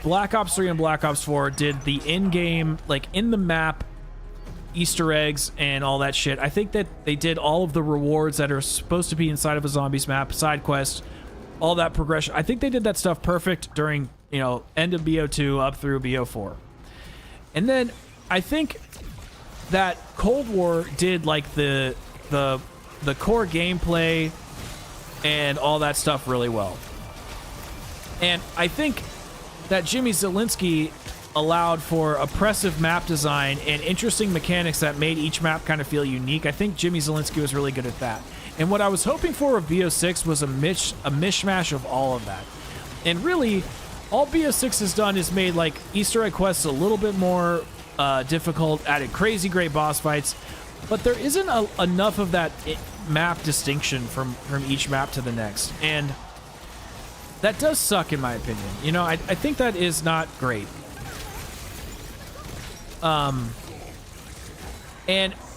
Black Ops 3 and Black Ops 4 did the in-game, like in the map Easter eggs and all that shit. I think that they did all of the rewards that are supposed to be inside of a zombies map, side quests, all that progression. I think they did that stuff perfect during, you know, end of BO2 up through BO4. And then I think that Cold War did like the core gameplay and all that stuff really well. And I think that Jimmy Zielinski allowed for oppressive map design and interesting mechanics that made each map kind of feel unique. I think Jimmy Zielinski was really good at that. And what I was hoping for of BO6 was a mishmash of all of that. And really, all BO6 has done is made like Easter egg quests a little bit more difficult, added crazy great boss fights, but there isn't enough of that map distinction from each map to the next, and that does suck in my opinion. You know, I think that is not great. And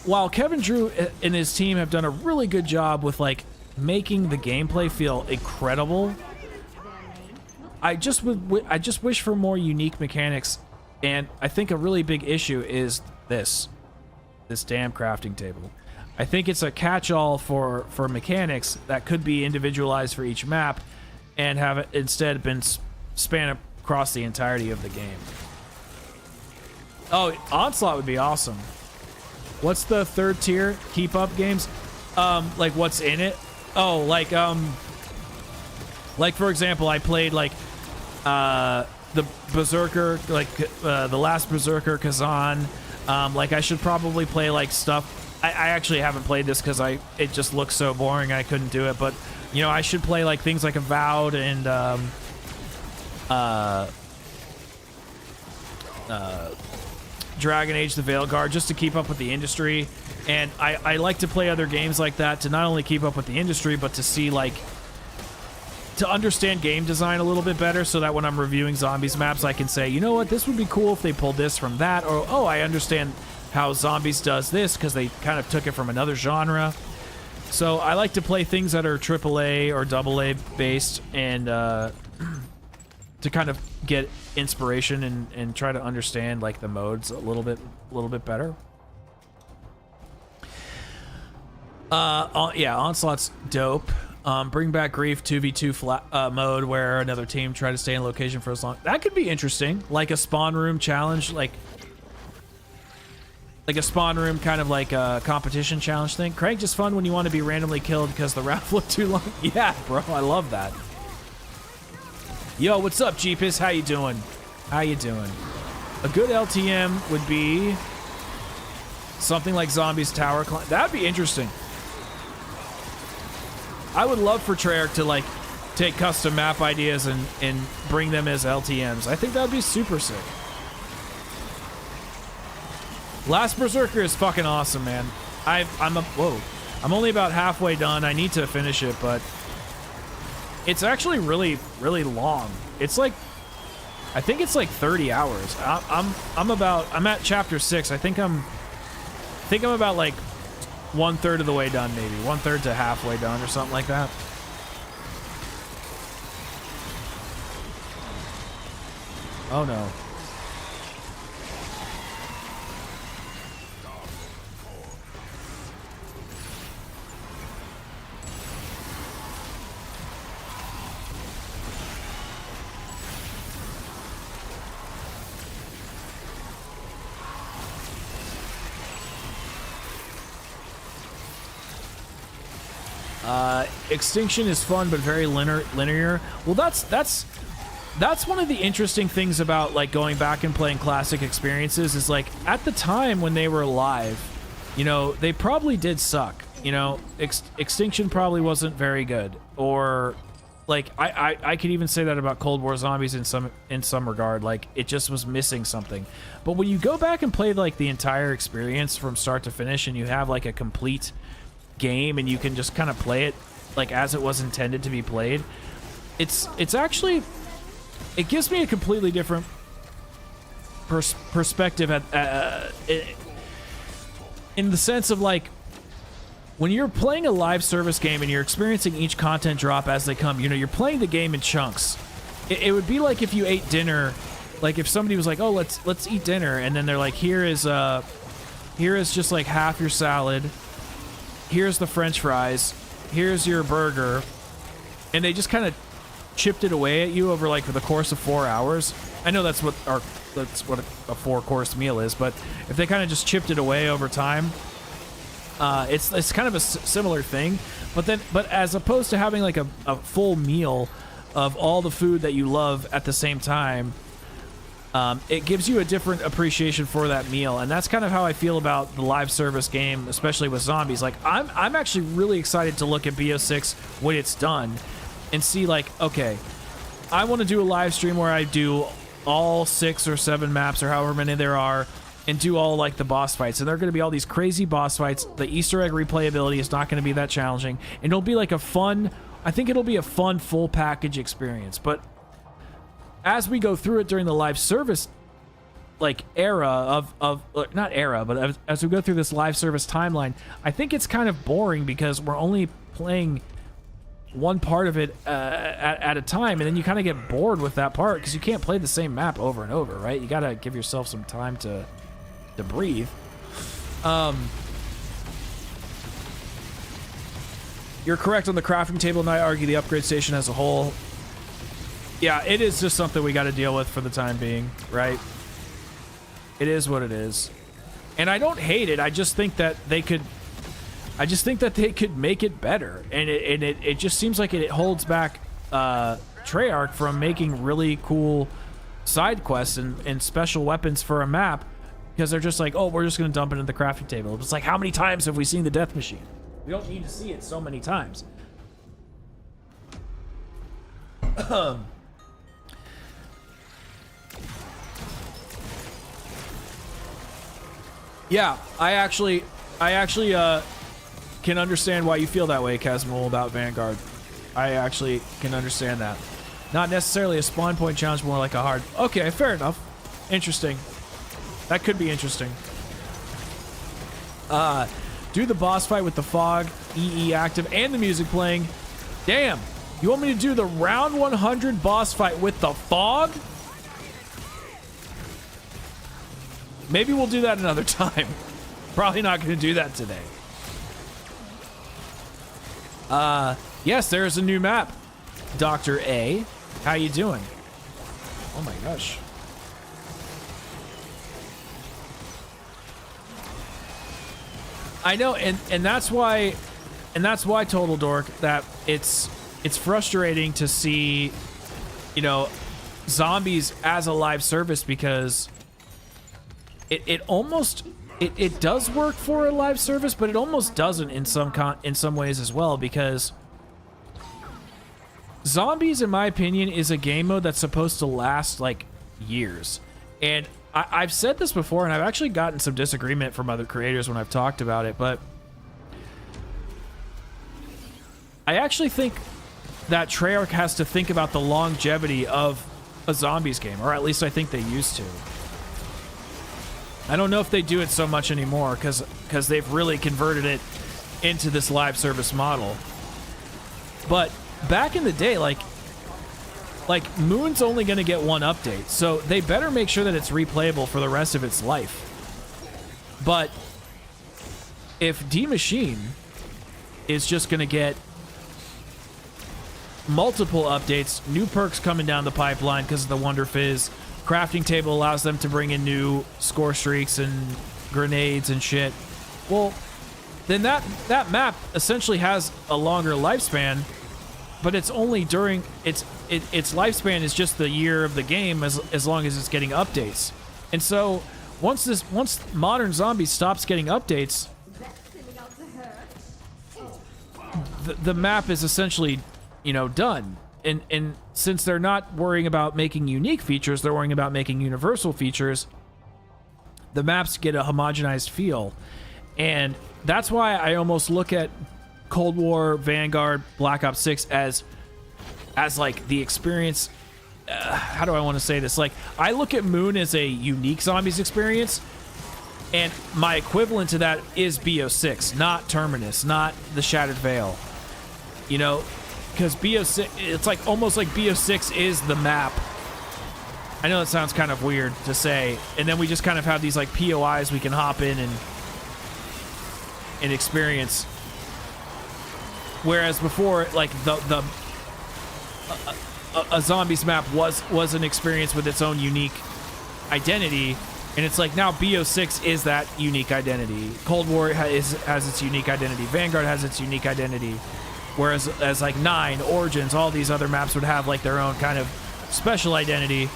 while Kevin Drew and his team have done a really good job with like making the gameplay feel incredible, I just wish for more unique mechanics. And I think a really big issue is this damn crafting table. I think it's a catch-all for mechanics that could be individualized for each map and have it instead been span across the entirety of the game. Oh, Onslaught would be awesome. What's the third tier keep up games? Like what's in it? Oh, like for example, I played like the Berserker, like the last Berserker Kazan. Like I should probably play like stuff. I actually haven't played this because it just looks so boring. I couldn't do it, but you know I should play like things like Avowed and Dragon Age: The Veilguard just to keep up with the industry. And I like to play other games like that to not only keep up with the industry, but to see like to understand game design a little bit better, so that when I'm reviewing Zombies maps, I can say, you know what, this would be cool if they pulled this from that, or oh, I understand how Zombies does this because they kind of took it from another genre. So I like to play things that are AAA or AA based, and to kind of get inspiration and try to understand like the modes a little bit better. Yeah, Onslaught's dope. Bring back Grief 2v2 mode where another team try to stay in location for as long. That could be interesting, like a spawn room challenge, like a spawn room kind of like a competition challenge thing. Crank just fun when you want to be randomly killed because the round looked too long. Yeah, bro, I love that. Yo, what's up, Jeepus? How you doing? How you doing? A good LTM would be something like Zombies Tower Climb. That'd be interesting. I would love for Treyarch to like take custom map ideas and bring them as LTMs. I think that'd be super sick. Last Berserker is fucking awesome, man. I'm only about halfway done. I need to finish it, but it's actually really, really long. It's like, I think it's like 30 hours. I'm at chapter 6. I think I'm about like 1/3 of the way done, maybe 1/3 to halfway done or something like that. Oh no. Extinction is fun, but very linear. Well, that's one of the interesting things about like going back and playing classic experiences is like at the time when they were alive, you know, they probably did suck. You know, Extinction probably wasn't very good, or like I could even say that about Cold War Zombies in some regard. Like it just was missing something. But when you go back and play like the entire experience from start to finish, and you have like a complete game and you can just kind of play it like as it was intended to be played, it's actually, it gives me a completely different perspective in the sense of like when you're playing a live service game and you're experiencing each content drop as they come, you know, you're playing the game in chunks. It would be like if you ate dinner, like if somebody was like, oh, let's eat dinner, and then they're like, here is just like half your salad, here's the French fries, here's your burger, and they just kind of chipped it away at you over like for the course of 4 hours. I know that's what a 4-course meal is, but if they kind of just chipped it away over time, it's kind of a similar thing. But as opposed to having like a full meal of all the food that you love at the same time, it gives you a different appreciation for that meal, and that's kind of how I feel about the live service game, especially with Zombies. Like I'm actually really excited to look at BO6 when it's done and see like, okay, I want to do a live stream where I do all 6 or 7 maps or however many there are and do all like the boss fights, and there are going to be all these crazy boss fights. The Easter egg replayability is not going to be that challenging, and it'll be like a fun, I think it'll be a fun full package experience. But as we go through it during the live service like era of not era, but as we go through this live service timeline, I think it's kind of boring because we're only playing one part of it at a time, and then you kind of get bored with that part because you can't play the same map over and over, right? You got to give yourself some time to breathe. You're correct on the crafting table, and I argue the upgrade station as a whole. Yeah, it is just something we got to deal with for the time being, right? It is what it is. And I don't hate it. I just think that they could make it better. And it just seems like it holds back Treyarch from making really cool side quests and special weapons for a map, because they're just like, oh, we're just going to dump it into the crafting table. It's like, how many times have we seen the death machine? We don't need to see it so many times. Yeah, I actually can understand why you feel that way, Kazmul, about Vanguard. I actually can understand that. Not necessarily a spawn point challenge, more like a hard... Okay, fair enough. Interesting. That could be interesting. Do the boss fight with the fog, EE active, and the music playing. Damn, you want me to do the round 100 boss fight with the fog? Maybe we'll do that another time. Probably not going to do that today. Yes, there's a new map. Dr. A, how you doing? Oh my gosh. I know, and that's why Total Dork, that it's frustrating to see, you know, zombies as a live service, because it almost does work for a live service, but it almost doesn't in some ways as well, because zombies, in my opinion, is a game mode that's supposed to last like years. And I've said this before, and I've actually gotten some disagreement from other creators when I've talked about it, but I actually think that Treyarch has to think about the longevity of a zombies game, or at least I think they used to. I don't know if they do it so much anymore, because they've really converted it into this live service model. But back in the day, like Moon's only going to get one update, so they better make sure that it's replayable for the rest of its life. But if D Machine is just going to get multiple updates, new perks coming down the pipeline because of the Wonder Fizz, crafting table allows them to bring in new score streaks and grenades and shit, well, then that map essentially has a longer lifespan, but it's only during its lifespan is just the year of the game, as long as it's getting updates. And so once Modern Zombies stops getting updates, the map is essentially, you know, done. And since they're not worrying about making unique features, they're worrying about making universal features, the maps get a homogenized feel. And that's why I almost look at Cold War, Vanguard, Black Ops 6 as like the experience. How do I want to say this? Like, I look at Moon as a unique zombies experience, and my equivalent to that is BO6, not Terminus, not the Shattered Veil. You know, because BO6, it's like almost like BO6 is the map. I know that sounds kind of weird to say, and then we just kind of have these like POIs we can hop in and experience. Whereas before, like a zombies map was an experience with its own unique identity, and it's like now BO6 is that unique identity. Cold War has its unique identity. Vanguard has its unique identity. Whereas as like 9, Origins, all these other maps would have like their own kind of special identity.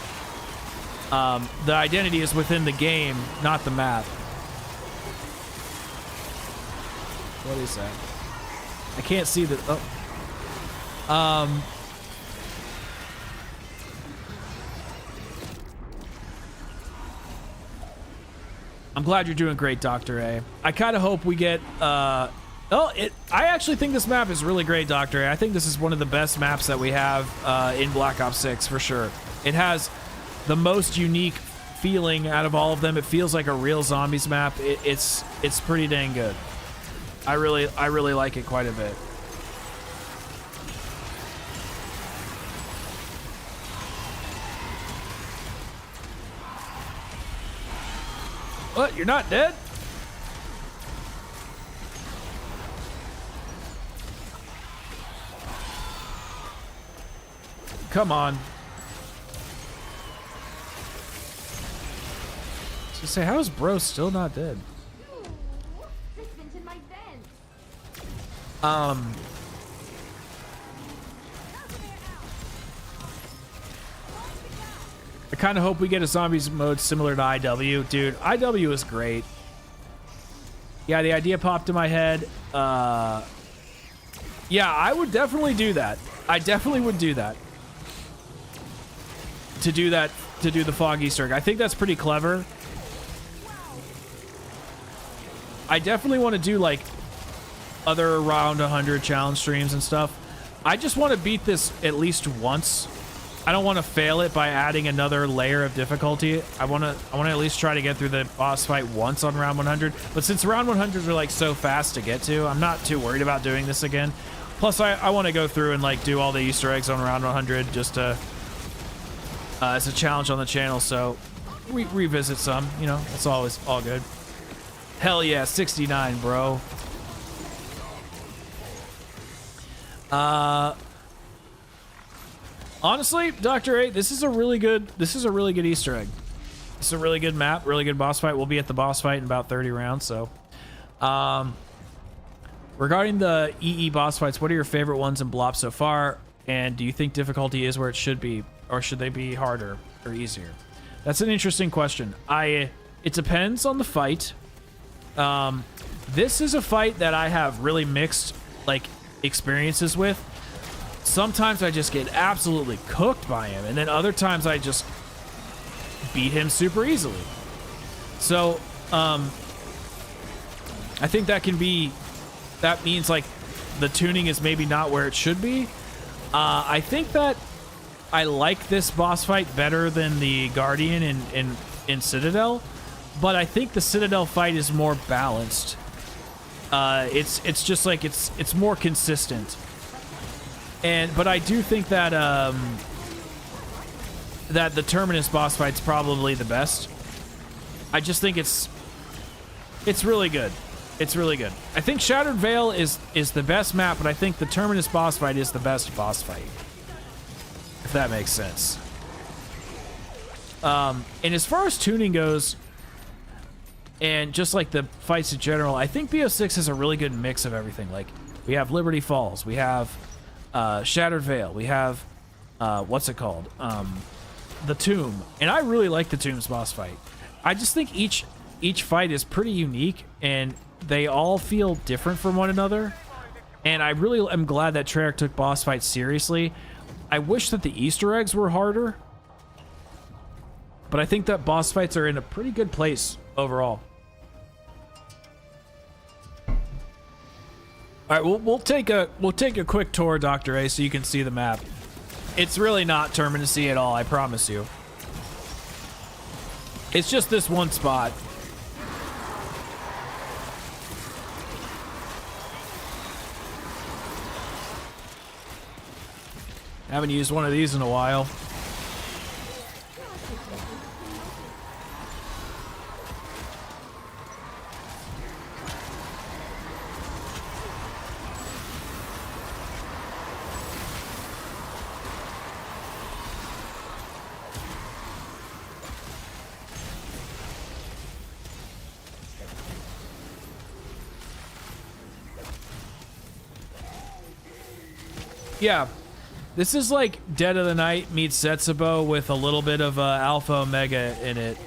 The identity is within the game, not the map. What is that? I can't see the... Oh. I'm glad you're doing great, Dr. A. I kind of hope we get, I actually think this map is really great, Dr. A. I think this is one of the best maps that we have in Black Ops 6, for sure. It has the most unique feeling out of all of them. It feels like a real zombies map. It's pretty dang good. I really like it quite a bit. What? You're not dead? Come on. So say, how is bro still not dead?
Resistance in my vent.
I kind of hope we get a zombies mode similar to IW. Dude, IW is great. Yeah, the idea popped in my head. Yeah, I would definitely do that. I definitely would do that. To do the fog Easter egg. I think that's pretty clever. I definitely want to do like other around 100 challenge streams and stuff. I just want to beat this at least once. I don't want to fail it by adding another layer of difficulty. I want to at least try to get through the boss fight once on round 100. But since round 100s are like so fast to get to, I'm not too worried about doing this again. Plus, I want to go through and like do all the Easter eggs on round 100 just to as a challenge on the channel. So we revisit some. You know, it's always all good. Hell yeah, 69, bro. Honestly, Dr. 8, this is a really good Easter egg. It's a really good map, really good boss fight. We'll be at the boss fight in about 30 rounds, so. Regarding the EE boss fights, what are your favorite ones in Blop so far? And do you think difficulty is where it should be, or should they be harder or easier? That's an interesting question. It depends on the fight. This is a fight that I have really mixed, like, experiences with. Sometimes I just get absolutely cooked by him, and then other times I just beat him super easily. So, I think that means like the tuning is maybe not where it should be. I think that I like this boss fight better than the Guardian in Citadel, but I think the Citadel fight is more balanced. It's just like it's more consistent. But I do think that that the Terminus boss fight's probably the best. I just think it's really good. It's really good. I think Shattered Veil is the best map, but I think the Terminus boss fight is the best boss fight. If that makes sense. And as far as tuning goes, and just like the fights in general, I think BO6 has a really good mix of everything. Like, we have Liberty Falls, we have Shattered Veil, we have what's it called? The Tomb. And I really like the Tomb's boss fight. I just think each fight is pretty unique, and they all feel different from one another. And I really am glad that Treyarch took boss fights seriously. I wish that the Easter eggs were harder, but I think that boss fights are in a pretty good place overall. All right, we'll take a quick tour, Dr. A, so you can see the map. It's really not Terminus-y at all, I promise you. It's just this one spot. Haven't used one of these in a while. Yeah, this is like Dead of the Night meets Setsubo with a little bit of Alpha Omega in it.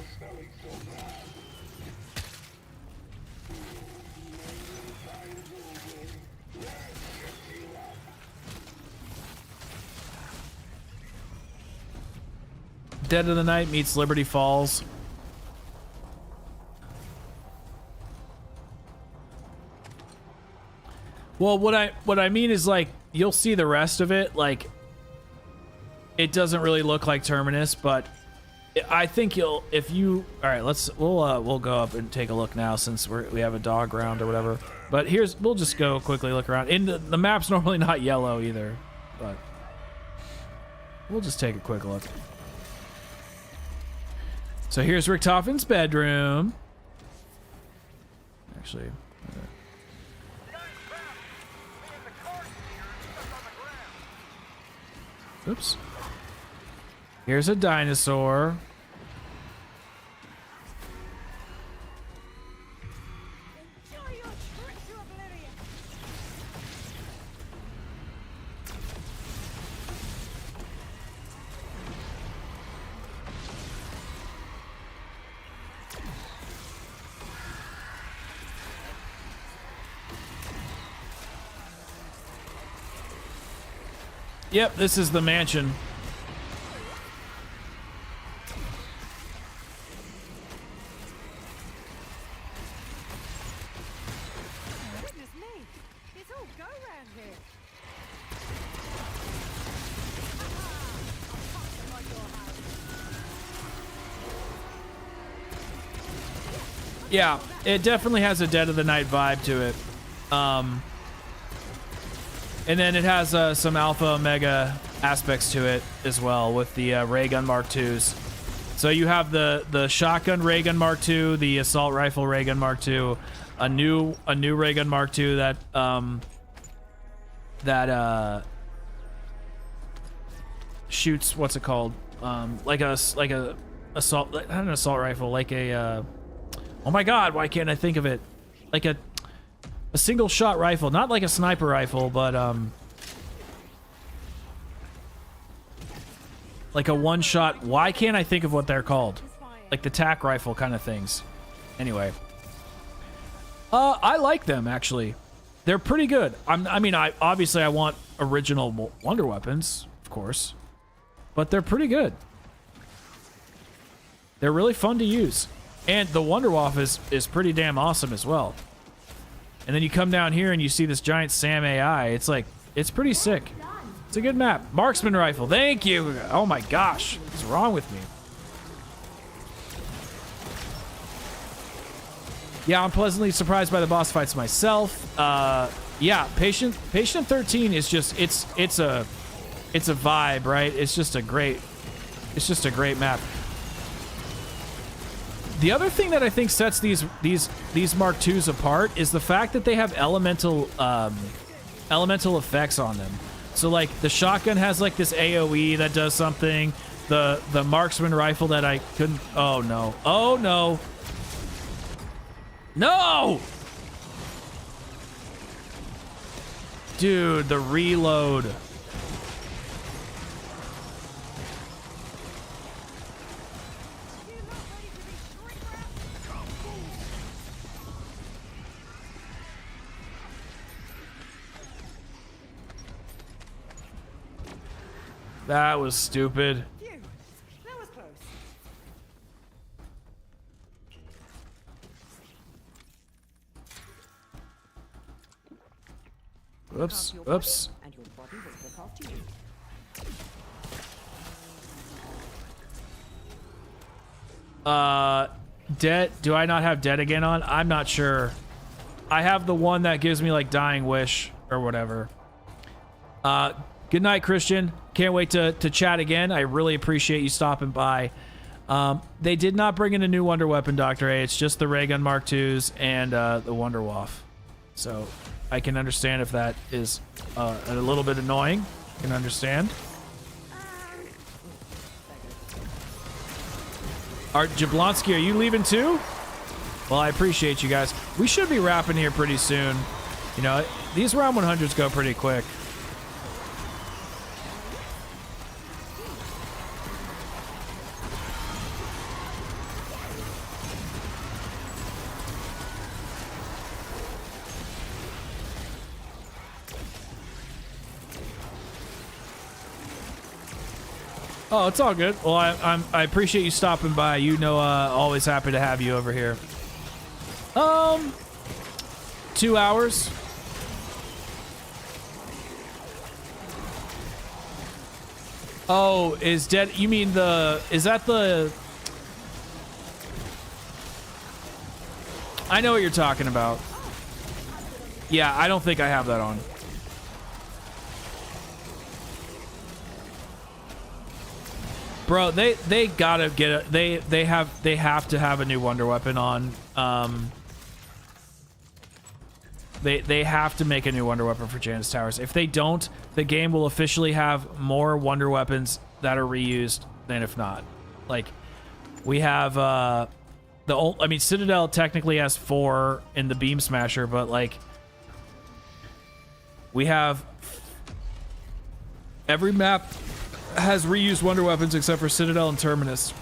Dead of the Night meets Liberty Falls. Well, what I mean is like you'll see the rest of it. Like it doesn't really look like Terminus, but I think you'll if you. All right, we'll go up and take a look now since we have a dog round or whatever. But we'll just go quickly look around. And the map's normally not yellow either, but we'll just take a quick look. So here's Richtofen's bedroom. Actually. Oops. Here's a dinosaur.
Enjoy your trip to oblivion.
Yep, this is the mansion.
Goodness me, it's all go round here.
Yeah, it definitely has a Dead of the Night vibe to it. And then it has some Alpha Omega aspects to it as well with the ray gun Mark IIs. So you have the shotgun ray gun Mark II, the assault rifle ray gun Mark II, a new ray gun Mark II that shoots what's it called? Like a assault, not an assault rifle, like a oh my god, why can't I think of it? Like a single shot rifle, not like a sniper rifle, but like a one shot. Why can't I think of what they're called? Like the tac rifle kind of things. Anyway, I like them actually. They're pretty good. I obviously I want original Wonder Weapons, of course, but they're pretty good. They're really fun to use, and the Wonderwaffe is pretty damn awesome as well. And then you come down here and you see this giant SAM AI. It's like, it's pretty sick. It's a good map. Marksman rifle. Thank you. Oh my gosh. What's wrong with me? Yeah, I'm pleasantly surprised by the boss fights myself. Yeah, Patient 13 is just, it's a vibe, right? It's just a great map. The other thing that I think sets these Mark IIs apart is the fact that they have elemental effects on them. So like the shotgun has like this AoE that does something. The marksman rifle that I couldn't. Oh no! Oh no! No! Dude, the reload. That was stupid.
Phew, that was close.
Oops. Oops.
And your body will look after you.
Dead. Do I not have Dead Again on? I'm not sure. I have the one that gives me like Dying Wish or whatever. Good night, Christian. Can't wait to chat again. I really appreciate you stopping by. They did not bring in a new Wonder Weapon, Dr. A. It's just the Ray Gun Mark IIs and the Wonderwaffe. So I can understand if that is a little bit annoying. I can understand. Art Jablonski, are you leaving too? Well, I appreciate you guys. We should be wrapping here pretty soon. You know, these round 100s go pretty quick. Oh, it's all good. Well, I appreciate you stopping by. You know, always happy to have you over here. 2 hours. Oh, is dead? You mean the? Is that the? I know what you're talking about. Yeah, I don't think I have that on. Bro, they gotta get it. They have to have a new wonder weapon on. They have to make a new wonder weapon for Janus Towers. If they don't, the game will officially have more wonder weapons that are reused than if not. Like, we have I mean, Citadel technically has 4 in the Beam Smasher, but like, we have every map has reused wonder weapons except for Citadel and Terminus.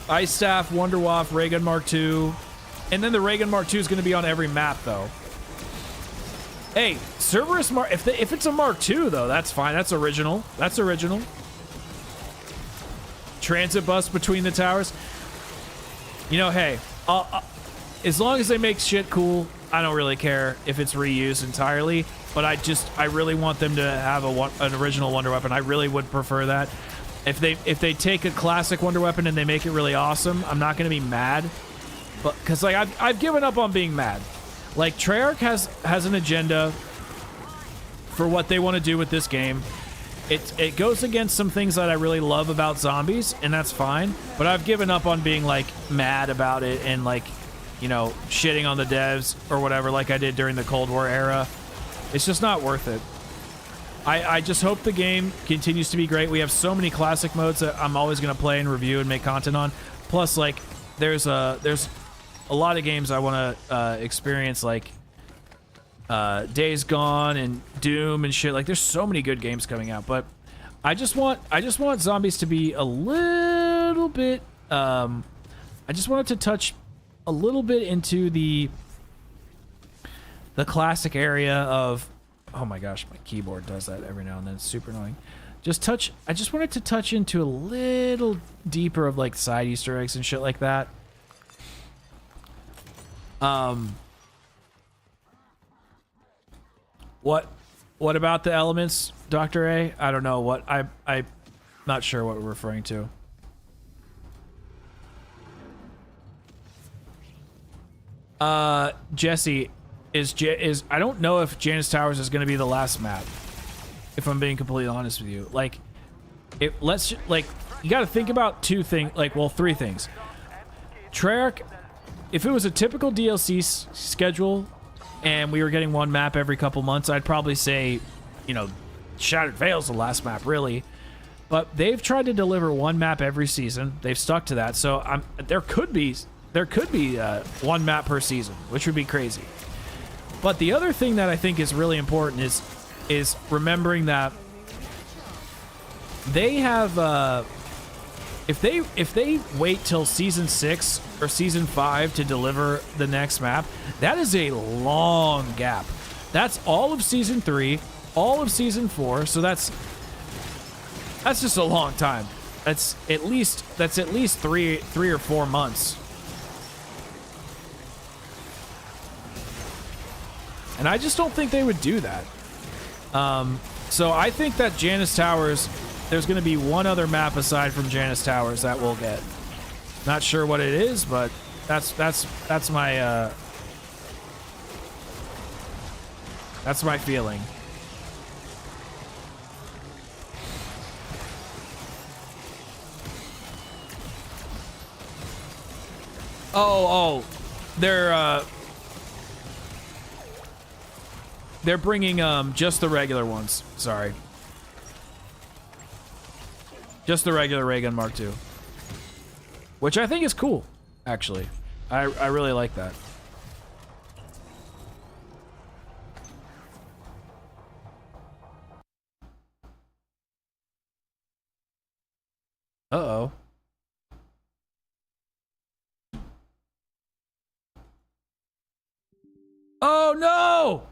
Ice Staff, Wonder Waff, Ray Gun Mark II. And then the Ray Gun Mark II is going to be on every map, though. Hey, Cerberus Mark... If it's a Mark II, though, that's fine. That's original. That's original. Transit bus between the towers. You know, hey, as long as they make shit cool, I don't really care if it's reused entirely. But I really want them to have an original wonder weapon. I really would prefer that. If they take a classic wonder weapon and they make it really awesome, I'm not going to be mad. But because like I've given up on being mad. Like, Treyarch has an agenda for what they want to do with this game. It goes against some things that I really love about zombies, and that's fine. But I've given up on being like mad about it and like, you know, shitting on the devs or whatever, like I did during the Cold War era. It's just not worth it. I just hope the game continues to be great. We have so many classic modes that I'm always going to play and review and make content on. Plus, like, there's a lot of games I want to experience, like Days Gone and Doom and shit. Like, there's so many good games coming out, but I just want zombies to be a little bit. I just want it to touch a little bit into the classic area of. Oh my gosh, my keyboard does that every now and then. It's super annoying. I just want it to touch into a little deeper of like side Easter eggs and shit like that. What about the elements, Dr. A? I don't know what I'm not sure what we're referring to. Jesse, is I don't know if Janus Towers is going to be the last map. If I'm being completely honest with you, like, you got to think about three things. Treyarch, if it was a typical DLC schedule and we were getting one map every couple months, I'd probably say, you know, Shattered Veil's the last map, really. But they've tried to deliver one map every season. They've stuck to that. So there could be one map per season, which would be crazy. But the other thing that I think is really important is remembering that they have if they wait till season 6 or season 5 to deliver the next map, that is a long gap. That's all of season 3, all of season 4. So that's just a long time. That's at least 3 or 4 months. And I just don't think they would do that. So I think that Janus Towers, there's going to be one other map aside from Janus Towers that we'll get. Not sure what it is, but that's my feeling. Oh, they're bringing just the regular ones. Sorry. Just the regular Ray Gun Mark II. Which I think is cool, actually. I really like that. Uh-oh. Oh, no!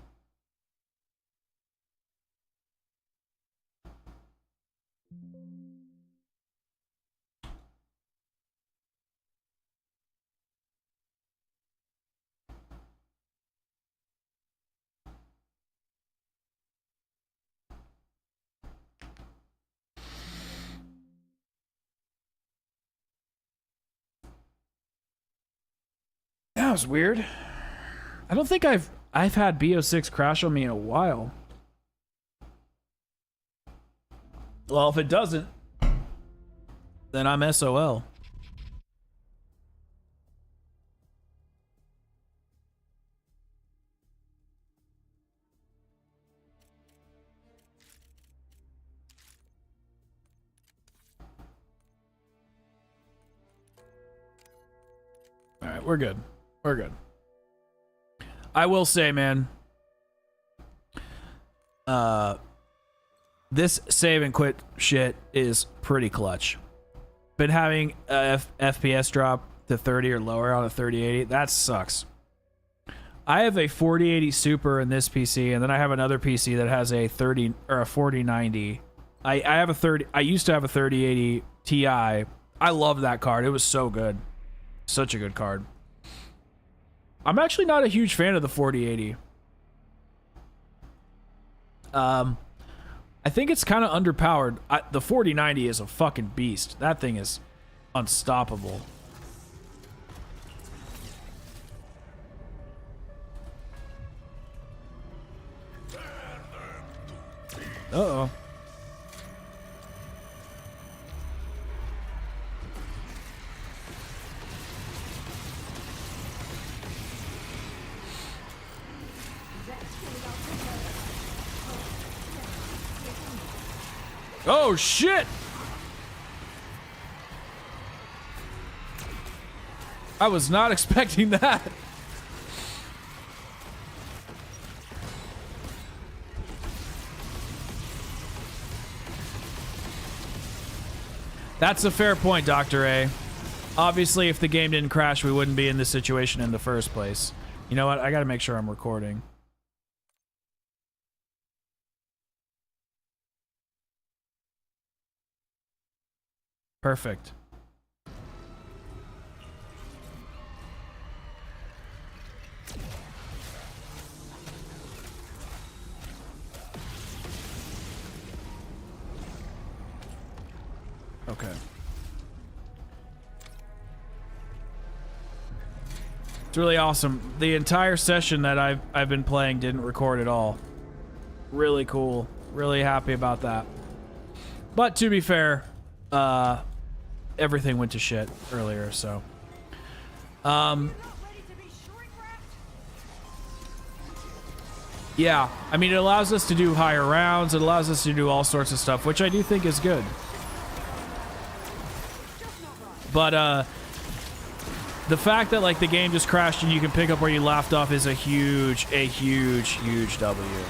was weird. I don't think I've had BO6 crash on me in a while. Well, if it doesn't, then I'm SOL. All right, we're good. We're good. I will say, man, this save and quit shit is pretty clutch. Been having a FPS drop to 30 or lower on a 3080. That sucks. I have a 4080 Super in this PC, and then I have another PC that has a 30 or a 4090. I have a 30. I used to have a 3080 Ti. I love that card. It was so good. Such a good card. I'm actually not a huge fan of the 4080. I think it's kind of underpowered. The 4090 is a fucking beast. That thing is unstoppable. Uh-oh. Oh, shit! I was not expecting that. That's a fair point, Dr. A. Obviously, if the game didn't crash, we wouldn't be in this situation in the first place. You know what? I gotta make sure I'm recording. Perfect. Okay. It's really awesome. The entire session that I've been playing didn't record at all. Really cool. Really happy about that. But to be fair, everything went to shit earlier, so yeah, I mean, it allows us to do higher rounds, it allows us to do all sorts of stuff, which I do think is good. But the fact that like the game just crashed and you can pick up where you left off is a huge W.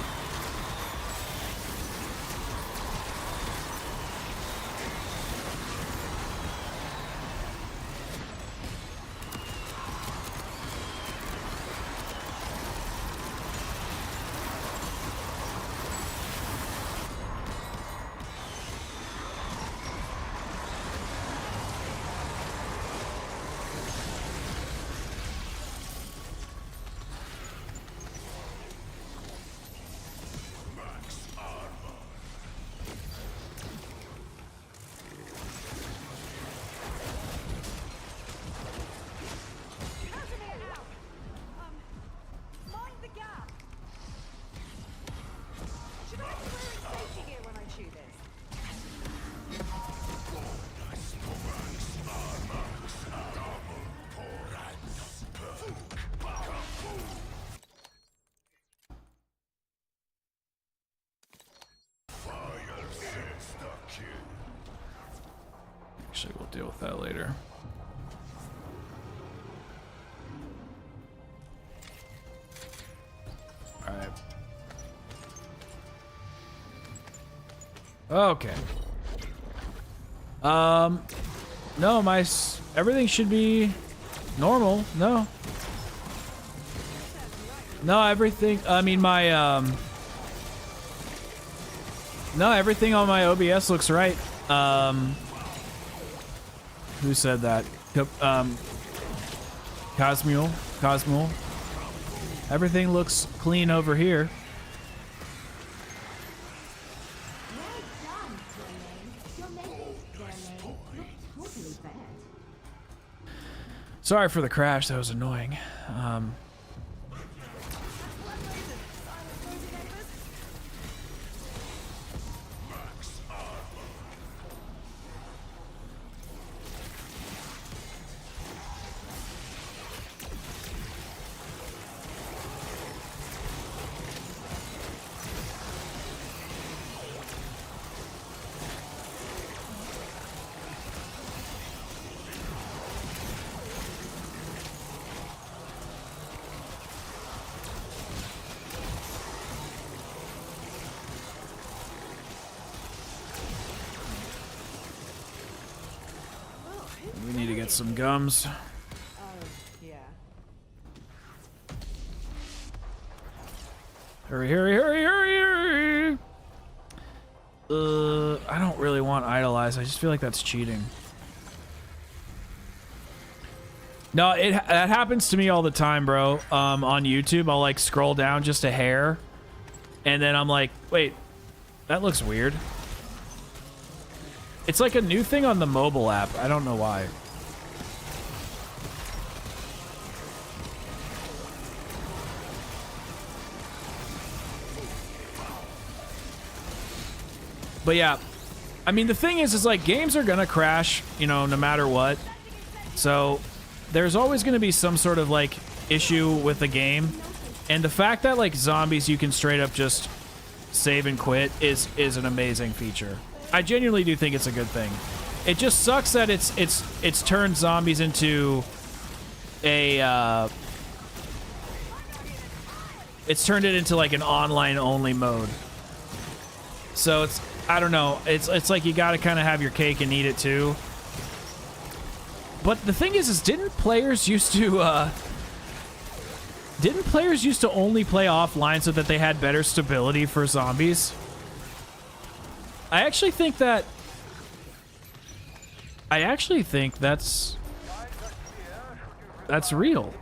Actually, we'll deal with that later. All right. Okay. No, everything should be normal. No, everything. I mean, no, everything on my OBS looks right. Who said that? Cosmule. Everything looks clean over here. Sorry for the crash. That was annoying. We need to get some gums.
Yeah.
Hurry, hurry, hurry, hurry, hurry! I don't really want idolize. I just feel like that's cheating. No, that happens to me all the time, bro. On YouTube, I'll like scroll down just a hair, and then I'm like, wait, that looks weird. It's like a new thing on the mobile app. I don't know why. But yeah, I mean, the thing is like games are gonna crash, you know, no matter what. So there's always gonna be some sort of like issue with the game. And the fact that like zombies you can straight up just save and quit is an amazing feature. I genuinely do think it's a good thing. It just sucks that it's turned zombies into a it's turned it into like an online only mode. So it's, I don't know, it's like you gotta kind of have your cake and eat it too. But the thing is didn't players used to only play offline so that they had better stability for zombies? I actually think that's real.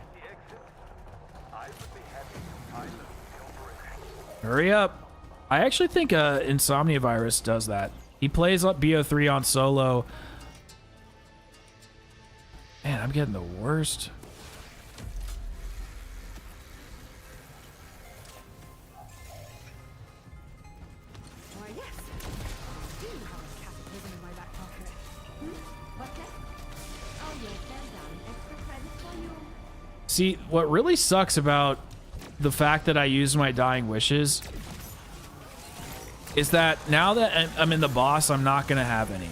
Hurry up. I actually think Insomnia Virus does that. He plays up BO3 on solo. Man, I'm getting the worst.
Why, yes. Do you have a cataclysm in my back pocket?
What's that? Oh yes, well done. Extra credit for you.
See, what really sucks about the fact that I use my dying wishes is that now that I'm in the boss, I'm not gonna have any.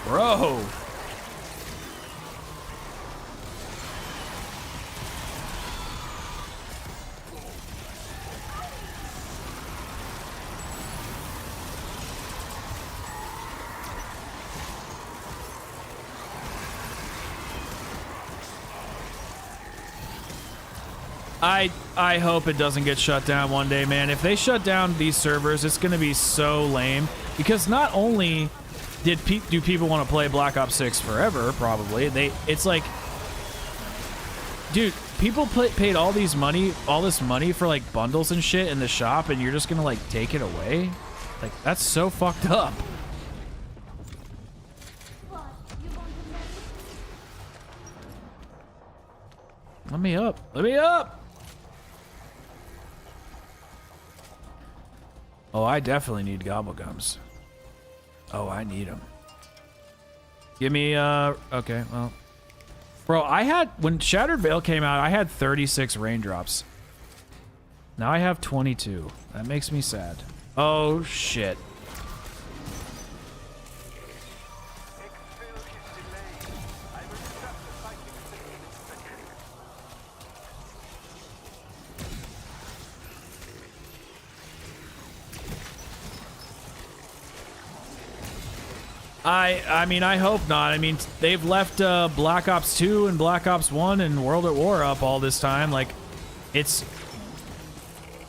Bro. I hope it doesn't get shut down one day, man. If they shut down these servers, it's gonna be so lame. Because not only do people want to play Black Ops 6 forever, probably, it's like, dude, people paid all this money for like bundles and shit in the shop, and you're just gonna like take it away? Like, that's so fucked up.
What? You want to marry?
Let me up. Let me up. Oh, I definitely need gobblegums. Oh, I need them. Give me, okay, well. Bro, when Shattered Veil came out, I had 36 raindrops. Now I have 22. That makes me sad. Oh, shit. I mean, I hope not. I mean, they've left Black Ops 2 and Black Ops 1 and World at War up all this time. Like, it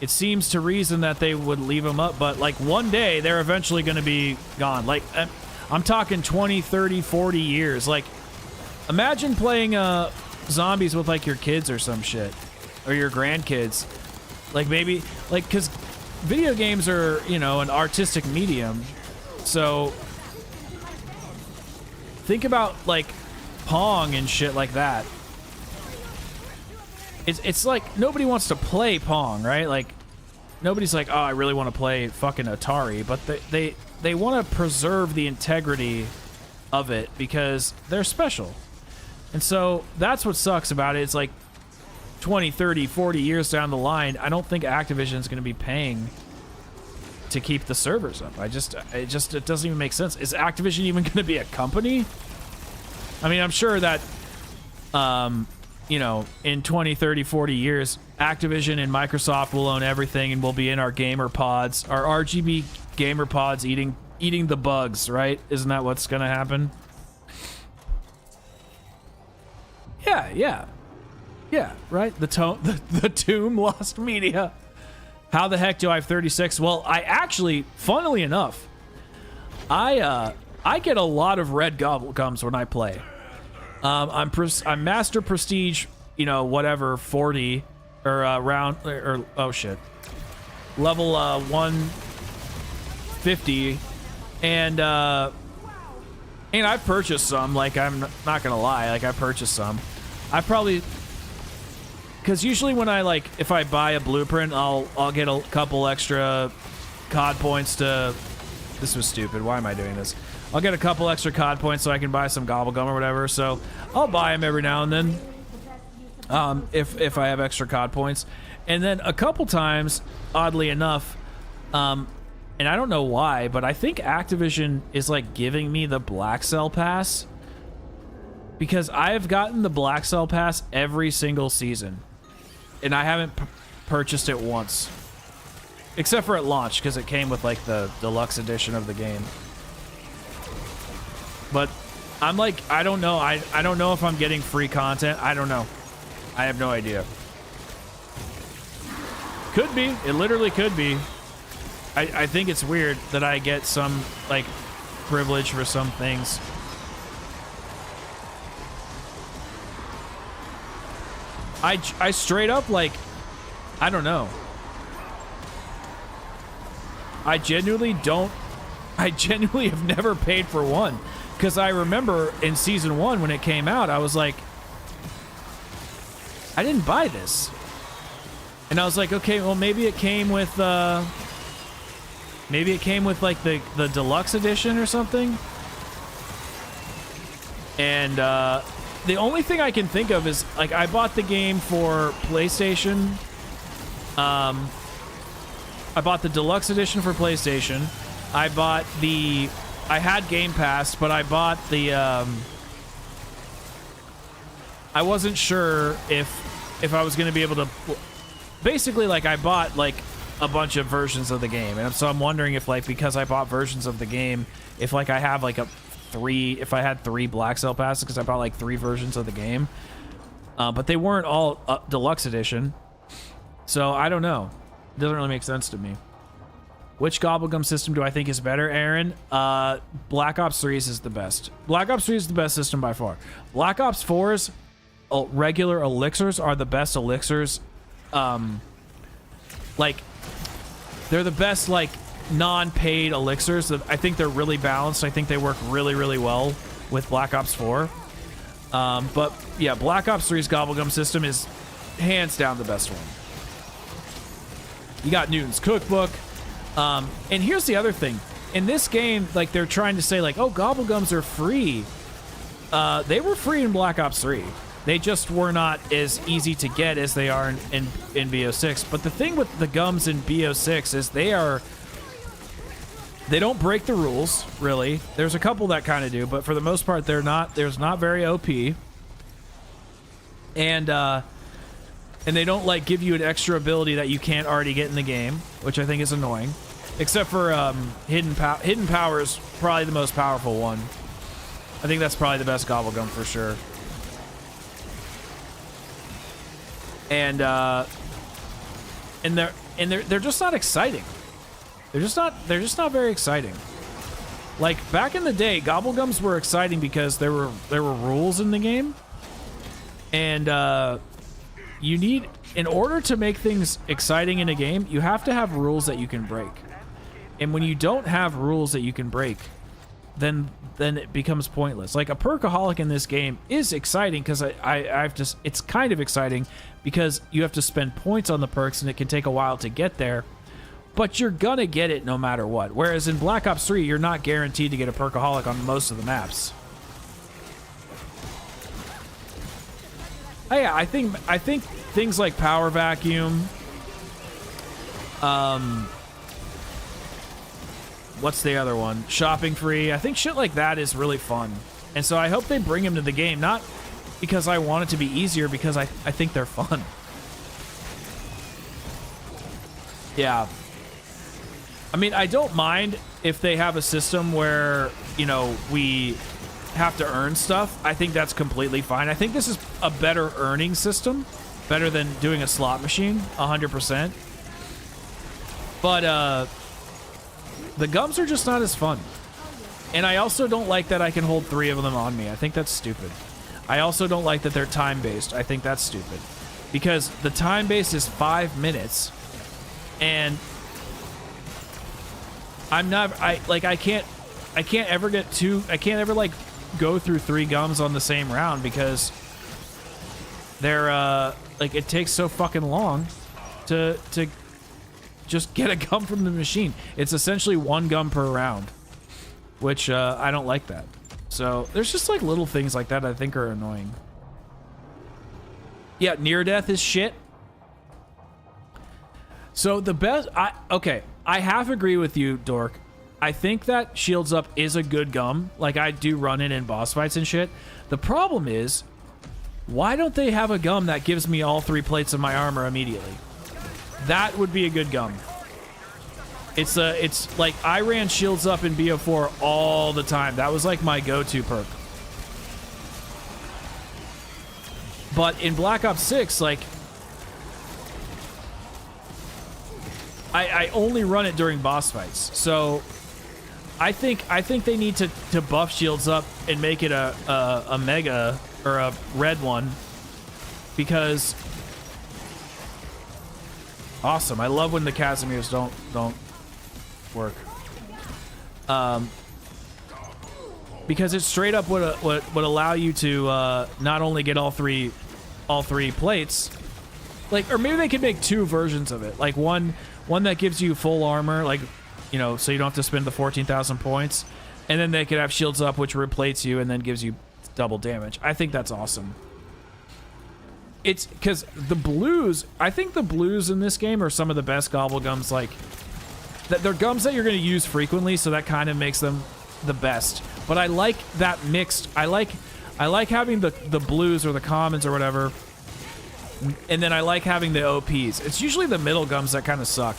seems to reason that they would leave them up, but like one day they're eventually going to be gone. Like, I'm talking 20, 30, 40 years. Like, imagine playing zombies with like your kids or some shit, or your grandkids. Like, maybe, like, because video games are, you know, an artistic medium, so think about like Pong and shit like that. It's like nobody wants to play Pong, right? Like nobody's like, oh, I really want to play fucking Atari, but they want to preserve the integrity of it because they're special. And so that's what sucks about it. It's like 20, 30, 40 years down the line, I don't think Activision's going to be paying to keep the servers up. It doesn't even make sense. Is Activision even going to be a company? I mean, I'm sure that, you know, in 20, 30, 40 years, Activision and Microsoft will own everything and will be in our gamer pods, our RGB gamer pods eating the bugs, right? Isn't that what's going to happen? Yeah, right? The Tomb Lost Media. How the heck do I have 36? Well, I actually, funnily enough, I get a lot of red gums when I play. I'm Master Prestige, you know, whatever, 40 or oh shit, level 150, and I've purchased some. Like, I'm not gonna lie, like I purchased some. I probably, because usually when I like, if I buy a blueprint, I'll get a couple extra COD points to. This was stupid. Why am I doing this? I'll get a couple extra COD points so I can buy some gobblegum or whatever. So I'll buy them every now and then, if I have extra COD points. And then a couple times, oddly enough, and I don't know why, but I think Activision is like giving me the Black Cell Pass, because I have gotten the Black Cell Pass every single season, and I haven't purchased it once, except for at launch because it came with like the deluxe edition of the game. But I'm like, I don't know. I don't know if I'm getting free content. I don't know. I have no idea. Could be. It literally could be. I think it's weird that I get some like privilege for some things. I straight up, like, I don't know. I genuinely have never paid for one. Because I remember in season 1 when it came out, I was like, I didn't buy this. And I was like, okay, well, maybe it came with like the deluxe edition or something. And the only thing I can think of is, like, I bought the game for PlayStation. I bought the deluxe edition for PlayStation. I had Game Pass, but I bought the, I wasn't sure if I was going to be able to, basically, like, I bought, like, a bunch of versions of the game. And so I'm wondering if, like, because I bought versions of the game, if, like, I have, like, if I had 3 Black Cell Passes, because I bought, like, 3 versions of the game. But they weren't all deluxe edition. So I don't know. It doesn't really make sense to me. Which gobblegum system do I think is better, Aaron? Black Ops 3's is the best. Black Ops 3 is the best system by far. Black Ops 4's regular elixirs are the best elixirs. Like, they're the best, like, non-paid elixirs. I think they're really balanced. I think they work really, really well with Black Ops 4. But, yeah, Black Ops 3's gobblegum system is hands down the best one. You got Newton's Cookbook. And here's the other thing. In this game, like, they're trying to say, like, oh, gobblegums are free. They were free in Black Ops 3. They just were not as easy to get as they are in BO6. But the thing with the gums in BO6 is they don't break the rules, really. There's a couple that kind of do, but for the most part, they're not very OP. And they don't, like, give you an extra ability that you can't already get in the game, which I think is annoying. Except for Hidden Power is probably the most powerful one. I think that's probably the best gobblegum for sure. And they're just not exciting. They're just not very exciting. Like, back in the day, gobblegums were exciting because there were rules in the game. And in order to make things exciting in a game, you have to have rules that you can break. And when you don't have rules that you can break, then it becomes pointless. Like a perkaholic in this game is exciting because I've just, it's kind of exciting because you have to spend points on the perks and it can take a while to get there, but you're gonna get it no matter what. Whereas in Black Ops 3, you're not guaranteed to get a perkaholic on most of the maps. Oh yeah, I think things like power vacuum, what's the other one? Shopping free. I think shit like that is really fun. And so I hope they bring them to the game, not because I want it to be easier, because I think they're fun. Yeah. I mean, I don't mind if they have a system where, you know, we have to earn stuff. I think that's completely fine. I think this is a better earning system, better than doing a slot machine, 100%. But, the gums are just not as fun. And I also don't like that I can hold 3 of them on me. I think that's stupid. I also don't like that they're time-based. I think that's stupid. Because the time base is 5 minutes. And I can't ever get I can't ever like go through 3 gums on the same round because they're like it takes so fucking long to just get a gum from the machine. It's essentially 1 gum per round, which I don't like that. So there's just like little things like that I think are annoying. Yeah, near death is shit. So the best, I half agree with you, Dork. I think that Shields Up is a good gum. Like I do run it in boss fights and shit. The problem is, why don't they have a gum that gives me all 3 plates of my armor immediately? That would be a good gum. It's like I ran Shields Up in BO4 all the time. That was like my go-to perk. But in Black Ops 6, like I only run it during boss fights. So I think they need to buff Shields Up and make it a mega or a red one, because awesome. I love when the Casimirs don't work. Because it straight up would allow you to not only get all three plates, like, or maybe they could make 2 versions of it, like one that gives you full armor, like, you know, so you don't have to spend the 14,000 points, and then they could have Shields Up, which replates you and then gives you double damage. I think that's awesome. It's because the blues, I think the blues in this game are some of the best gobble gums. Like, they're gums that you're going to use frequently, so that kind of makes them the best. But I like that mixed. I like having the blues or the commons or whatever, and then I like having the OPs. It's usually the middle gums that kind of suck.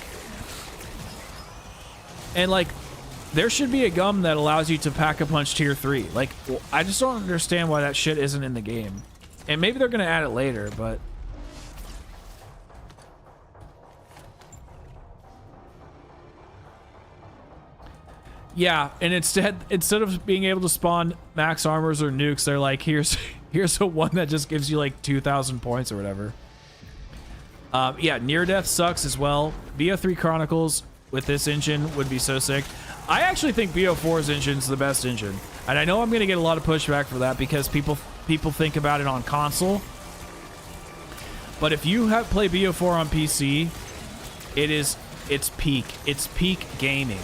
And like, there should be a gum that allows you to pack a punch tier 3. Like, I just don't understand why that shit isn't in the game. And maybe they're gonna add it later, but yeah. And instead of being able to spawn max armors or nukes, they're like, here's a one that just gives you like 2,000 points or whatever. Yeah, near death sucks as well. BO3 Chronicles with this engine would be so sick. I actually think BO4's engine's the best engine, and I know I'm gonna get a lot of pushback for that because people think about it on console. But if you play BO4 on PC, it's peak gaming.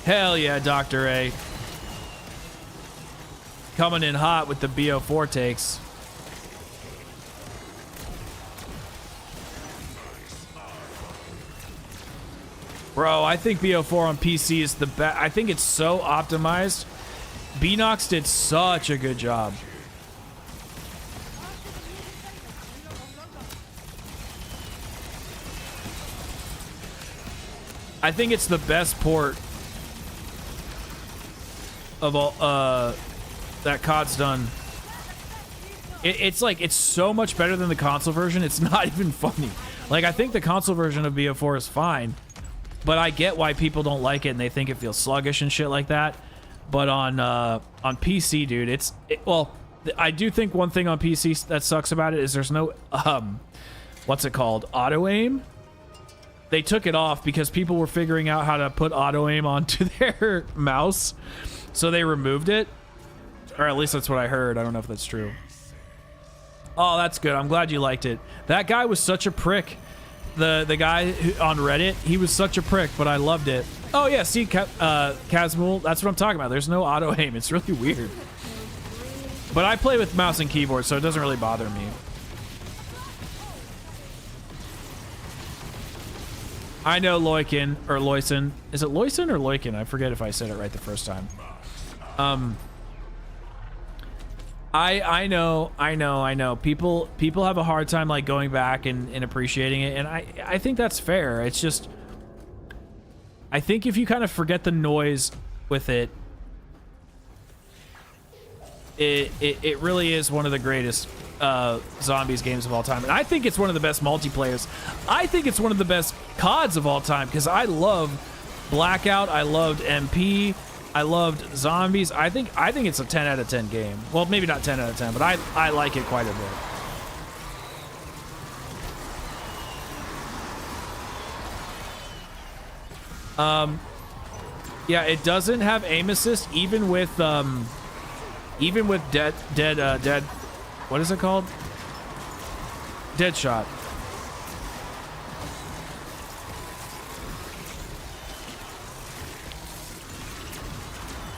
Hell yeah, Dr. A. Coming in hot with the BO4 takes. Bro, I think BO4 on PC is the best. I think it's so optimized. Beanox did such a good job. I think it's the best port of all that COD's done. It's like, it's so much better than the console version. It's not even funny. Like, I think the console version of BO4 is fine, but I get why people don't like it and they think it feels sluggish and shit like that. But on PC, dude, well, I do think one thing on PC that sucks about it is there's no what's it called, auto aim. They took it off because people were figuring out how to put auto aim onto their mouse, so they removed it, or at least that's what I heard. I don't know if that's true. Oh, that's good. I'm glad you liked it. That guy was such a prick. The guy on Reddit, he was such a prick, but I loved it. Oh yeah, see, Kazmul, that's what I'm talking about. There's no auto aim. It's really weird. But I play with mouse and keyboard, so it doesn't really bother me. I know Loikin, or Loyson. Is it Loyson or Loikin? I forget if I said it right the first time. I know. People have a hard time like going back and appreciating it, and I think that's fair. It's just, I think if you kind of forget the noise with it, it really is one of the greatest zombies games of all time, and I think it's one of the best multiplayers. I think it's one of the best CODs of all time because I love Blackout, I loved MP, I loved zombies. I think it's a 10 out of 10 game. Well, maybe not 10 out of 10, but I like it quite a bit. Yeah, it doesn't have aim assist even with dead. What is it called? Deadshot.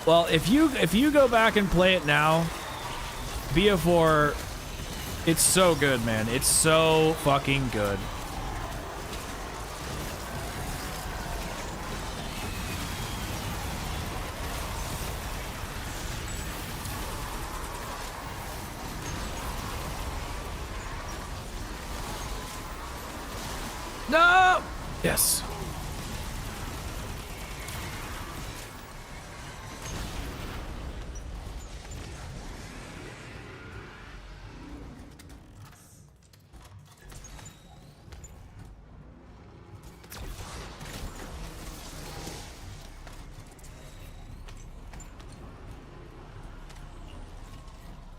Well, if you go back and play it now, BO4, it's so good, man. It's so fucking good. No! Yes.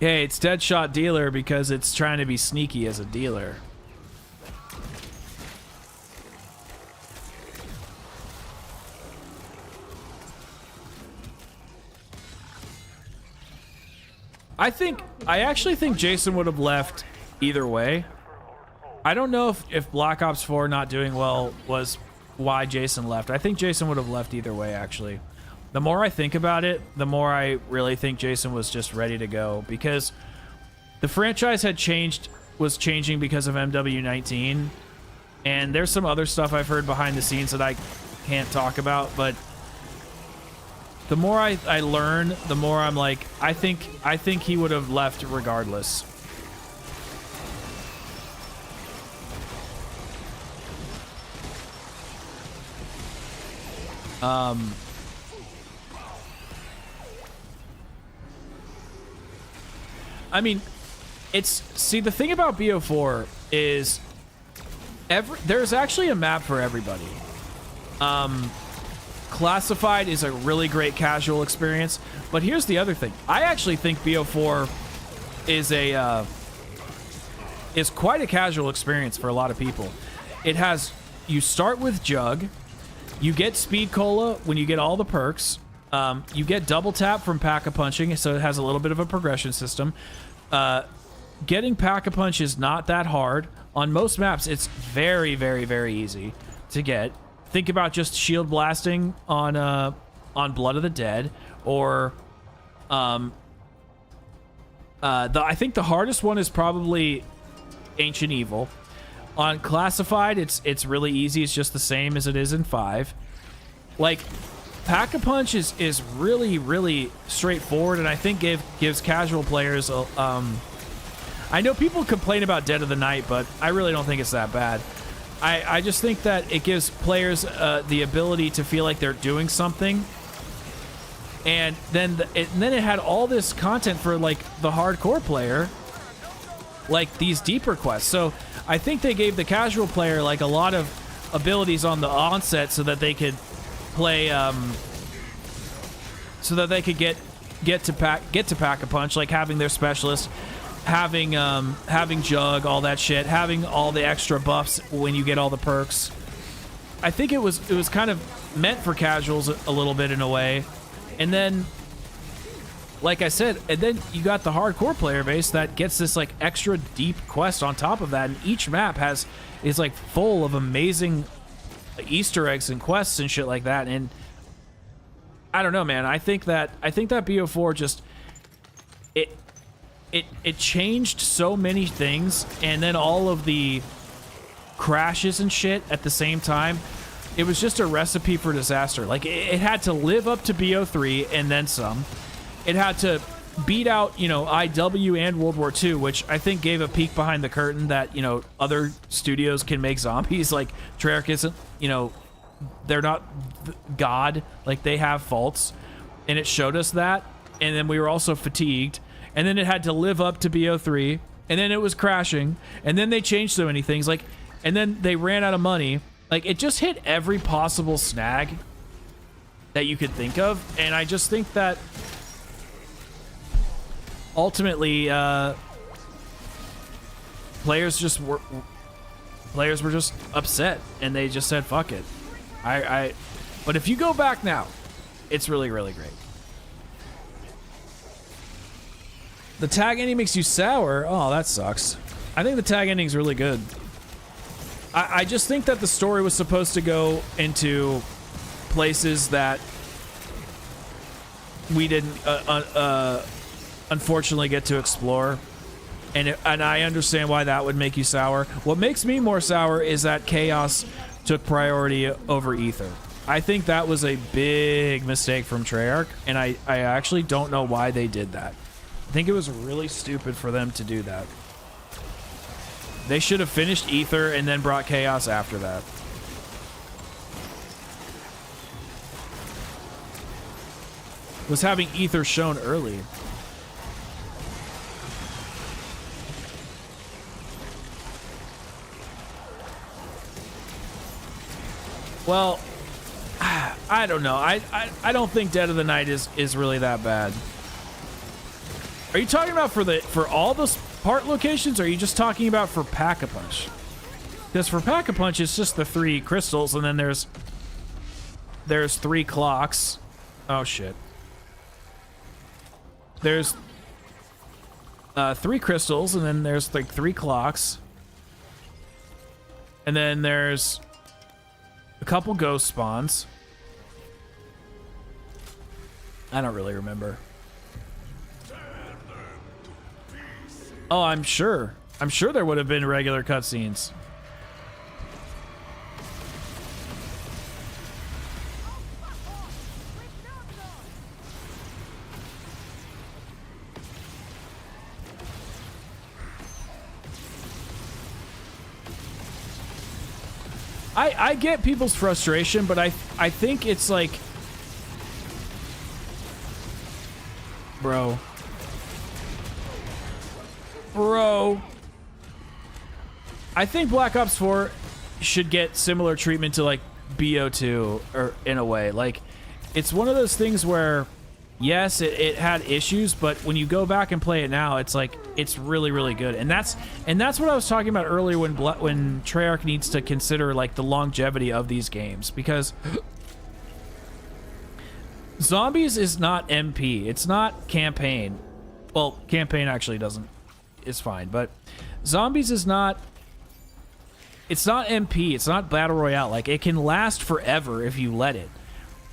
Hey, it's Deadshot Dealer because it's trying to be sneaky as a dealer. I actually think Jason would have left either way. I don't know if Black Ops 4 not doing well was why Jason left. I think Jason would have left either way, actually. The more I think about it, the more I really think Jason was just ready to go because the franchise was changing because of MW19, and there's some other stuff I've heard behind the scenes that I can't talk about, but the more I learn, the more I'm like, I think he would have left regardless. I mean, see, the thing about BO4 is there's actually a map for everybody. Classified is a really great casual experience, but here's the other thing. I actually think BO4 is quite a casual experience for a lot of people. You start with Jug, you get Speed Cola when you get all the perks, you get Double Tap from Pack-a-Punching, so it has a little bit of a progression system. Getting Pack-a-Punch is not that hard. On most maps, it's very, very, very easy to get. Think about just shield blasting on Blood of the Dead, or I think the hardest one is probably Ancient Evil. On Classified, it's really easy. It's just the same as it is in 5. Like, Pack-a-Punch is really, really straightforward, and I think gives casual players I know people complain about Dead of the Night, but I really don't think it's that bad. I just think that it gives players the ability to feel like they're doing something, and then it had all this content for like the hardcore player, like these deeper quests. So I think they gave the casual player like a lot of abilities on the onset so that they could play, so that they could get to Pack-a-Punch, like having their specialist, having Jug, all that shit, having all the extra buffs when you get all the perks. I think it was kind of meant for casuals a little bit in a way. And then, like I said, and then you got the hardcore player base that gets this like extra deep quest on top of that, and each map is like full of amazing Easter eggs and quests and shit like that. And I don't know, man. I think that BO4 just it changed so many things, and then all of the crashes and shit at the same time. It was just a recipe for disaster. Like it had to live up to BO3 and then some. It had to beat out, you know, IW and World War II, which I think gave a peek behind the curtain that, you know, other studios can make zombies. Like Treyarch isn't, you know, they're not God. Like they have faults, and it showed us that. And then we were also fatigued. And then it had to live up to BO3, and then it was crashing, and then they changed so many things, like, and then they ran out of money. Like it just hit every possible snag that you could think of, and I just think that ultimately players were just upset, and they just said fuck it. But if you go back now, it's really, really great. The tag ending makes you sour. Oh, that sucks. I think the tag ending is really good. I just think that the story was supposed to go into places that we didn't unfortunately get to explore, and I understand why that would make you sour. What makes me more sour is that Chaos took priority over Ether. I think that was a big mistake from Treyarch, and I actually don't know why they did that. I think it was really stupid for them to do that. They should have finished Ether and then brought Chaos after that. Was having Ether shown early. Well, I don't know. I don't think Dead of the Night is really that bad. Are you talking about for all the part locations, or are you just talking about for Pack-a-Punch? Because for Pack-a-Punch, it's just the 3 crystals, and then there's 3 clocks. Oh shit. There's 3 crystals, and then there's like 3 clocks, and then there's a couple ghost spawns. I don't really remember. Oh, I'm sure there would have been regular cutscenes. I get people's frustration, but I think it's like, bro, I think Black Ops 4 should get similar treatment to like BO2, or in a way. Like, it's one of those things where, yes, it had issues, but when you go back and play it now, it's like, it's really, really good. And that's what I was talking about earlier when Treyarch needs to consider like the longevity of these games, because Zombies is not MP. It's not campaign. Well, campaign actually is fine, but Zombies is not, it's not MP. It's not Battle Royale. Like, it can last forever if you let it.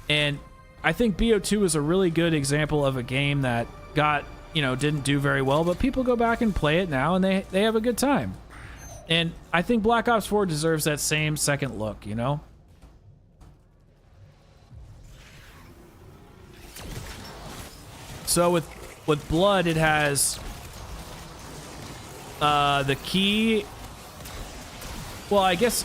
And I think BO2 is a really good example of a game that didn't do very well, but people go back and play it now, and they have a good time. And I think Black Ops 4 deserves that same second look, you know? So with Blood, it has the key. Well, I guess.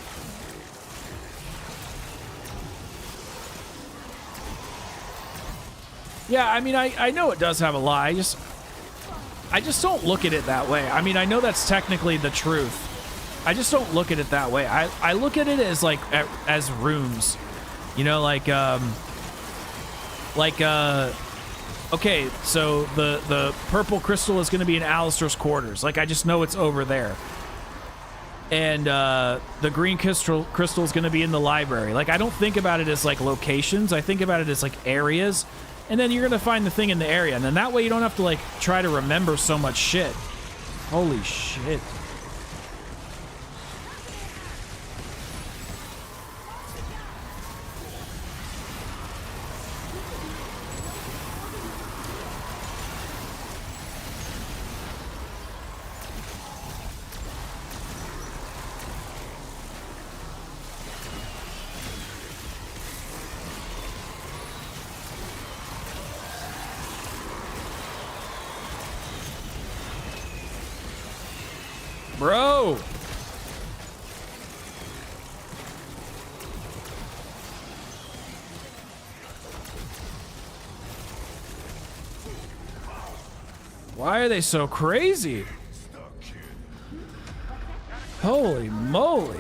Yeah, I mean, I know it does have a lie. I just don't look at it that way. I mean, I know that's technically the truth, I just don't look at it that way. I look at it as like as rooms, you know, like okay, so the purple crystal is going to be in Alistair's quarters. Like I just know it's over there. And the green crystal is going to be in the library. Like I don't think about it as like locations. I think about it as like areas. And then you're going to find the thing in the area. And then that way you don't have to like try to remember so much shit. Holy shit. Bro! Why are they so crazy? Holy moly.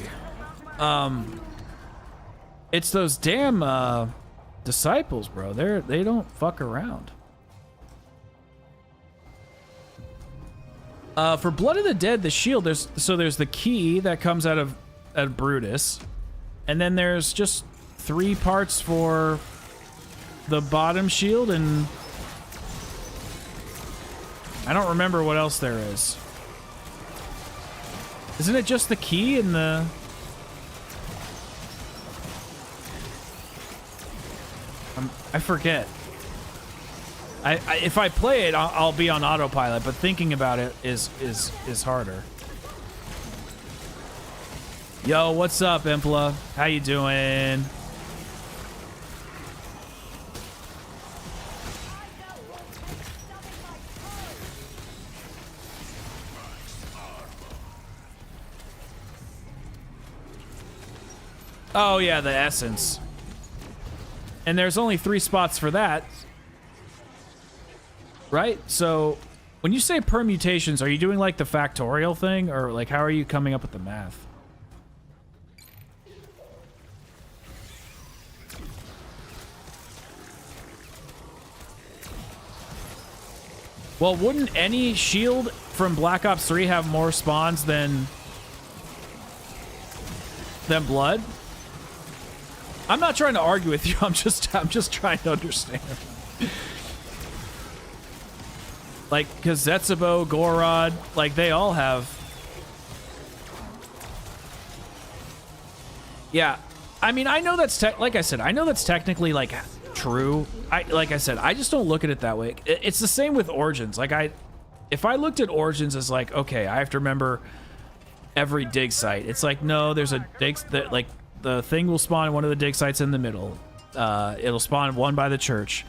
It's those damn disciples, bro. They don't fuck around. For Blood of the Dead, the shield, there's the key that comes out of Brutus, and then there's just 3 parts for the bottom shield, and I don't remember what else there is. Isn't it just the key and the... I forget. If I play it, I'll be on autopilot, but thinking about it is harder. Yo, what's up, Impla? How you doing? Oh yeah, the essence. And there's only 3 spots for that. Right? So when you say permutations, are you doing like the factorial thing, or like how are you coming up with the math? Well, wouldn't any shield from Black Ops 3 have more spawns than Blood? I'm not trying to argue with you. I'm just trying to understand. Like, because Zetsubo, Gorod, like, they all have... Yeah. I mean, I know that's... Like I said, I know that's technically, like, true. Like I said, I just don't look at it that way. It's the same with Origins. Like, if I looked at Origins as, like, okay, I have to remember every dig site. It's like, no, there's a dig... Like, the thing will spawn in one of the dig sites in the middle. It'll spawn one by the church.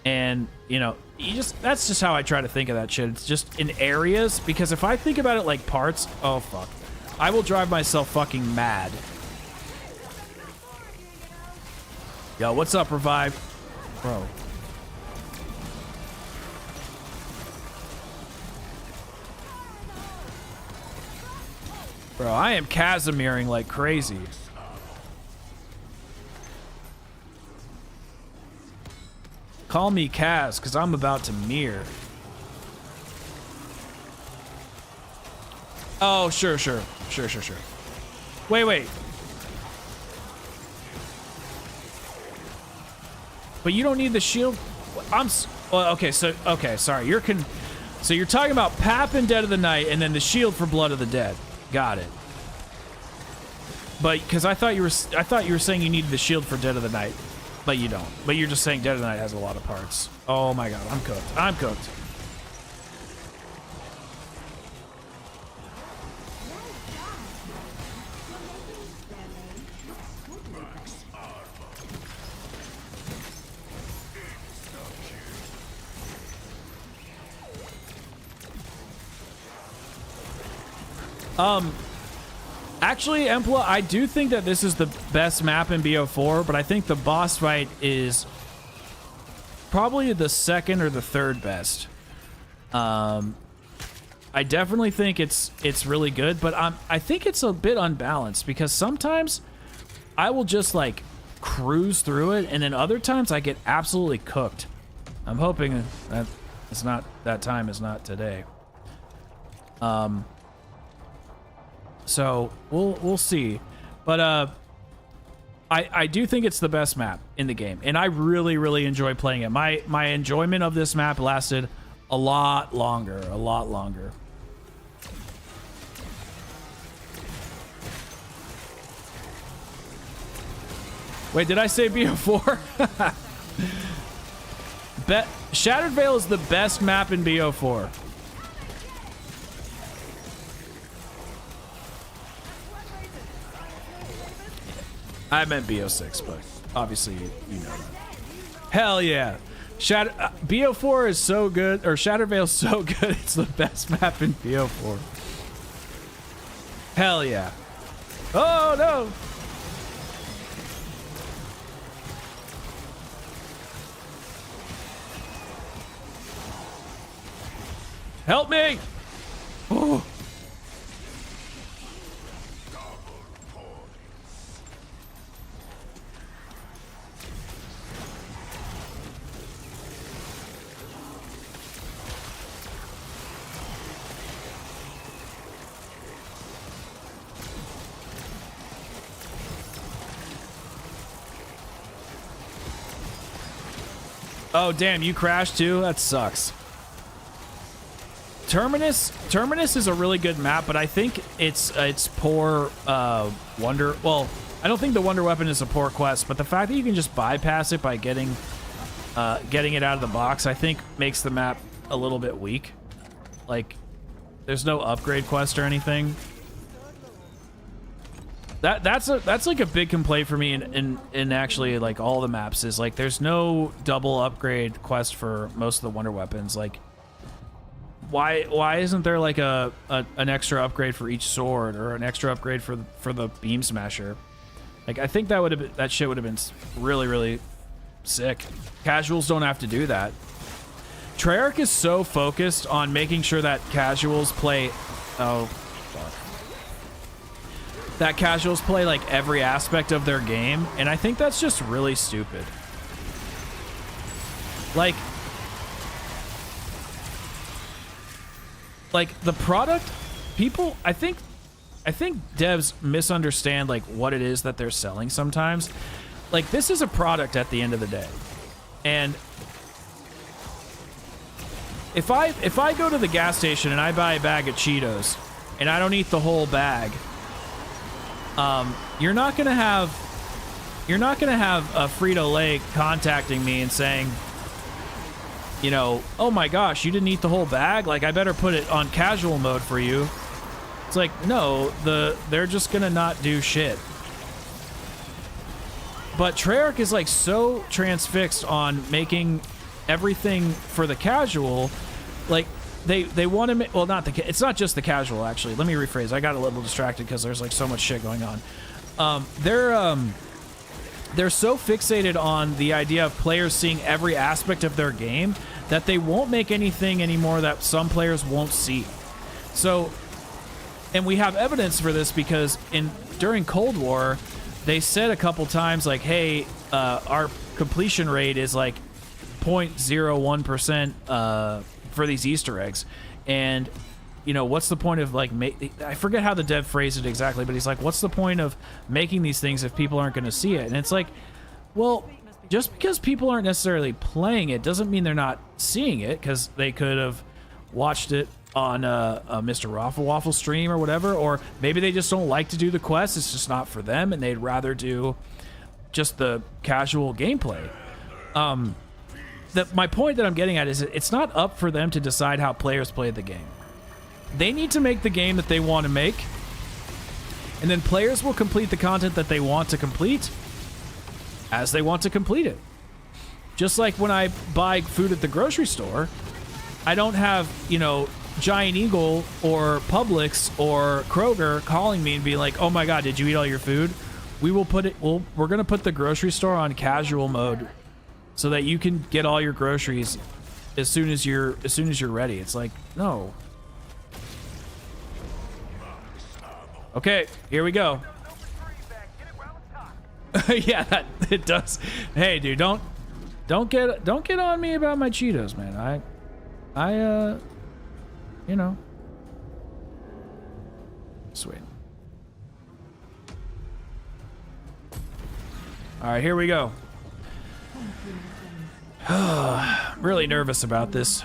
And, you know... that's just how I try to think of that shit. It's just in areas, because if I think about it like parts, oh fuck, I will drive myself fucking mad. Yo, what's up, Revive? Bro. Bro, I am Casimiring like crazy. Call me Kaz, because I'm about to mirror. Oh, sure. Wait. But you don't need the shield? Okay, sorry. So you're talking about Pap and Dead of the Night, and then the shield for Blood of the Dead. Got it. But, because I thought you were saying you needed the shield for Dead of the Night. But you don't. But you're just saying Dead of the Night has a lot of parts. Oh my god, I'm cooked. Actually, Empla, I do think that this is the best map in BO4, but I think the boss fight is probably the second or the third best. I definitely think it's really good, but I think it's a bit unbalanced because sometimes I will just like cruise through it, and then other times I get absolutely cooked. I'm hoping that that time is not today. So we'll see, but I do think it's the best map in the game, and I really enjoy playing it. My enjoyment of this map lasted a lot longer. Wait, did I say BO4? Shattered Vale is the best map in BO4. I meant BO6, but obviously you know that. Hell yeah. BO4 is so good, or Shattered Vale is so good, it's the best map in BO4. Hell yeah. Oh no! Help me! Oh. Oh, damn, you crashed too? That sucks. Terminus is a really good map, but I think it's poor wonder. Well, I don't think the wonder weapon is a poor quest, but the fact that you can just bypass it by getting it out of the box, I think makes the map a little bit weak. Like, there's no upgrade quest or anything. That's like a big complaint for me in actually like all the maps is like there's no double upgrade quest for most of the wonder weapons. Like, why isn't there like an extra upgrade for each sword or an extra upgrade for the beam smasher? Like, I think that shit would have been really sick. Casuals don't have to do that. Treyarch is so focused on making sure that casuals play. Oh, fuck. That casuals play like every aspect of their game, and I think that's just really stupid. Like the product, people, I think devs misunderstand like what it is that they're selling sometimes. Like, this is a product at the end of the day. And if I go to the gas station and I buy a bag of Cheetos and I don't eat the whole bag, you're not gonna have a Frito-Lay contacting me and saying, you know, oh my gosh, you didn't eat the whole bag? Like, I better put it on casual mode for you. It's like, no, they're just gonna not do shit. But Treyarch is like so transfixed on making everything for the casual. Like, they want to make, well, it's not just the casual, actually. Let me rephrase. I got a little distracted because there's like so much shit going on. They're so fixated on the idea of players seeing every aspect of their game that they won't make anything anymore that some players won't see. So, and we have evidence for this because during Cold War, they said a couple times like, hey, our completion rate is like 0.01% for these Easter eggs. And, you know, what's the point of like, I forget how the dev phrased it exactly, but he's like, what's the point of making these things if people aren't going to see it? And it's like, well, just because people aren't necessarily playing it doesn't mean they're not seeing it, because they could have watched it on a Mr. Waffle stream or whatever, or maybe they just don't like to do the quest. It's just not for them, and they'd rather do just the casual gameplay. My point that I'm getting at is it's not up for them to decide how players play the game. They need to make the game that they want to make, and then players will complete the content that they want to complete as they want to complete it. Just like when I buy food at the grocery store, I don't have, you know, Giant Eagle or Publix or Kroger calling me and being like, oh my god, did you eat all your food? We're gonna put the grocery store on casual mode so that you can get all your groceries as soon as you're ready. It's like, no. Okay, here we go. Yeah, it does. Hey, dude, don't get on me about my Cheetos, man. You know. Sweet. All right, here we go. I'm really nervous about this.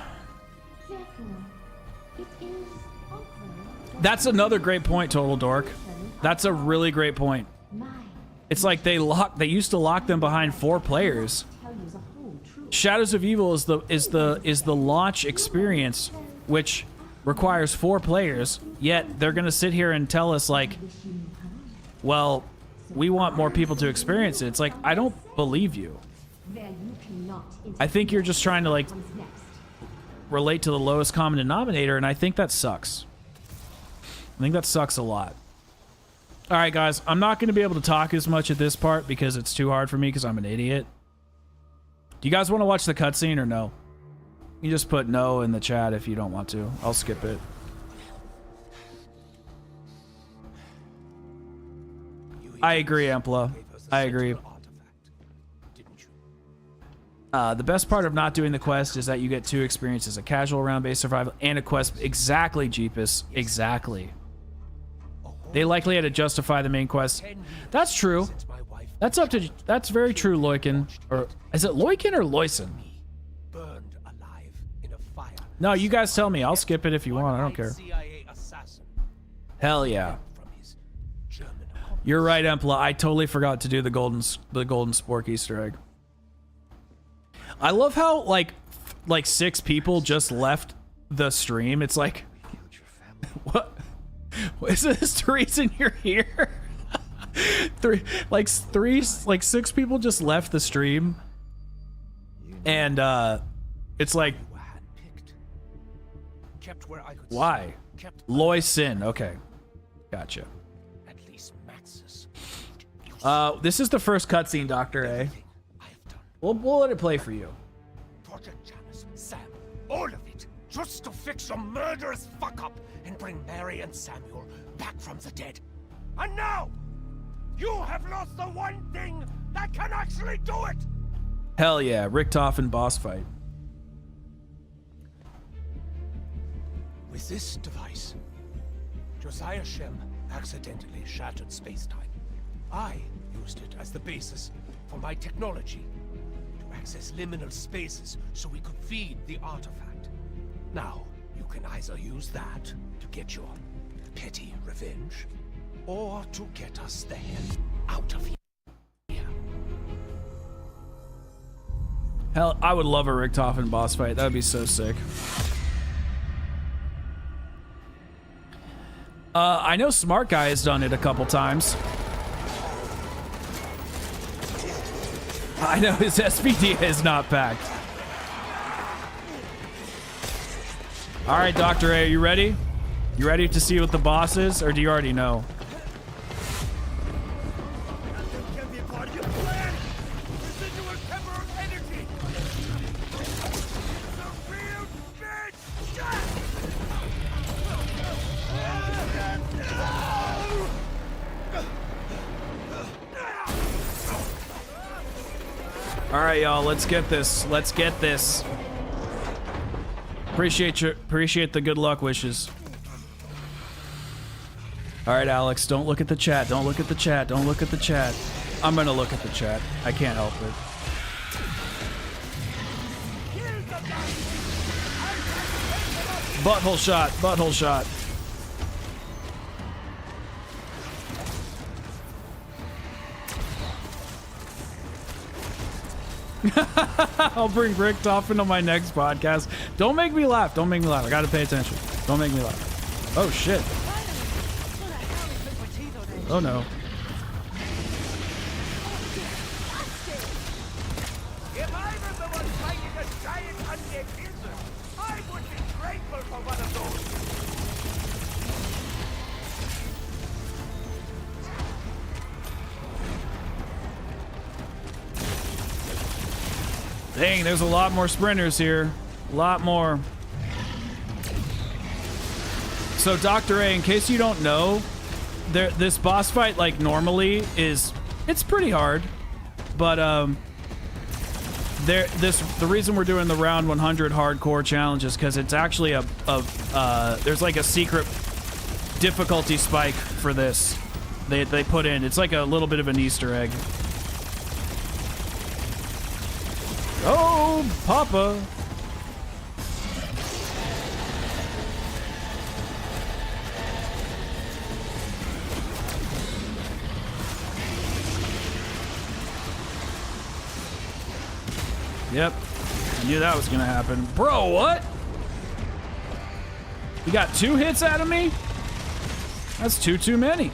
That's another great point, Total Dork. That's a really great point. It's like they used to lock them behind 4 players. Shadows of Evil is the launch experience, which requires 4 players. Yet they're gonna sit here and tell us like, well, we want more people to experience it. It's like, I don't believe you. I think you're just trying to like relate to the lowest common denominator, and I think that sucks. I think that sucks a lot. All right, guys, I'm not going to be able to talk as much at this part because it's too hard for me because I'm an idiot. Do you guys want to watch the cutscene or no? You just put no in the chat if you don't want to. I'll skip it. I agree, Ampla. I agree. The best part of not doing the quest is that you get 2 experiences, a casual round-based survival and a quest. Exactly, Jeepus. Exactly. They likely had to justify the main quest. That's true. That's very true, Loiken. Or is it Loiken or Loyson? No, you guys tell me. I'll skip it if you want. I don't care. Hell yeah. You're right, Empla. I totally forgot to do the golden spork Easter egg. I love how like 6 people just left the stream. It's like, what? Is this the reason you're here? 6 people just left the stream, and it's like, why? Loyson. Okay, gotcha. This is the first cutscene, Dr. A. We'll let it play for you.
Project Janice, Sam, all of it, just to fix a murderous fuck-up and bring Mary and Samuel back from the dead. And now, you have lost the one thing that can actually do it!
Hell yeah, Richtofen boss fight.
With this device, Josiah Shem accidentally shattered space-time. I used it as the basis for my technology to access liminal spaces so we could feed the artifact. Now, you can either use that to get your petty revenge, or to get us the hell out of here.
Hell, I would love a Richtofen boss fight. That would be so sick. I know Smart Guy has done it a couple times. I know his SPD is not packed. All right, Dr. A, are you ready? You ready to see what the boss is, or do you already know? All right, y'all, let's get this. Let's get this. Appreciate the good luck wishes. All right, Alex, don't look at the chat. Don't look at the chat. Don't look at the chat. I'm gonna look at the chat. I can't help it. Butthole shot. Butthole shot. I'll bring Richtofen on my next podcast. Don't make me laugh. Don't make me laugh. I gotta pay attention. Don't make me laugh. Oh shit. Oh no.
If I were the one fighting a giant undead lizard, I would be grateful for one of those.
Dang, there's a lot more sprinters here. A lot more. So, Dr. A, in case you don't know, this boss fight, like, normally it's pretty hard, but the reason we're doing the round 100 hardcore challenge is because it's actually there's like a secret difficulty spike for this. They put in. It's like a little bit of an Easter egg. Oh, Papa. Yep. I knew that was gonna happen. Bro, what? You got 2 hits out of me? That's too many.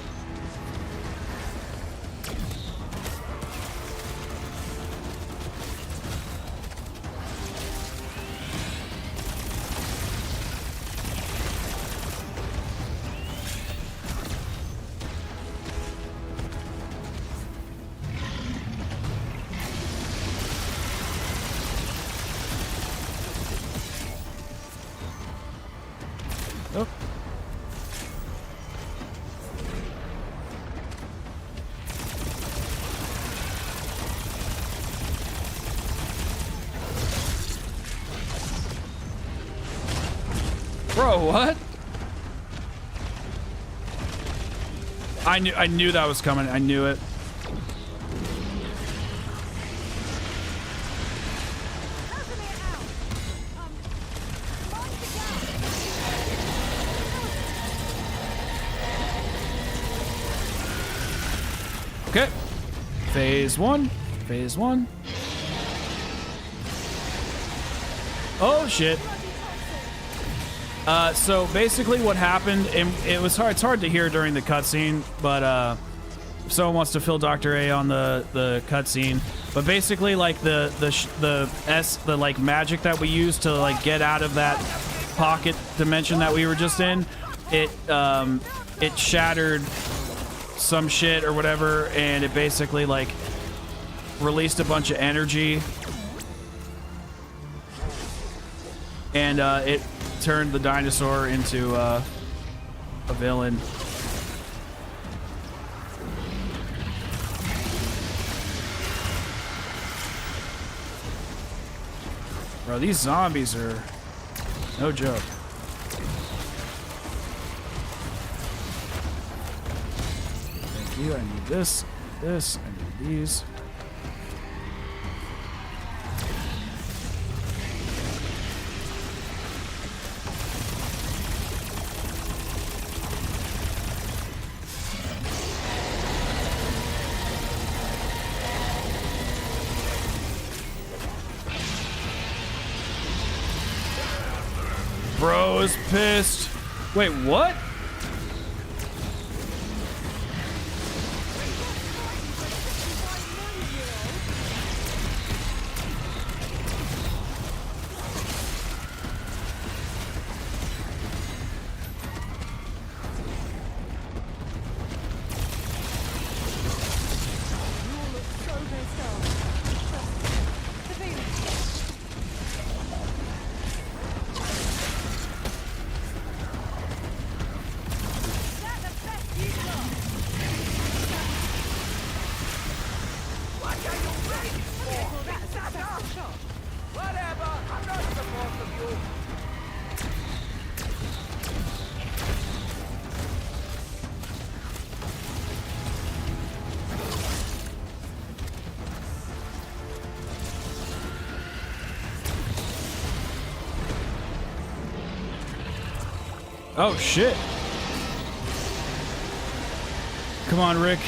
Oh. Bro, what? I knew that was coming. I knew it. Okay. Phase 1. Phase 1. Oh shit. So basically what happened, and it's hard to hear during the cutscene, but if someone wants to fill Dr. A on the cutscene, but basically like the like magic that we used to like get out of that pocket dimension that we were just in, it shattered some shit or whatever, and it basically like released a bunch of energy, and it turned the dinosaur into a villain. Bro, these zombies are no joke. Thank you. I need this. This. I need these. Bro is pissed. Wait, what? Oh shit. Come on, Rick.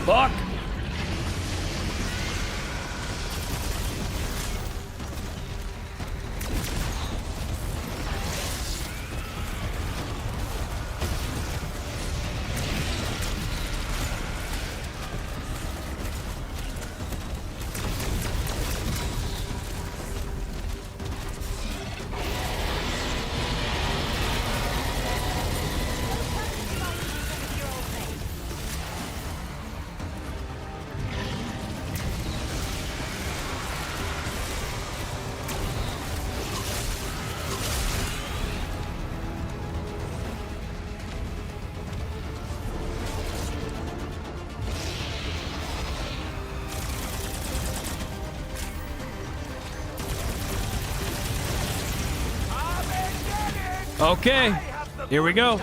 Fuck! Okay, here we go.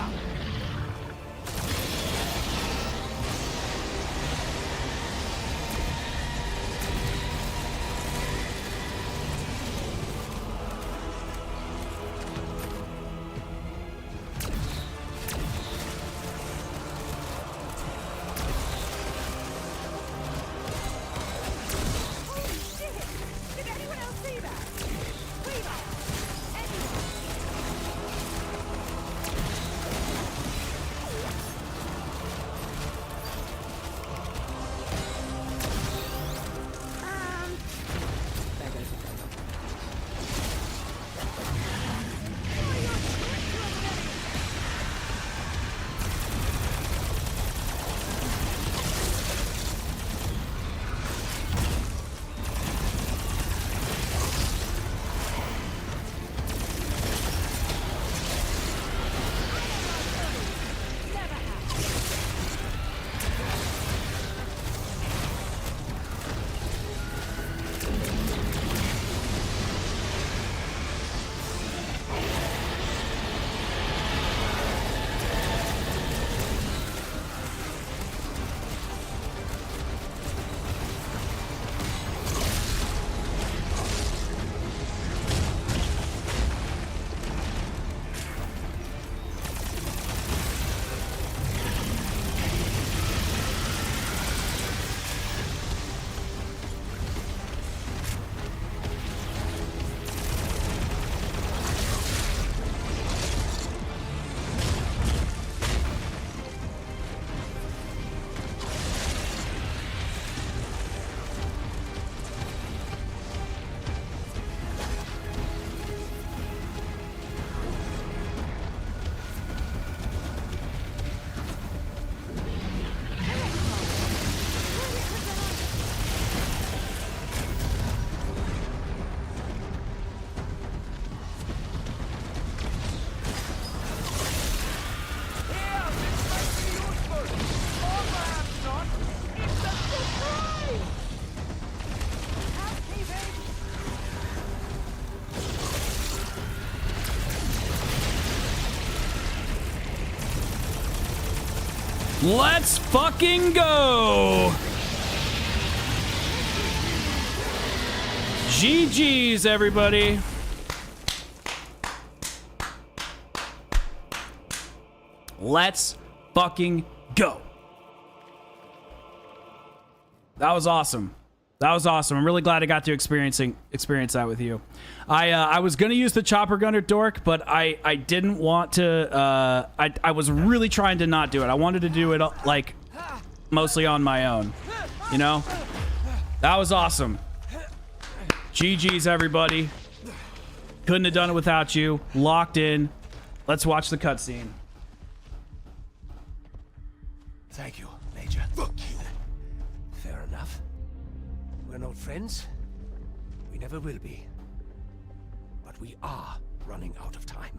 Did anyone else see that? Weaver!
Let's fucking go! GG's, everybody. Let's fucking go. That was awesome. That was awesome. I'm really glad I got to experience that with you. I was gonna use the chopper gunner dork, but I didn't want to. I was really trying to not do it. I wanted to do it like mostly on my own. You know, that was awesome. GG's, everybody. Couldn't have done it without you. Locked in. Let's watch the cutscene.
Thank you, Major. Fuck you. Fair enough. We're not friends. We never will be. But we are running out of time.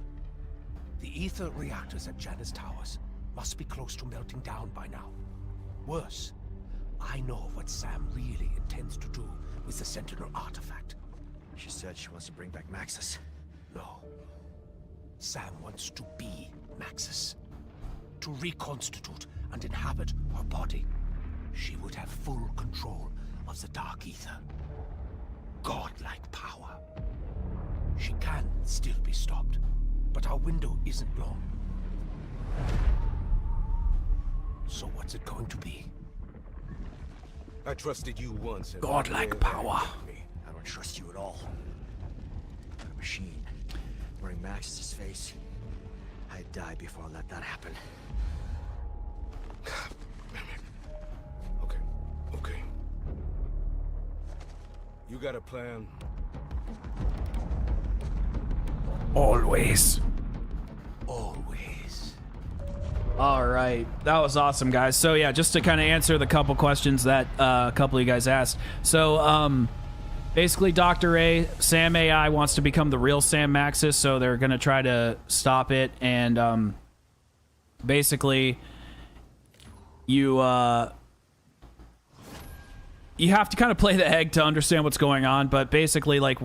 The ether reactors at Janus Towers must be close to melting down by now. Worse, I know what Sam really intends to do with the Sentinel artifact.
She said she wants to bring back Maxis.
No. Sam wants to be Maxis. To reconstitute and inhabit her body. She would have full control of the Dark Ether. Godlike power. She can still be stopped, but our window isn't long. So what's it going to be? I trusted you once. And
Godlike
never
power.
let me.
I don't trust you at all. You're a machine. Wearing Max's face. I'd die before I let that happen.
Okay, okay. You got a plan?
Always.
Always.
All right, that was awesome, guys. So yeah, just to kind of answer the couple questions that a couple of you guys asked. So basically, Dr. A, Sam AI wants to become the real Sam Maxis, so they're gonna try to stop it. And basically, you have to kind of play the egg to understand what's going on. But basically, like,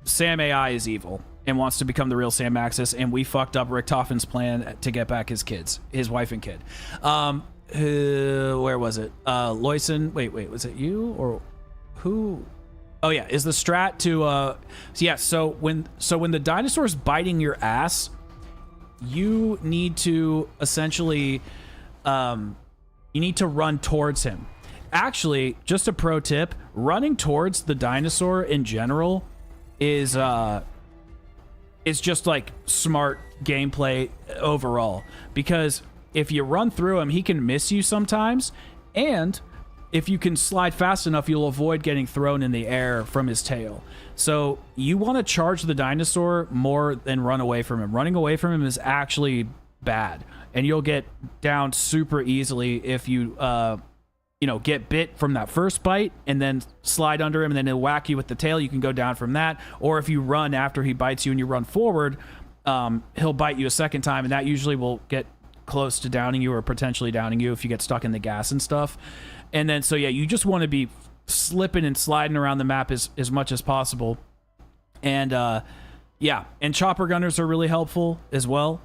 Sam AI is evil and wants to become the real Sam Maxis, and we fucked up Richtofen's plan to get back his kids, his wife and kid. Where was it? Loyson. Wait, was it you or who? Oh yeah, is the strat to so when the dinosaur's biting your ass, you need to essentially you need to run towards him. Actually, just a pro tip, running towards the dinosaur in general is just like smart gameplay overall, because if you run through him, he can miss you sometimes, and if you can slide fast enough, you'll avoid getting thrown in the air from his tail. So you want to charge the dinosaur more than run away from him. Running away from him is actually bad, and you'll get down super easily if you get bit from that first bite and then slide under him, and then he'll whack you with the tail. You can go down from that. Or if you run after he bites you and you run forward, he'll bite you a second time, and that usually will get close to downing you or potentially downing you if you get stuck in the gas and stuff. And then, so yeah, you just want to be slipping and sliding around the map as much as possible. And and chopper gunners are really helpful as well.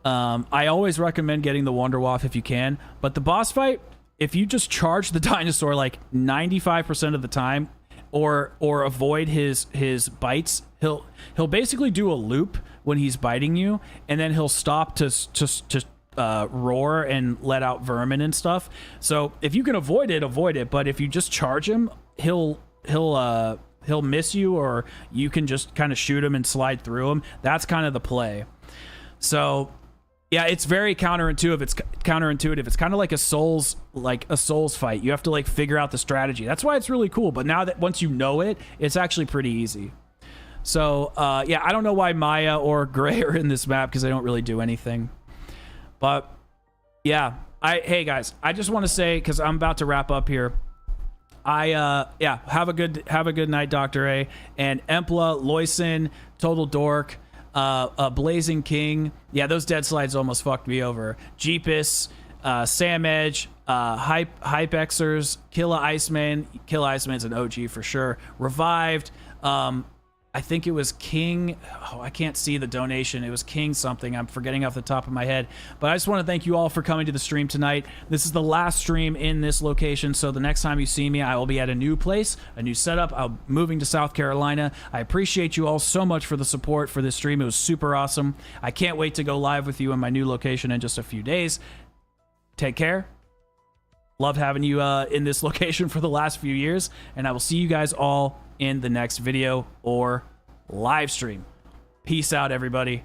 I always recommend getting the Wunderwaffe if you can, but the boss fight, if you just charge the dinosaur like 95% of the time, or avoid his bites, he'll basically do a loop when he's biting you, and then he'll stop to roar and let out vermin and stuff. So if you can avoid it. But if you just charge him, he'll miss you, or you can just kind of shoot him and slide through him. That's kind of the play. So yeah, it's very counterintuitive. It's kind of like a Souls fight. You have to like figure out the strategy. That's why it's really cool. But now that once you know it, it's actually pretty easy. So yeah, I don't know why Maya or Gray are in this map, because they don't really do anything. But yeah, hey guys, I just want to say, because I'm about to wrap up here. Have a good night, Dr. A, and Empla, Loyson, Total Dork, Blazing King. Yeah, those dead slides almost fucked me over. Jeepus, Sam Edge, Hypexers, Killa Iceman. Killa Iceman's an OG for sure. Revived. I think it was King. Oh, I can't see the donation. It was King something. I'm forgetting off the top of my head. But I just want to thank you all for coming to the stream tonight. This is the last stream in this location, so the next time you see me, I will be at a new place, a new setup. I'm moving to South Carolina. I appreciate you all so much for the support for this stream. It was super awesome. I can't wait to go live with you in my new location in just a few days. Take care. Loved having you in this location for the last few years, and I will see you guys all in the next video or live stream. Peace out, everybody.